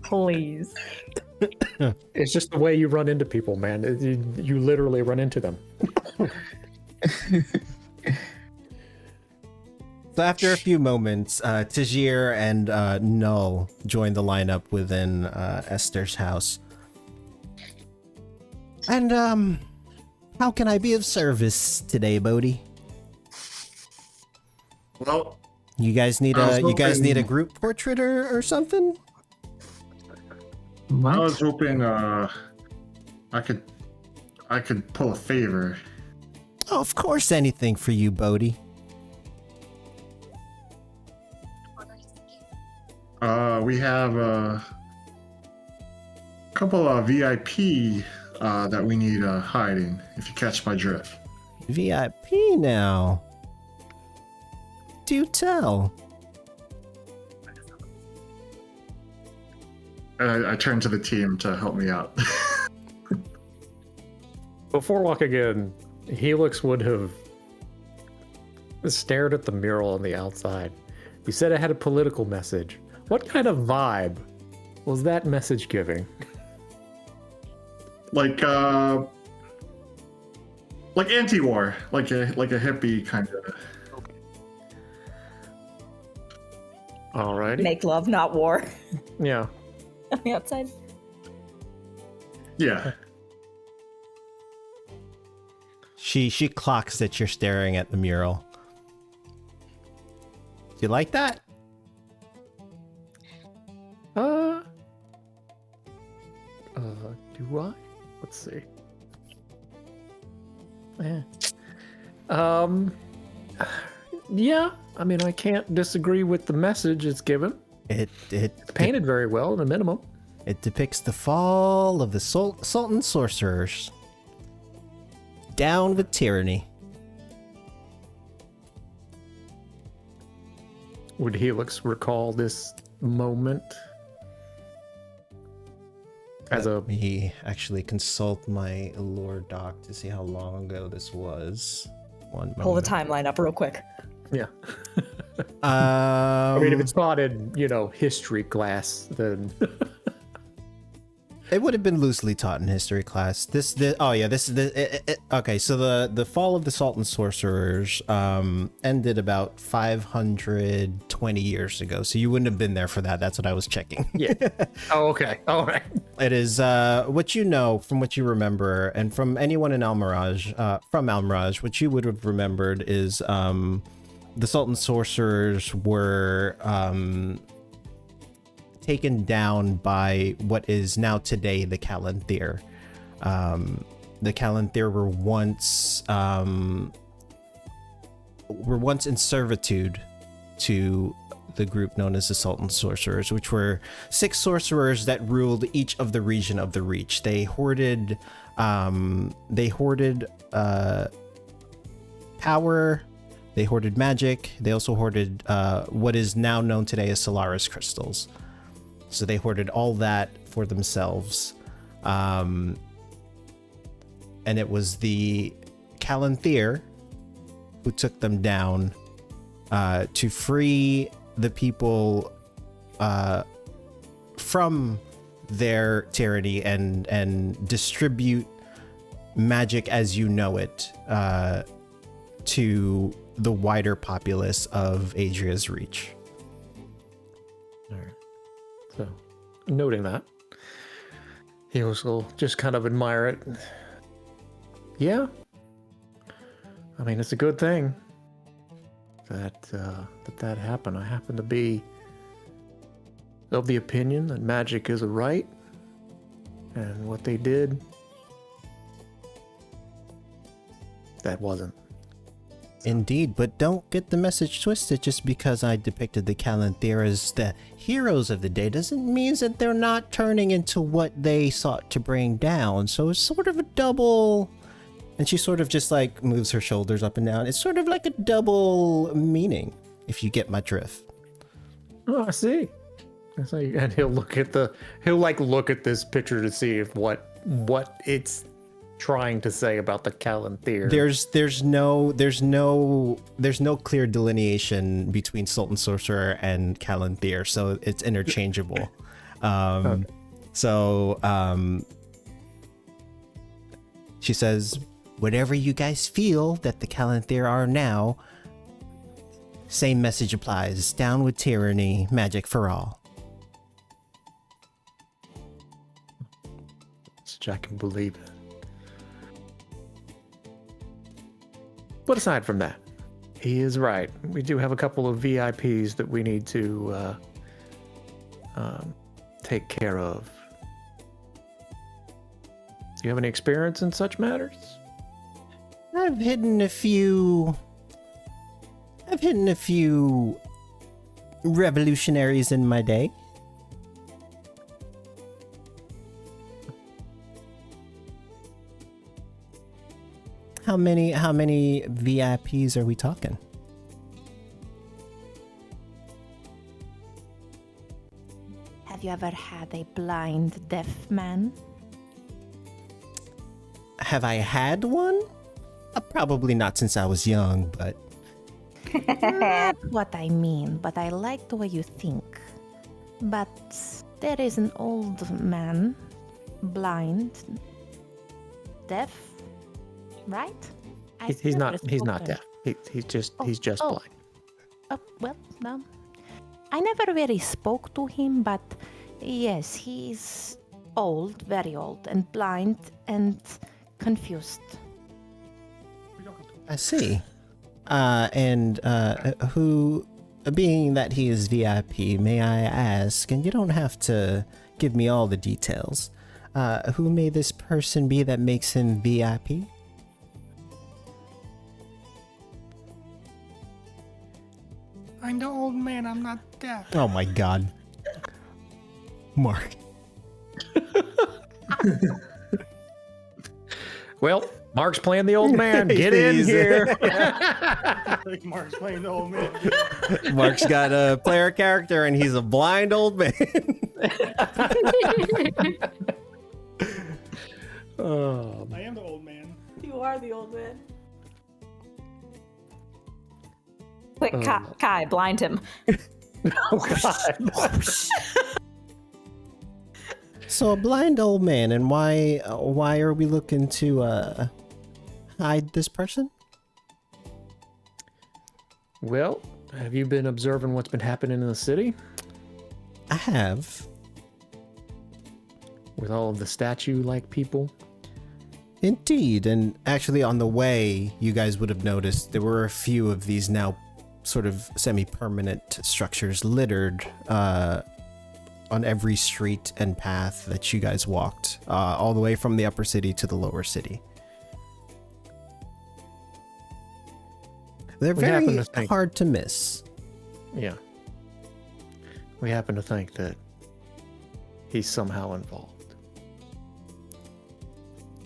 Please. It's just the way you run into people, man. You literally run into them. So after a few moments, Tajir and Null join the lineup within Esther's house. And how can I be of service today, Bodhi? Well, You guys need I was a hoping- group portrait or something? I was What? hoping I could pull a favor. Oh, of course, anything for you, Bodhi. We have a couple of VIP that we need hiding, if you catch my drift. VIP now. Do tell. I turn to the team to help me out. Before walking in, Helix would have stared at the mural on the outside. You said it had a political message. What kind of vibe was that message giving? like anti-war, like a hippie kind of. Alrighty. Make love, not war. Yeah. On the outside. Yeah. She clocks that you're staring at the mural. Do you like that? Do I? Let's see. Yeah. Yeah. I mean, I can't disagree with the message it's given. It's painted very well, at a minimum. It depicts the fall of the Sultan sorcerers. Down with tyranny. Would Helix recall this moment? Let me actually consult my lore doc to see how long ago this was. One moment. Pull the timeline up real quick. Yeah. I I mean, if it's taught in, history class, then it would have been loosely taught in history class. Okay, so the fall of the Sultan sorcerers ended about 520 years ago. So you wouldn't have been there for that. That's what I was checking. yeah. Oh, okay. All right. It is what you know from what you remember, and from anyone in Almiraj, from Almiraj, what you would have remembered is the Sultan sorcerers were taken down by what is now today the Calanthir. The Calanthir were once in servitude to the group known as the Sultan sorcerers, which were 6 sorcerers that ruled each of the region of the Reach. They hoarded power. They hoarded magic. They also hoarded what is now known today as Solaris crystals. So they hoarded all that for themselves. And it was the Calanthir who took them down to free the people from their tyranny and distribute magic as you know it to the wider populace of Adria's Reach. All right. So, noting that, he will just kind of admire it. Yeah. I mean, it's a good thing that happened. I happen to be of the opinion that magic is a right, and what they did, that wasn't. Indeed, but don't get the message twisted. Just because I depicted the Calanthir as the heroes of the day doesn't mean that they're not turning into what they sought to bring down. So it's sort of a double... And she sort of just like moves her shoulders up and down. It's sort of like a double meaning, if you get my drift. Oh, I see. And he'll look at this picture to see if what it's trying to say about the Calanthir. There's no clear delineation between Sultan Sorcerer and Calanthir, so it's interchangeable. Okay. So she says, whatever you guys feel that the Calanthere are now, same message applies. Down with tyranny, magic for all. Such I can believe it. But aside from that, he is right. We do have a couple of VIPs that we need to take care of. Do you have any experience in such matters? I've hidden a few revolutionaries in my day. How many VIPs are we talking? Have you ever had a blind deaf man? Have I had one? Probably not since I was young, but Not what I mean, but I like the way you think. But there is an old man, blind, deaf, right? He's not deaf. He's just blind. Well, I never really spoke to him, but yes, he's old, very old, and blind and confused. I see. Who, being that he is VIP, may I ask, and you don't have to give me all the details, who may this person be that makes him VIP? I'm the old man, I'm not deaf. Oh my god. Mark. Well, Mark's playing the old man. Get in here. Mark's playing the old man. Mark's got a player character and he's a blind old man. Oh, I am the old man. You are the old man. Quick, Kai, blind him. oh God. So a blind old man, and why are we looking to hide this person? Well, have you been observing what's been happening in the city? I have. With all of the statue-like people? Indeed, and actually on the way, you guys would have noticed there were a few of these now sort of semi-permanent structures littered on every street and path that you guys walked, all the way from the upper city to the lower city. They're very hard to miss. Yeah. We happen to think that he's somehow involved.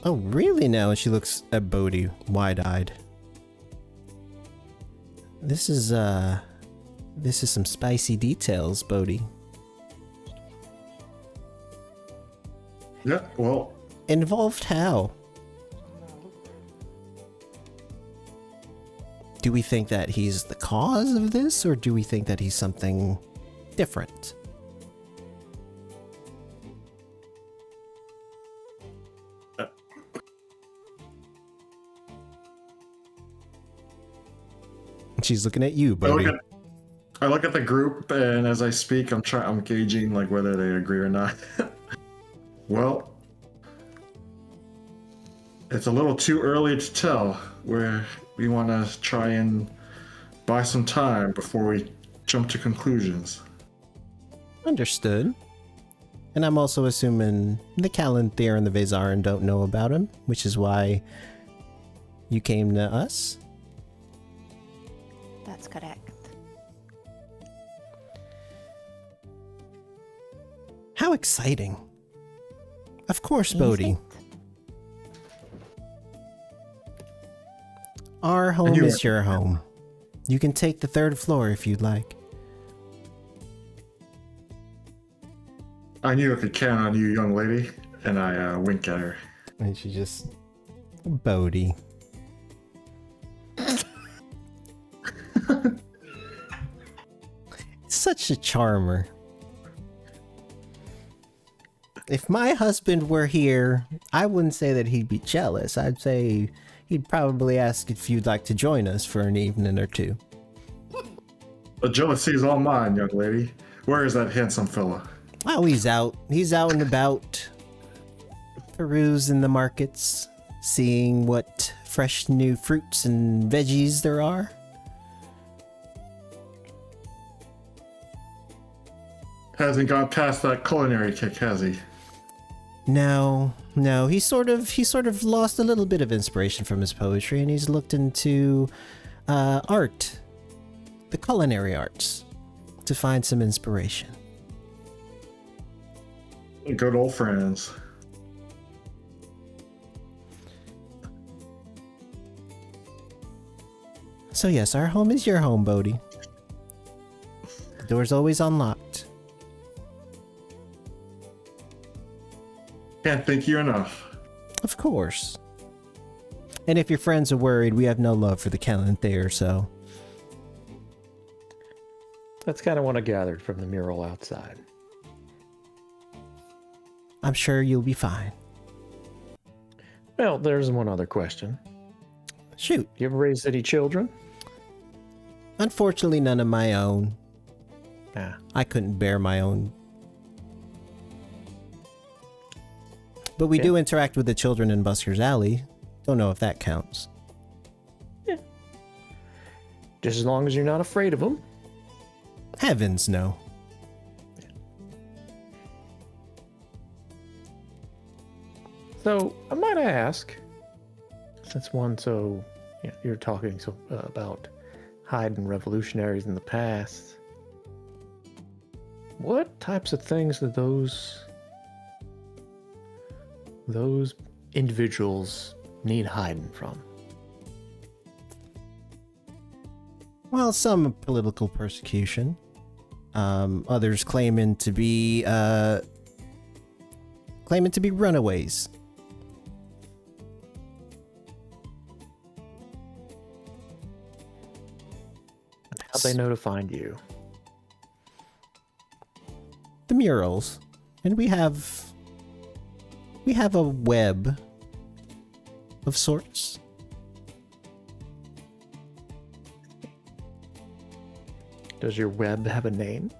Oh, really now? And she looks at Bodhi, wide-eyed. This is some spicy details, Bodhi. Yeah, well, Involved how? Do we think that he's the cause of this, or do we think that he's something different? She's looking at you, Bodhi. I look at the group, and as I speak, I'm gauging like whether they agree or not. Well, it's a little too early to tell. We want to try and buy some time before we jump to conclusions. Understood. And I'm also assuming the Calanthere and the Vezarin don't know about him, which is why you came to us. That's correct. How exciting. Of course, Bodhi. Our home is your home. You can take the third floor if you'd like. I knew I could count on you, young lady, and I wink at her. And she just... Bodhi. Such a charmer. If my husband were here, I wouldn't say that he'd be jealous. I'd say he'd probably ask if you'd like to join us for an evening or two. The jealousy is all mine, young lady. Where is that handsome fella? Oh, he's out. He's out and about, perusing the markets, seeing what fresh new fruits and veggies there are. Hasn't gone past that culinary kick, has he? No, he sort of lost a little bit of inspiration from his poetry, and he's looked into art, the culinary arts, to find some inspiration. Good old friends. So yes, our home is your home, Bodhi. The door's always unlocked. Can't thank you enough. Of course. And if your friends are worried, we have no love for the Calanthair, so... That's kind of what I gathered from the mural outside. I'm sure you'll be fine. Well, there's one other question. Shoot. You ever raised any children? Unfortunately, none of my own. Ah. I couldn't bear my own. But we do interact with the children in Busker's Alley. Don't know if that counts. Yeah. Just as long as you're not afraid of them. Heavens, no. So, I might ask, since you're talking about hiding revolutionaries in the past, what types of things do those individuals need hiding from? Well, some political persecution. Others claiming to be runaways. How'd they know to find you? The murals. And we have a web of sorts. Does your web have a name?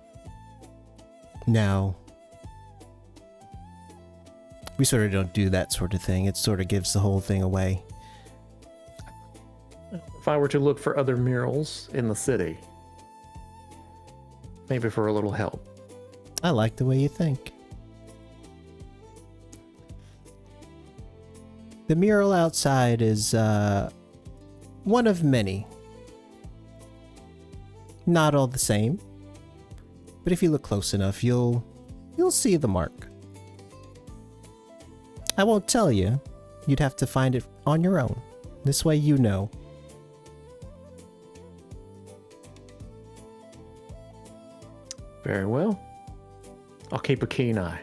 No. We sort of don't do that sort of thing. It sort of gives the whole thing away. If I were to look for other murals in the city, maybe for a little help. I like the way you think. The mural outside is one of many. Not all the same, but if you look close enough, you'll see the mark. I won't tell you. You'd have to find it on your own. This way you know. Very well. I'll keep a keen eye.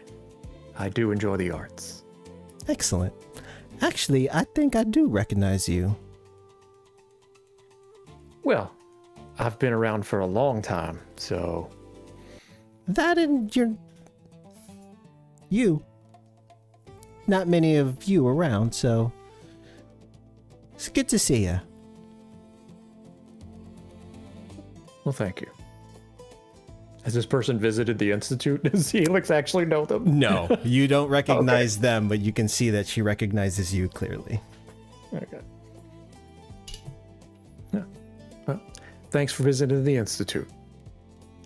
I do enjoy the arts. Excellent. Actually, I think I do recognize you. Well, I've been around for a long time, so... That and you. Not many of you around, so... It's good to see you. Well, thank you. Has this person visited the Institute? Does Helix actually know them? No, you don't recognize them, but you can see that she recognizes you clearly. Okay. Yeah. Well, thanks for visiting the Institute.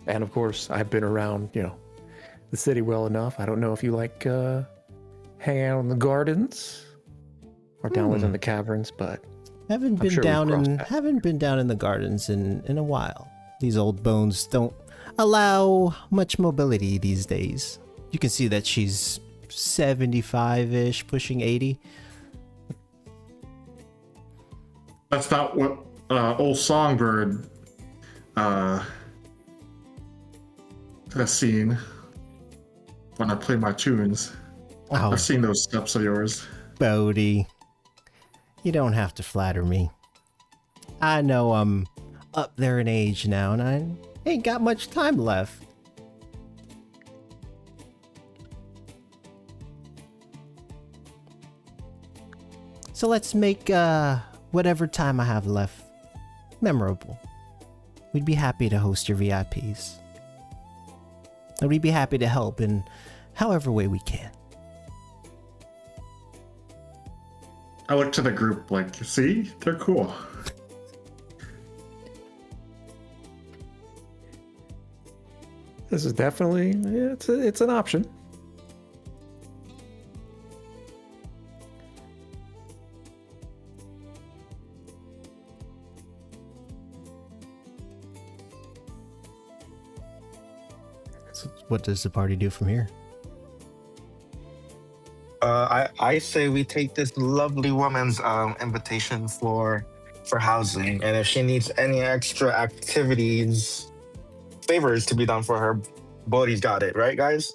And of course, I've been around, the city well enough. I don't know if you like hanging out in the gardens or down within the caverns, but haven't been down in the gardens in a while. These old bones don't allow much mobility these days. You can see that she's 75-ish, pushing 80. That's not what old Songbird has seen when I play my tunes. Oh. I've seen those steps of yours. Bodhi, you don't have to flatter me. I know I'm up there in age now, and I ain't got much time left. So let's make whatever time I have left memorable. We'd be happy to host your VIPs. And we'd be happy to help in however way we can. I look to the group like, see? They're cool. This is definitely, it's an option. So what does the party do from here? I say we take this lovely woman's invitation for housing, and if she needs any extra activities, favors to be done for her, Bodhi's got it, right, guys?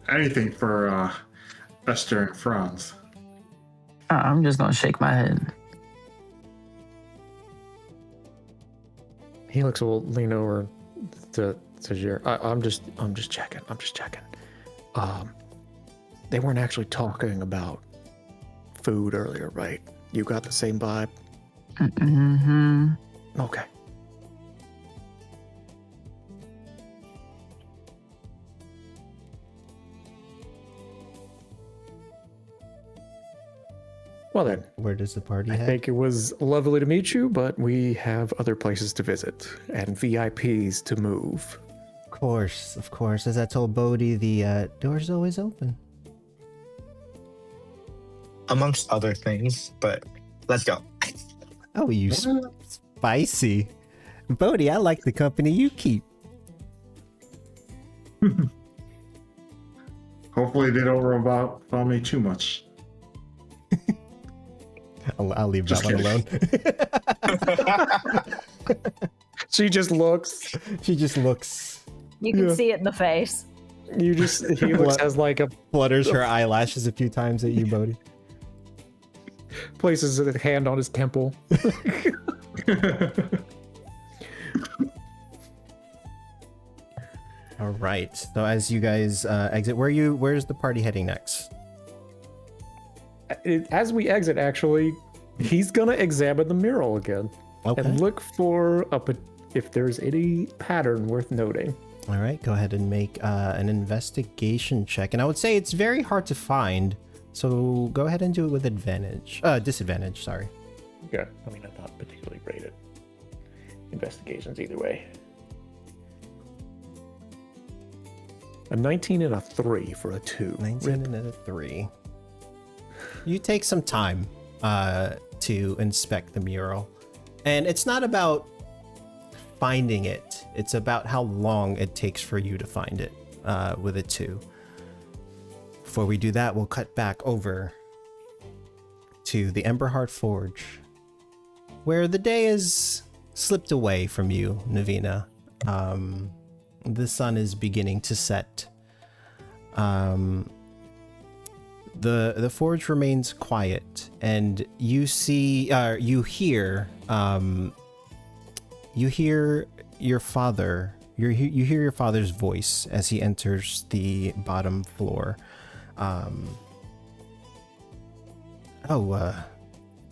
Anything for Esther and Franz. I'm just gonna shake my head. Helix will lean over to Jer. I'm just checking. They weren't actually talking about food earlier, right? You got the same vibe? Mm-hmm. Okay. Well then, Where does the party I head? think it was lovely to meet you, but we have other places to visit and VIPs to move. Of course. As I told Bodhi, the door's always open. Amongst other things, but let's go. Oh, you spicy. Bodhi, I like the company you keep. Hopefully they don't rub out on me too much. I'll leave Just that one alone. She just looks. You can see it in the face. Helix has like a Flutters her eyelashes a few times at you, Bodhi. places a hand on his temple. All right. So as you guys exit, where's the party heading next? As we exit, actually, he's gonna examine the mural again and look for if there's any pattern worth noting. All right. Go ahead and make an investigation check, and I would say it's very hard to find. So go ahead and do it with disadvantage. Sorry. Yeah, I mean, I'm not particularly great at investigations either way. A 19 and a 3 for a 2. 19 and a 3. You take some time to inspect the mural. And it's not about finding it. It's about how long it takes for you to find it with a 2. Before we do that, we'll cut back over to the Emberheart Forge, where the day has slipped away from you, Navina. The sun is beginning to set. The forge remains quiet, and you hear your father. You hear your father's voice as he enters the bottom floor.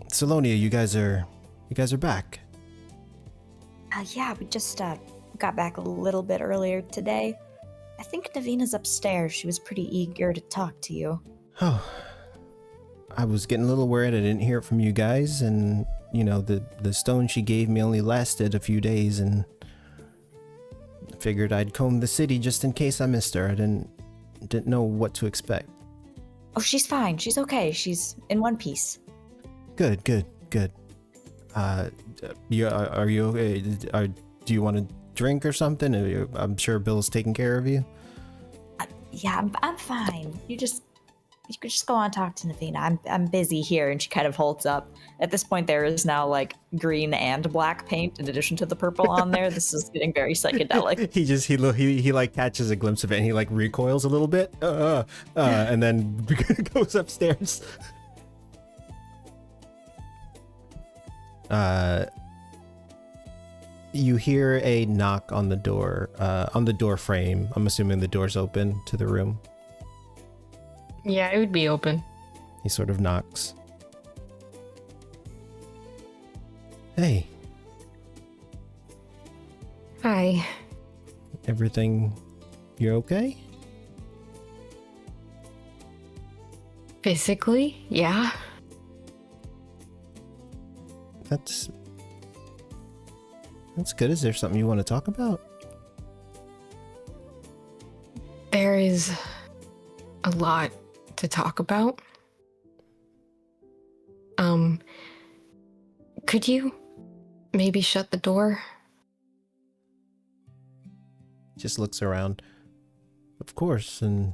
Salonia, you guys are back. Yeah, we just got back a little bit earlier today. I think Navina's upstairs. She was pretty eager to talk to you. Oh, I was getting a little worried I didn't hear from you guys, and the stone she gave me only lasted a few days, and I figured I'd comb the city just in case I missed her. I didn't know what to expect. Oh, she's fine. She's okay. She's in one piece. Good. Are you okay? Do you want a drink or something? I'm sure Bill's taking care of you. Yeah, I'm fine. You could just go on and talk to Navina. I'm busy here, and she kind of holds up. At this point, there is now like green and black paint in addition to the purple on there. This is getting very psychedelic. he like catches a glimpse of it, and he like recoils a little bit, and then goes upstairs. You hear a knock on the door frame. I'm assuming the door's open to the room. Yeah, it would be open. He sort of knocks. Hey, Hi. everything, you're okay? Physically? Yeah. That's good. Is there something you want to talk about? There is a lot to talk about. Could you maybe shut the door? Just looks around. Of course, and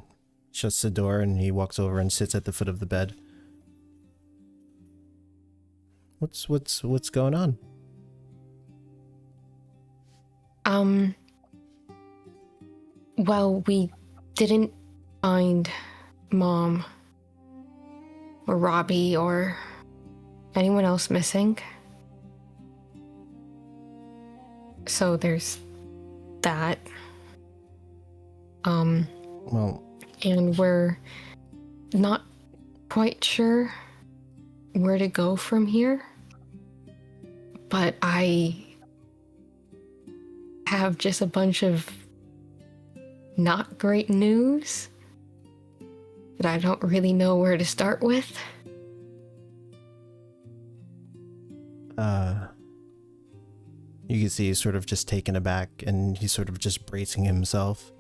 shuts the door, and he walks over and sits at the foot of the bed. What's going on? Well, we didn't find Mom or Robbie or anyone else missing. So there's that. Well, And we're not quite sure where to go from here. But I have just a bunch of not great news that I don't really know where to start with. You can see he's sort of just taken aback, and he's sort of just bracing himself.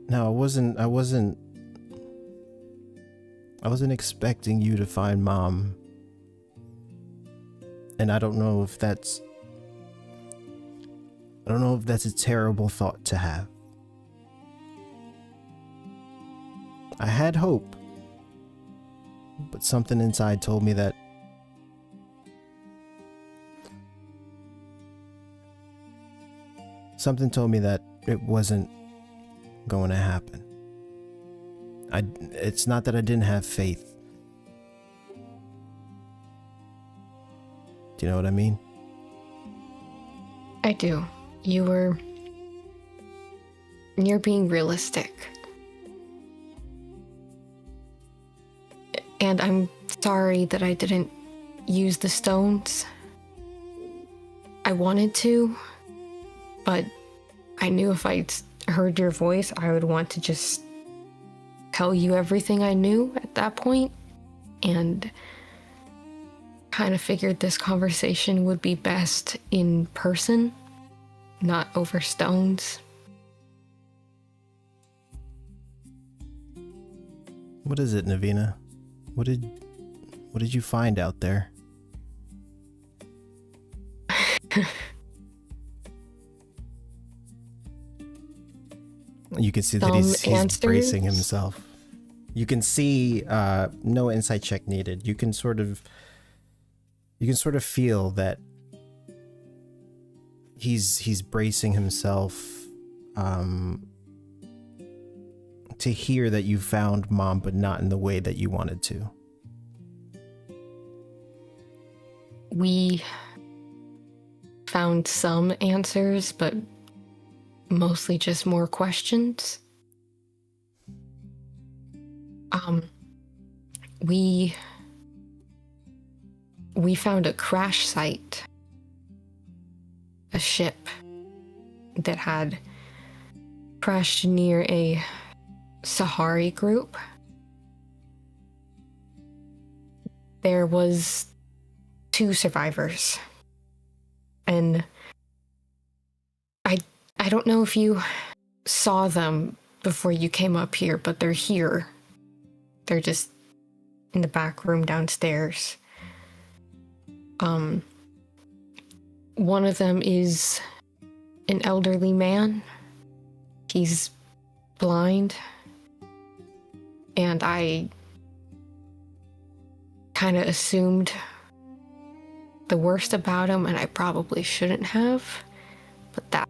No, I wasn't expecting you to find Mom. And I don't know if that's a terrible thought to have. I had hope, but something inside told me that it wasn't going to happen. It's not that I didn't have faith. Do you know what I mean? I do. You're being realistic. And I'm sorry that I didn't use the stones. I wanted to, but I knew if I heard your voice, I would want to just tell you everything I knew at that point, and kind of figured this conversation would be best in person, not over stones. What is it, Navina? What did you find out there? You can see that he's bracing himself. You can see no insight check needed. You can sort of feel that he's bracing himself to hear that you found Mom, but not in the way that you wanted to. We found some answers, but mostly just more questions. We found a crash site, a ship that had crashed near a Sahari group. There was 2 survivors, and I don't know if you saw them before you came up here, but they're here. They're just in the back room downstairs. One of them is an elderly man. He's blind, and I kind of assumed the worst about him, and I probably shouldn't have, but that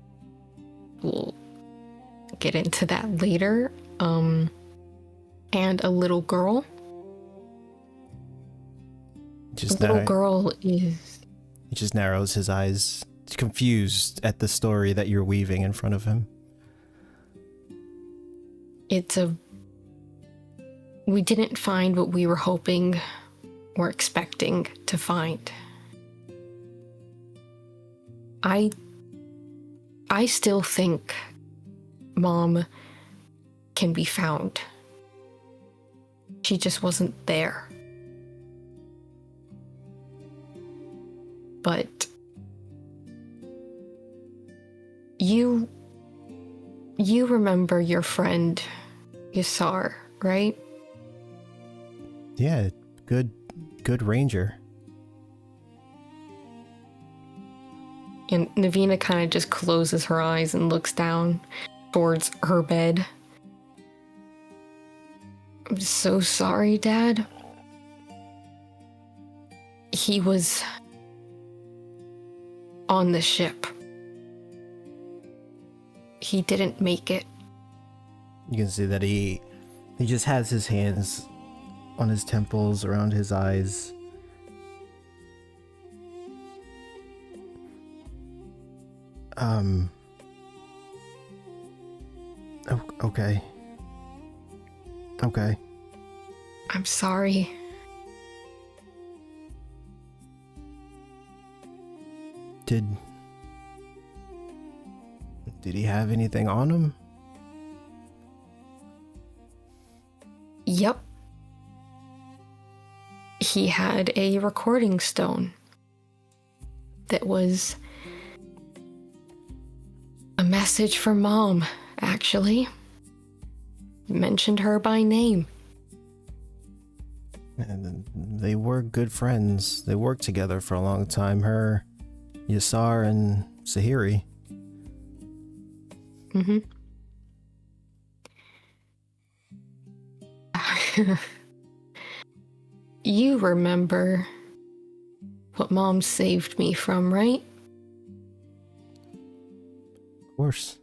we'll get into that later. And a little girl. Just the little girl is... He just narrows his eyes confused at the story that you're weaving in front of him. We didn't find what we were hoping or expecting to find. I still think Mom can be found. She just wasn't there. But you remember your friend Yasar, right? Yeah, good ranger. And Navina kind of just closes her eyes and looks down towards her bed. I'm so sorry, Dad. He was on the ship. He didn't make it. You can see that he just has his hands on his temples, around his eyes. Okay. Okay. I'm sorry. Did he have anything on him? Yep. He had a recording stone that was a message from Mom, actually. Mentioned her by name. And they were good friends. They worked together for a long time. Her, Yasar, and Sahiri. Mm-hmm. You remember what Mom saved me from, right? Of course.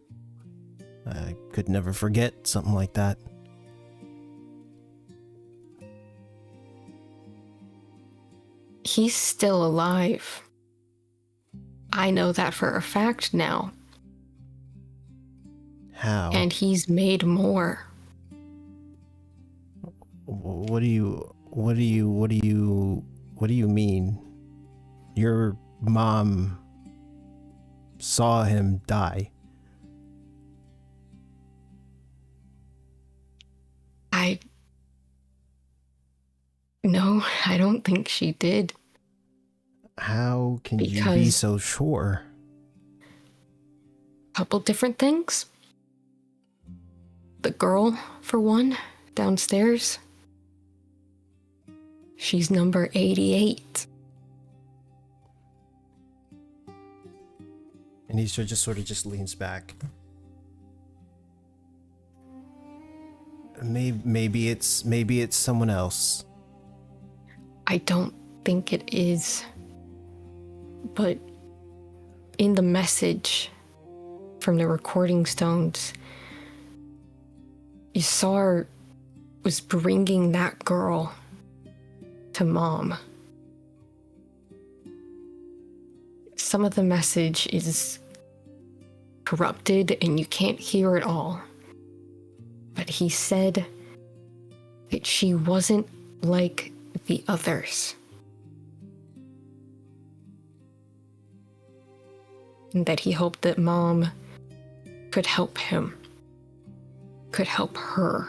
I could never forget something like that. He's still alive. I know that for a fact now. How? And he's made more. What do you mean? Your mom saw him die. No, I don't think she did. How can you be so sure? Couple different things. The girl, for one, downstairs. She's number 88. And he just sort of leans back. Maybe it's someone else. I don't think it is. But in the message from the recording stones, Yasar was bringing that girl to Mom. Some of the message is corrupted and you can't hear it all. But he said that she wasn't like the others. And that he hoped that Mom could help him. Could help her.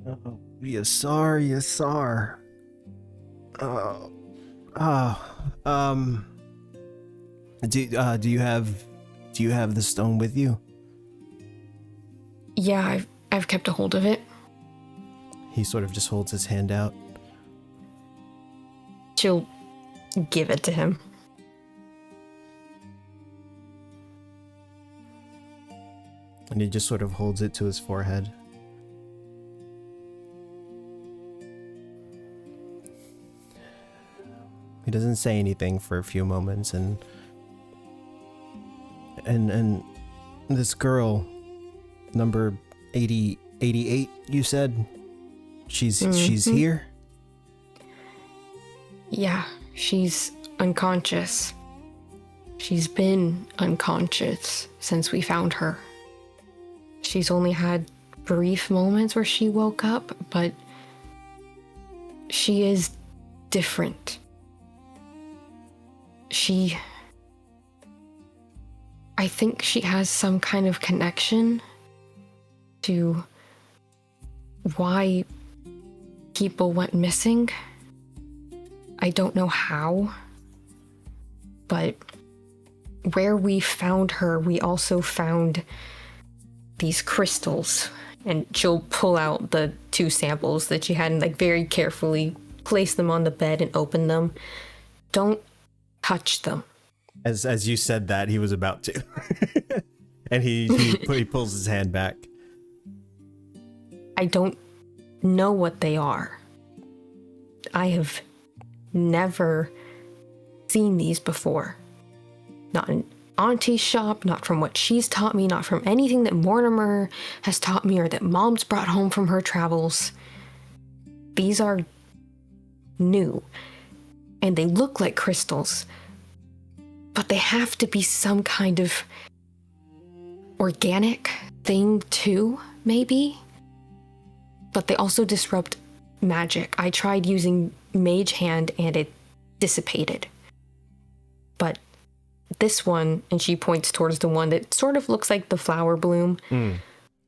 Oh, Yasar. Do you have the stone with you? Yeah, I've kept a hold of it. He sort of just holds his hand out. She'll give it to him. And he just sort of holds it to his forehead. He doesn't say anything for a few moments, and this girl, number 88, you said? She's here? Yeah, she's unconscious. She's been unconscious since we found her. She's only had brief moments where she woke up, but she is different. I think she has some kind of connection to why people went missing. I don't know how, but where we found her, we also found these crystals, and she'll pull out the 2 samples that she had and like very carefully place them on the bed and open them. Don't touch them. As you said that, he was about to. And he pulls his hand back. I don't know what they are. I have never seen these before. Not in Auntie's shop, not from what she's taught me, not from anything that Mortimer has taught me or that Mom's brought home from her travels. These are new, and they look like crystals, but they have to be some kind of organic thing too, maybe? But they also disrupt magic. I tried using Mage Hand and it dissipated. But this one, and she points towards the one that sort of looks like the flower bloom,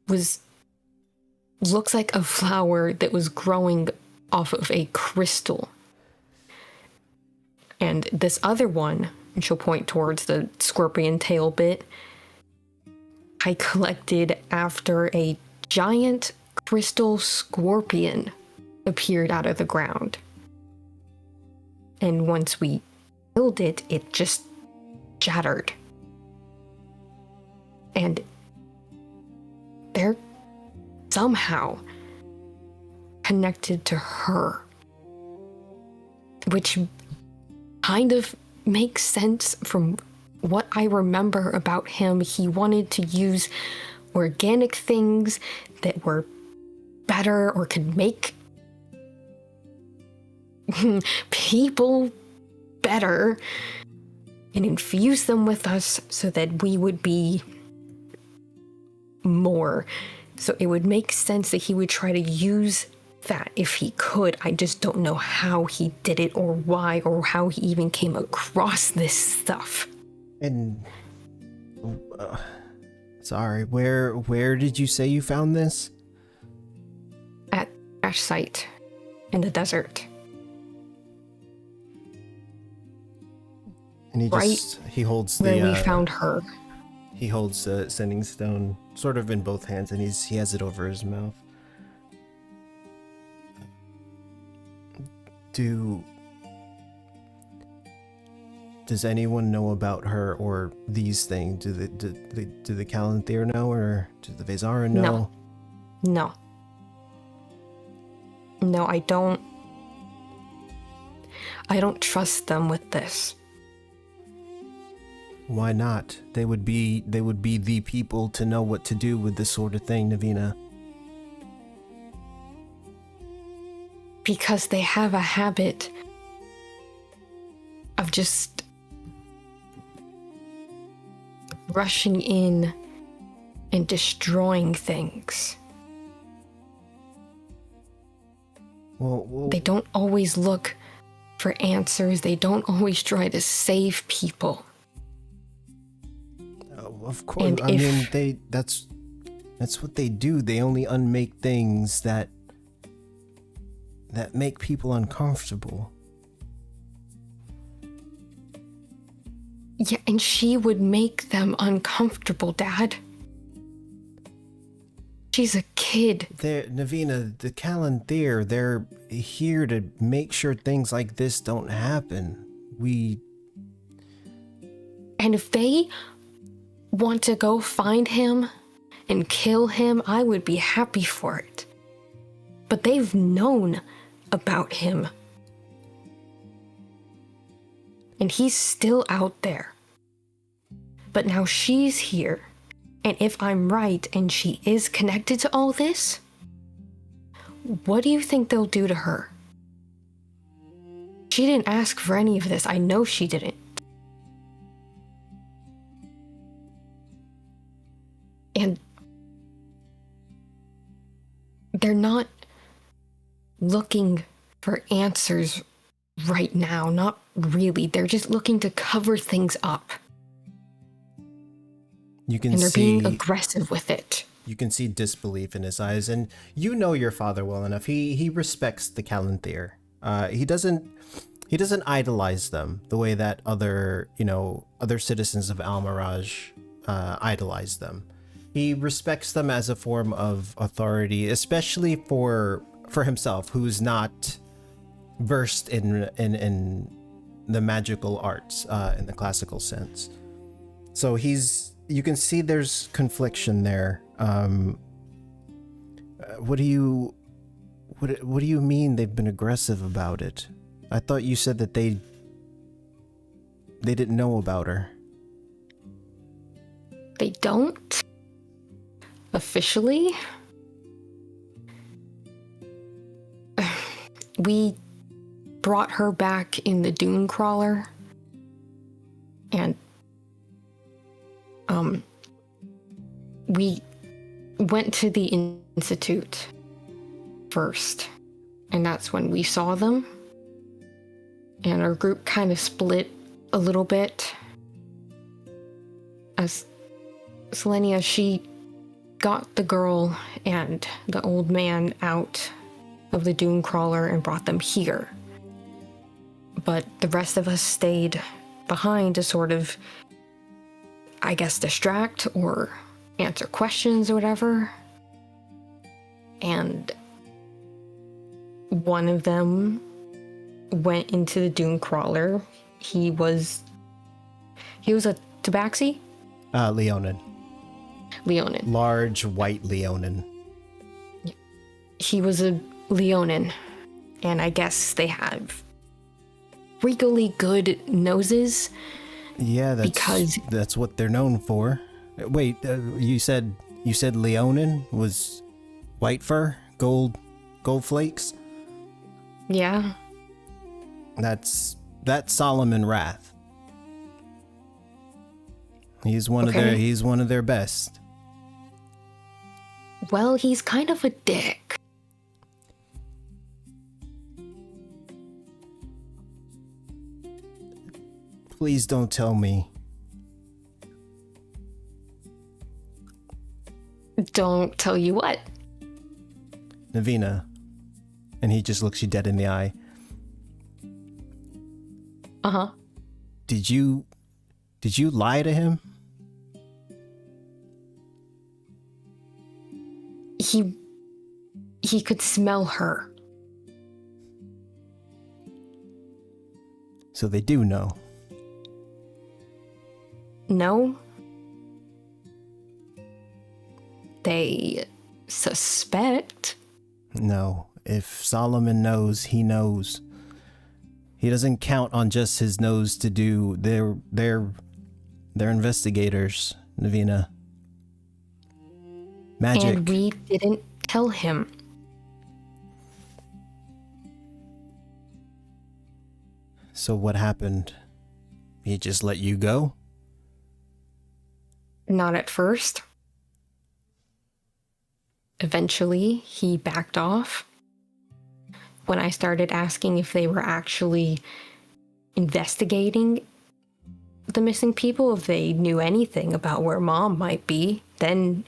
looks like a flower that was growing off of a crystal. And this other one, and she'll point towards the scorpion tail bit, I collected after a giant crystal scorpion appeared out of the ground. And once we killed it, it just shattered. And they're somehow connected to her, which kind of makes sense from what I remember about him. He wanted to use organic things that were better or could make people better and infuse them with us so that we would be more. So it would make sense that he would try to use that if he could. I just don't know how he did it or why or how he even came across this stuff. And sorry, where did you say you found this? At Ash site in the desert. And he holds where the we found her. He holds the sending stone sort of in both hands, and he has it over his mouth. Does anyone know about her or these things? Do the Calanthere know, or do the Vezara know? No, I don't trust them with this. Why not? They would be the people to know what to do with this sort of thing, Navina. Because they have a habit of just rushing in and destroying things. Well, they don't always look for answers. They don't always try to save people. Of course, that's what they do. They only unmake things that make people uncomfortable. Yeah, and she would make them uncomfortable, Dad. She's a kid. Navina, the Calanthere, they're here to make sure things like this don't happen. And if they want to go find him and kill him, I would be happy for it. But they've known about him. And he's still out there. But now she's here. And if I'm right and she is connected to all this, what do you think they'll do to her? She didn't ask for any of this. I know she didn't. looking for answers right now. Not really. They're just looking to cover things up. You can And they're see being aggressive with it. You can see disbelief in his eyes, and you know your father well enough. He respects the Calanthyr. He doesn't idolize them the way that other citizens of Almiraj idolize them. He respects them as a form of authority, especially for himself, who's not versed in the magical arts in the classical sense. So you can see there's confliction there. What do you mean they've been aggressive about it? I thought you said that they didn't know about her. They don't? Officially? We brought her back in the dune crawler. And we went to the institute first, and that's when we saw them. And our group kind of split a little bit. As Selenia, she got the girl and the old man out of the dune crawler and brought them here. But the rest of us stayed behind to sort of, I guess, distract or answer questions or whatever. And one of them went into the dune crawler. He was a tabaxi? Leonin. Leonin. Large white Leonin. He was a Leonin, and I guess they have regally good noses. Yeah, that's what they're known for. Wait, you said Leonin was white fur, gold flakes? Yeah. That's Solomon Wrath. He's one of their best. Well, he's kind of a dick. Please don't tell me. Don't tell you what? Navina. And he just looks you dead in the eye. Uh-huh. Did you lie to him? He could smell her. So they do know. No. They suspect. No. If Solomon knows, he knows. He doesn't count on just his nose to do. They're investigators, Navina. Magic. And we didn't tell him. So what happened? He just let you go? Not at first. Eventually, he backed off. When I started asking if they were actually investigating the missing people, if they knew anything about where Mom might be, then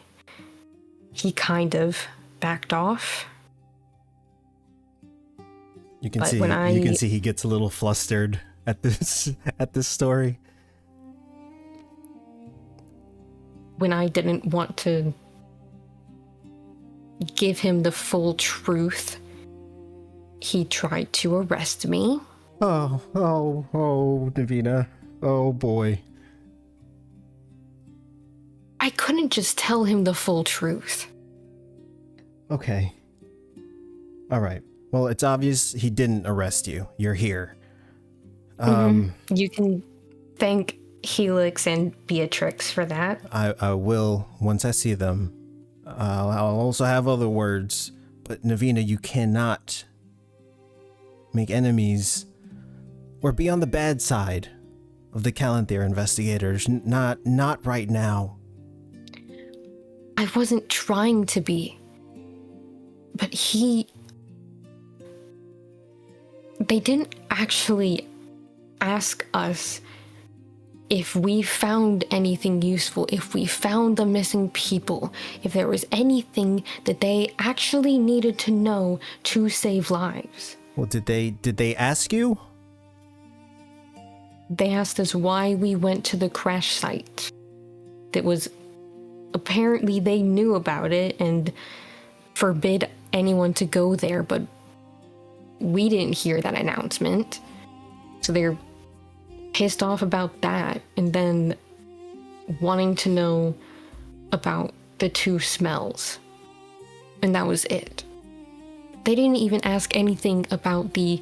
he kind of backed off. You can see he gets a little flustered at this story. When I didn't want to give him the full truth, he tried to arrest me. Oh, Navina. Oh boy. I couldn't just tell him the full truth. Okay. All right. Well, it's obvious he didn't arrest you. You're here. You can thank Helix and Beatrix for that. I will once I see them. I'll also have other words. But Navina, you cannot make enemies or be on the bad side of the Calanthyr investigators. Not right now. I wasn't trying to be. But he they didn't actually ask us if we found anything useful, if we found the missing people, if there was anything that they actually needed to know to save lives. Well, did they ask you? They asked us why we went to the crash site. That was apparently they knew about it and forbid anyone to go there, but we didn't hear that announcement. So they're pissed off about that, and then wanting to know about the two smells. And that was it. They didn't even ask anything about the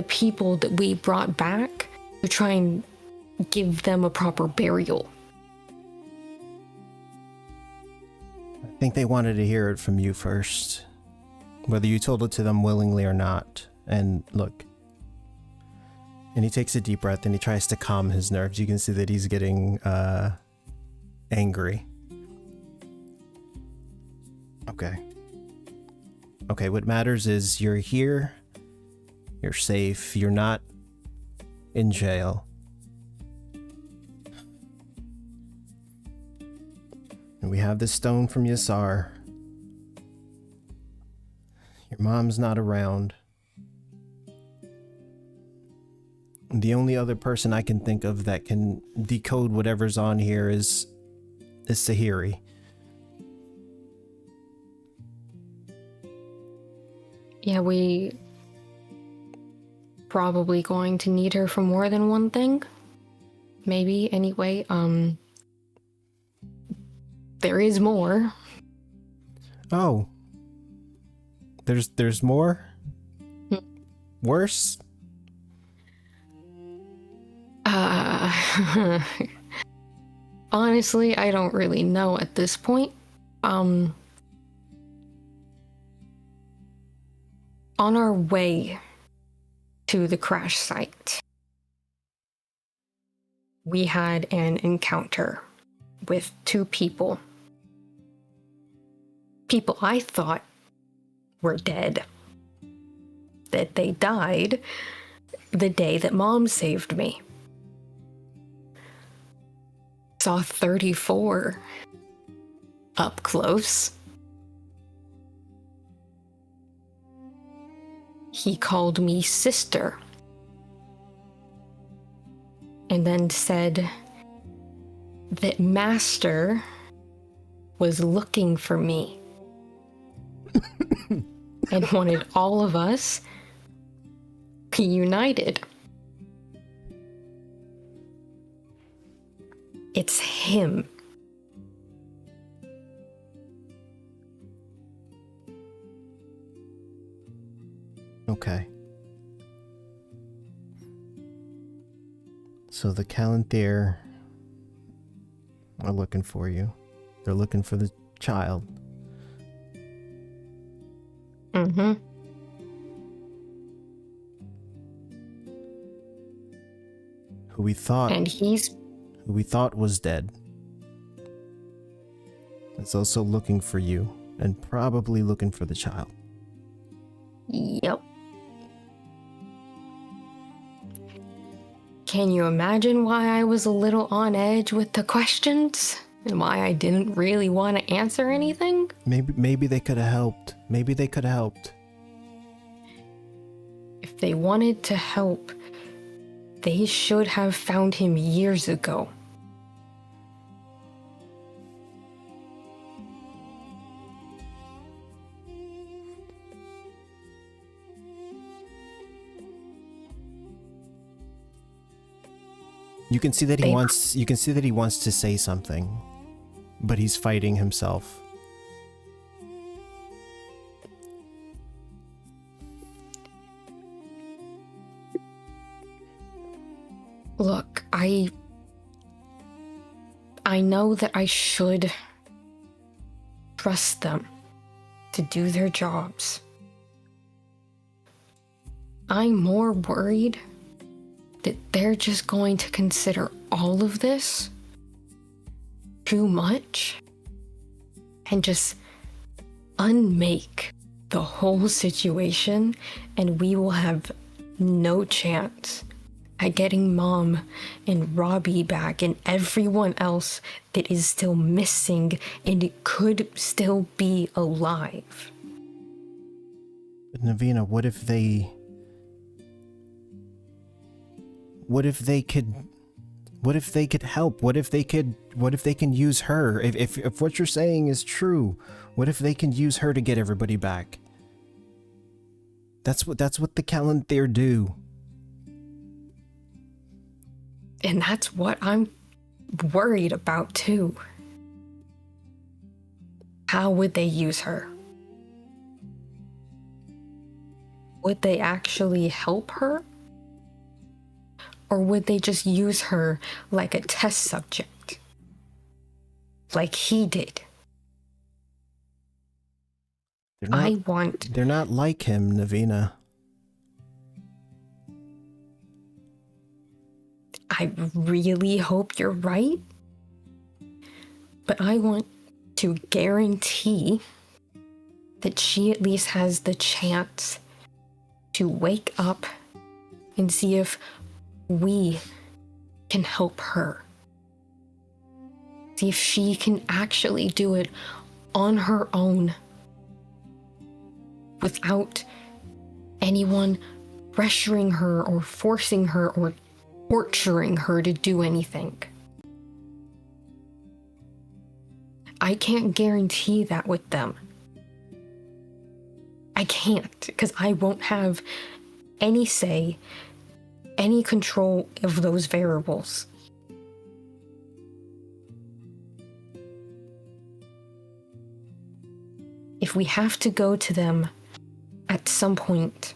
people that we brought back to try and give them a proper burial. I think they wanted to hear it from you first, whether you told it to them willingly or not. And look, and he takes a deep breath and he tries to calm his nerves. You can see that he's getting angry. Okay, what matters is you're here, you're safe, you're not in jail. And we have this stone from Yassar. Your mom's not around. The only other person I can think of that can decode whatever's on here is Sahiri. Yeah, we probably going to need her for more than one thing. Maybe, anyway. There is more. Oh. There's more? Worse? Honestly, I don't really know at this point. On our way to the crash site, we had an encounter with two people. People I thought were dead. That they died the day that Mom saved me. Saw 34 up close. He called me sister. And then said that Master was looking for me. And wanted all of us united. It's him. Okay. So the Calanthere are looking for you. They're looking for the child. Mm-hmm. Who we thought was dead. Is also looking for you, and probably looking for the child. Yep. Can you imagine why I was a little on edge with the questions? And why I didn't really want to answer anything? Maybe they could have helped. Maybe they could have helped. If they wanted to help, they should have found him years ago. You can see that he wants to say something, but he's fighting himself. Look, I know that I should trust them to do their jobs. I'm more worried that they're just going to consider all of this too much and just unmake the whole situation, and we will have no chance at getting Mom and Robbie back and everyone else that is still missing and it could still be alive. But Navina, what if they could help? What if they can use her? If what you're saying is true, what if they can use her to get everybody back? That's what the Calanthere do. And that's what I'm worried about too. How would they use her? Would they actually help her? Or would they just use her like a test subject? Like he did? They're not like him, Navina. I really hope you're right. But I want to guarantee that she at least has the chance to wake up and see if we can help her. See if she can actually do it on her own without anyone pressuring her or forcing her or torturing her to do anything. I can't guarantee that with them. I can't, because I won't have any say, any control of those variables. If we have to go to them at some point,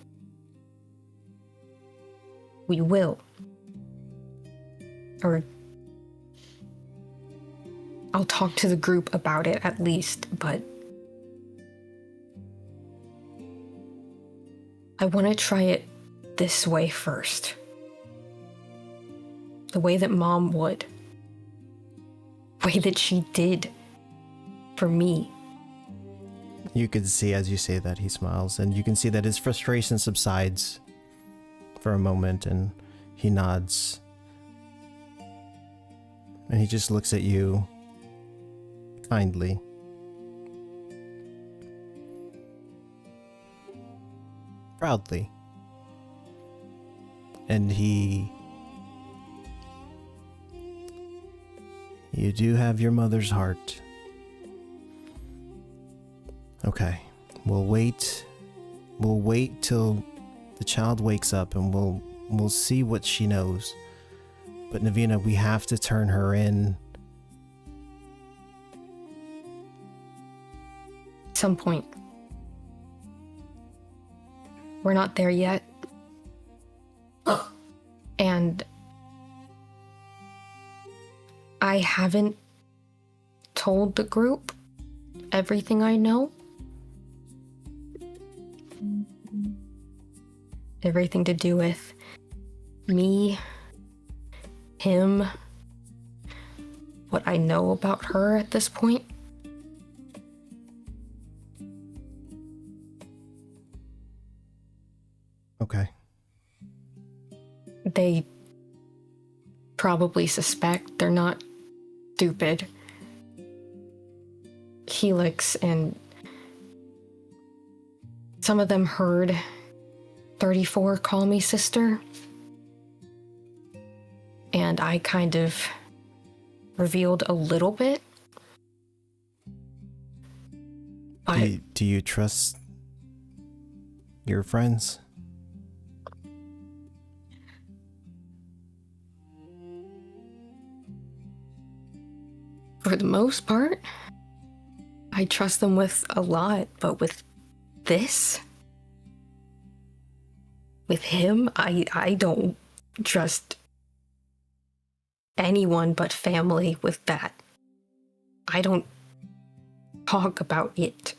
we will. Or I'll talk to the group about it at least, but I want to try it this way first. The way that Mom would. The way that she did for me. You can see as you say that he smiles, and you can see that his frustration subsides for a moment, and he nods. And he just looks at you kindly. Proudly. And you do have your mother's heart. Okay, we'll wait till the child wakes up and we'll see what she knows. But Navina, we have to turn her in. Some point. We're not there yet. And I haven't told the group everything I know. Everything to do with me, him, what I know about her at this point. Okay. They probably suspect. They're not stupid. Helix and some of them heard 34 call me sister. And I kind of revealed a little bit. But do you trust your friends? For the most part, I trust them with a lot, but with this, with him, I don't trust anyone but family with that. I don't talk about it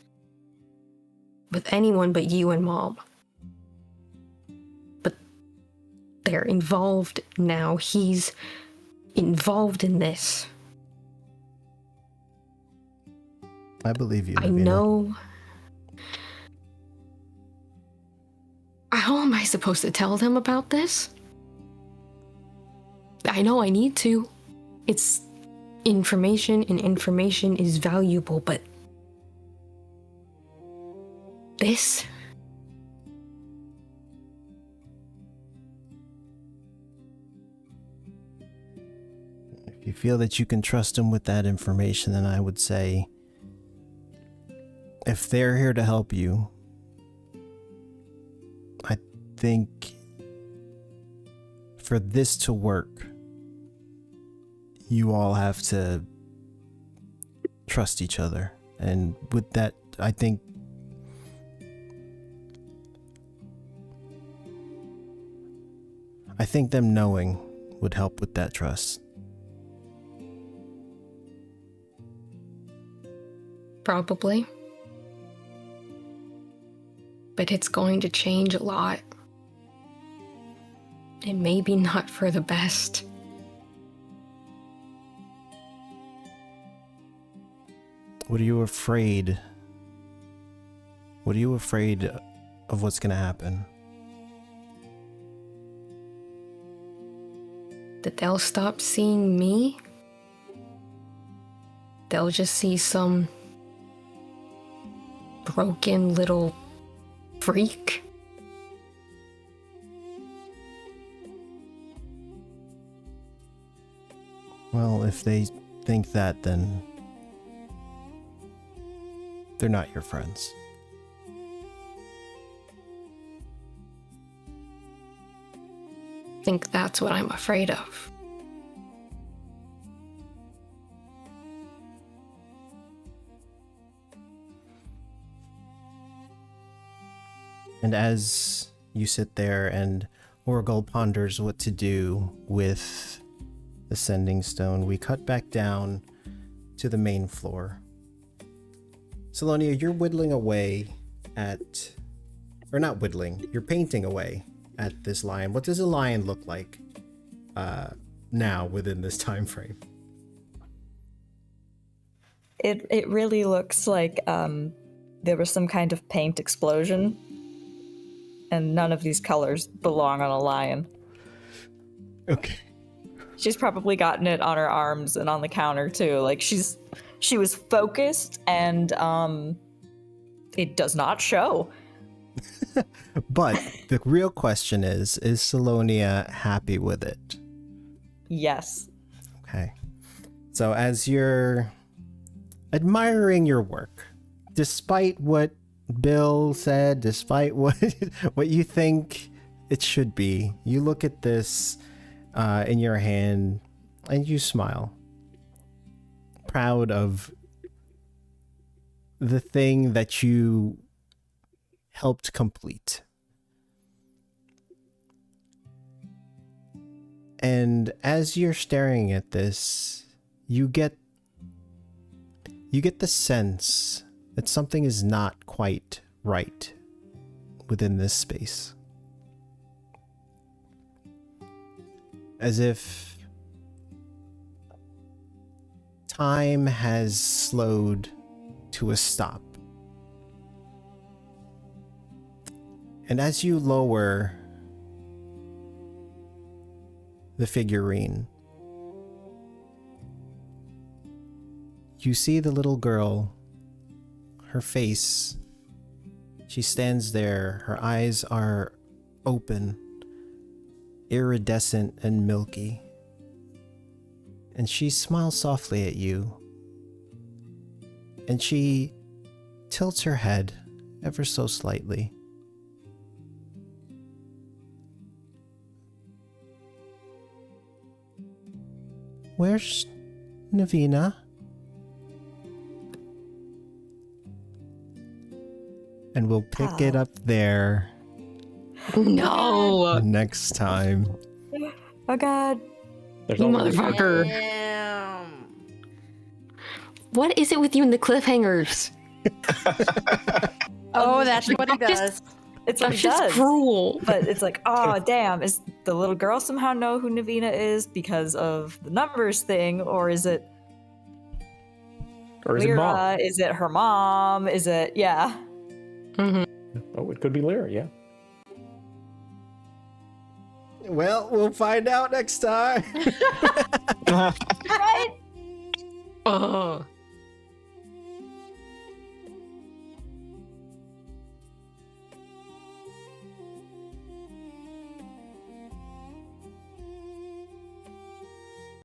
with anyone but you and Mom. But they're involved now. He's involved in this. I believe you, Navina. I know. How am I supposed to tell them about this? I know I need to. It's information, and information is valuable, but this? If you feel that you can trust them with that information, then I would say, if they're here to help you, I think for this to work, you all have to trust each other. And with that, I think them knowing would help with that trust. Probably. But it's going to change a lot. And maybe not for the best. What are you afraid? What are you afraid of what's gonna happen? That they'll stop seeing me? They'll just see some broken little freak? Well, if they think that, then they're not your friends. I think that's what I'm afraid of. And as you sit there and Orgul ponders what to do with the sending stone, we cut back down to the main floor. Salonia, you're whittling away at, or not whittling, you're painting away at this lion. What does a lion look like now within this time frame? It really looks like there was some kind of paint explosion, and none of these colors belong on a lion. Okay. She's probably gotten it on her arms and on the counter too. Like she was focused, and it does not show. But the real question is Salonia happy with it? Yes. Okay. So as you're admiring your work, despite what Bill said, despite what you think it should be, you look at this in your hand and you smile, proud of the thing that you helped complete. And as you're staring at this, you get the sense that something is not quite right within this space. As if time has slowed to a stop. And as you lower the figurine, you see the little girl, her face, she stands there, her eyes are open, iridescent and milky, and she smiles softly at you, and she tilts her head ever so slightly. Where's Navina? And we'll pick it up there No! next time. Oh god. There's You always- motherfucker. What is it with you and the cliffhangers? Oh, that's what he That's does. It's what That's he just does. cruel. But it's like, oh damn, is the little girl somehow know who Navina is because of the numbers thing, or is it Or is it mom? Lyra? Is it her mom? Is it, yeah. Mm-hmm. Oh, it could be Lyra, yeah. Well, we'll find out next time. Right? Oh.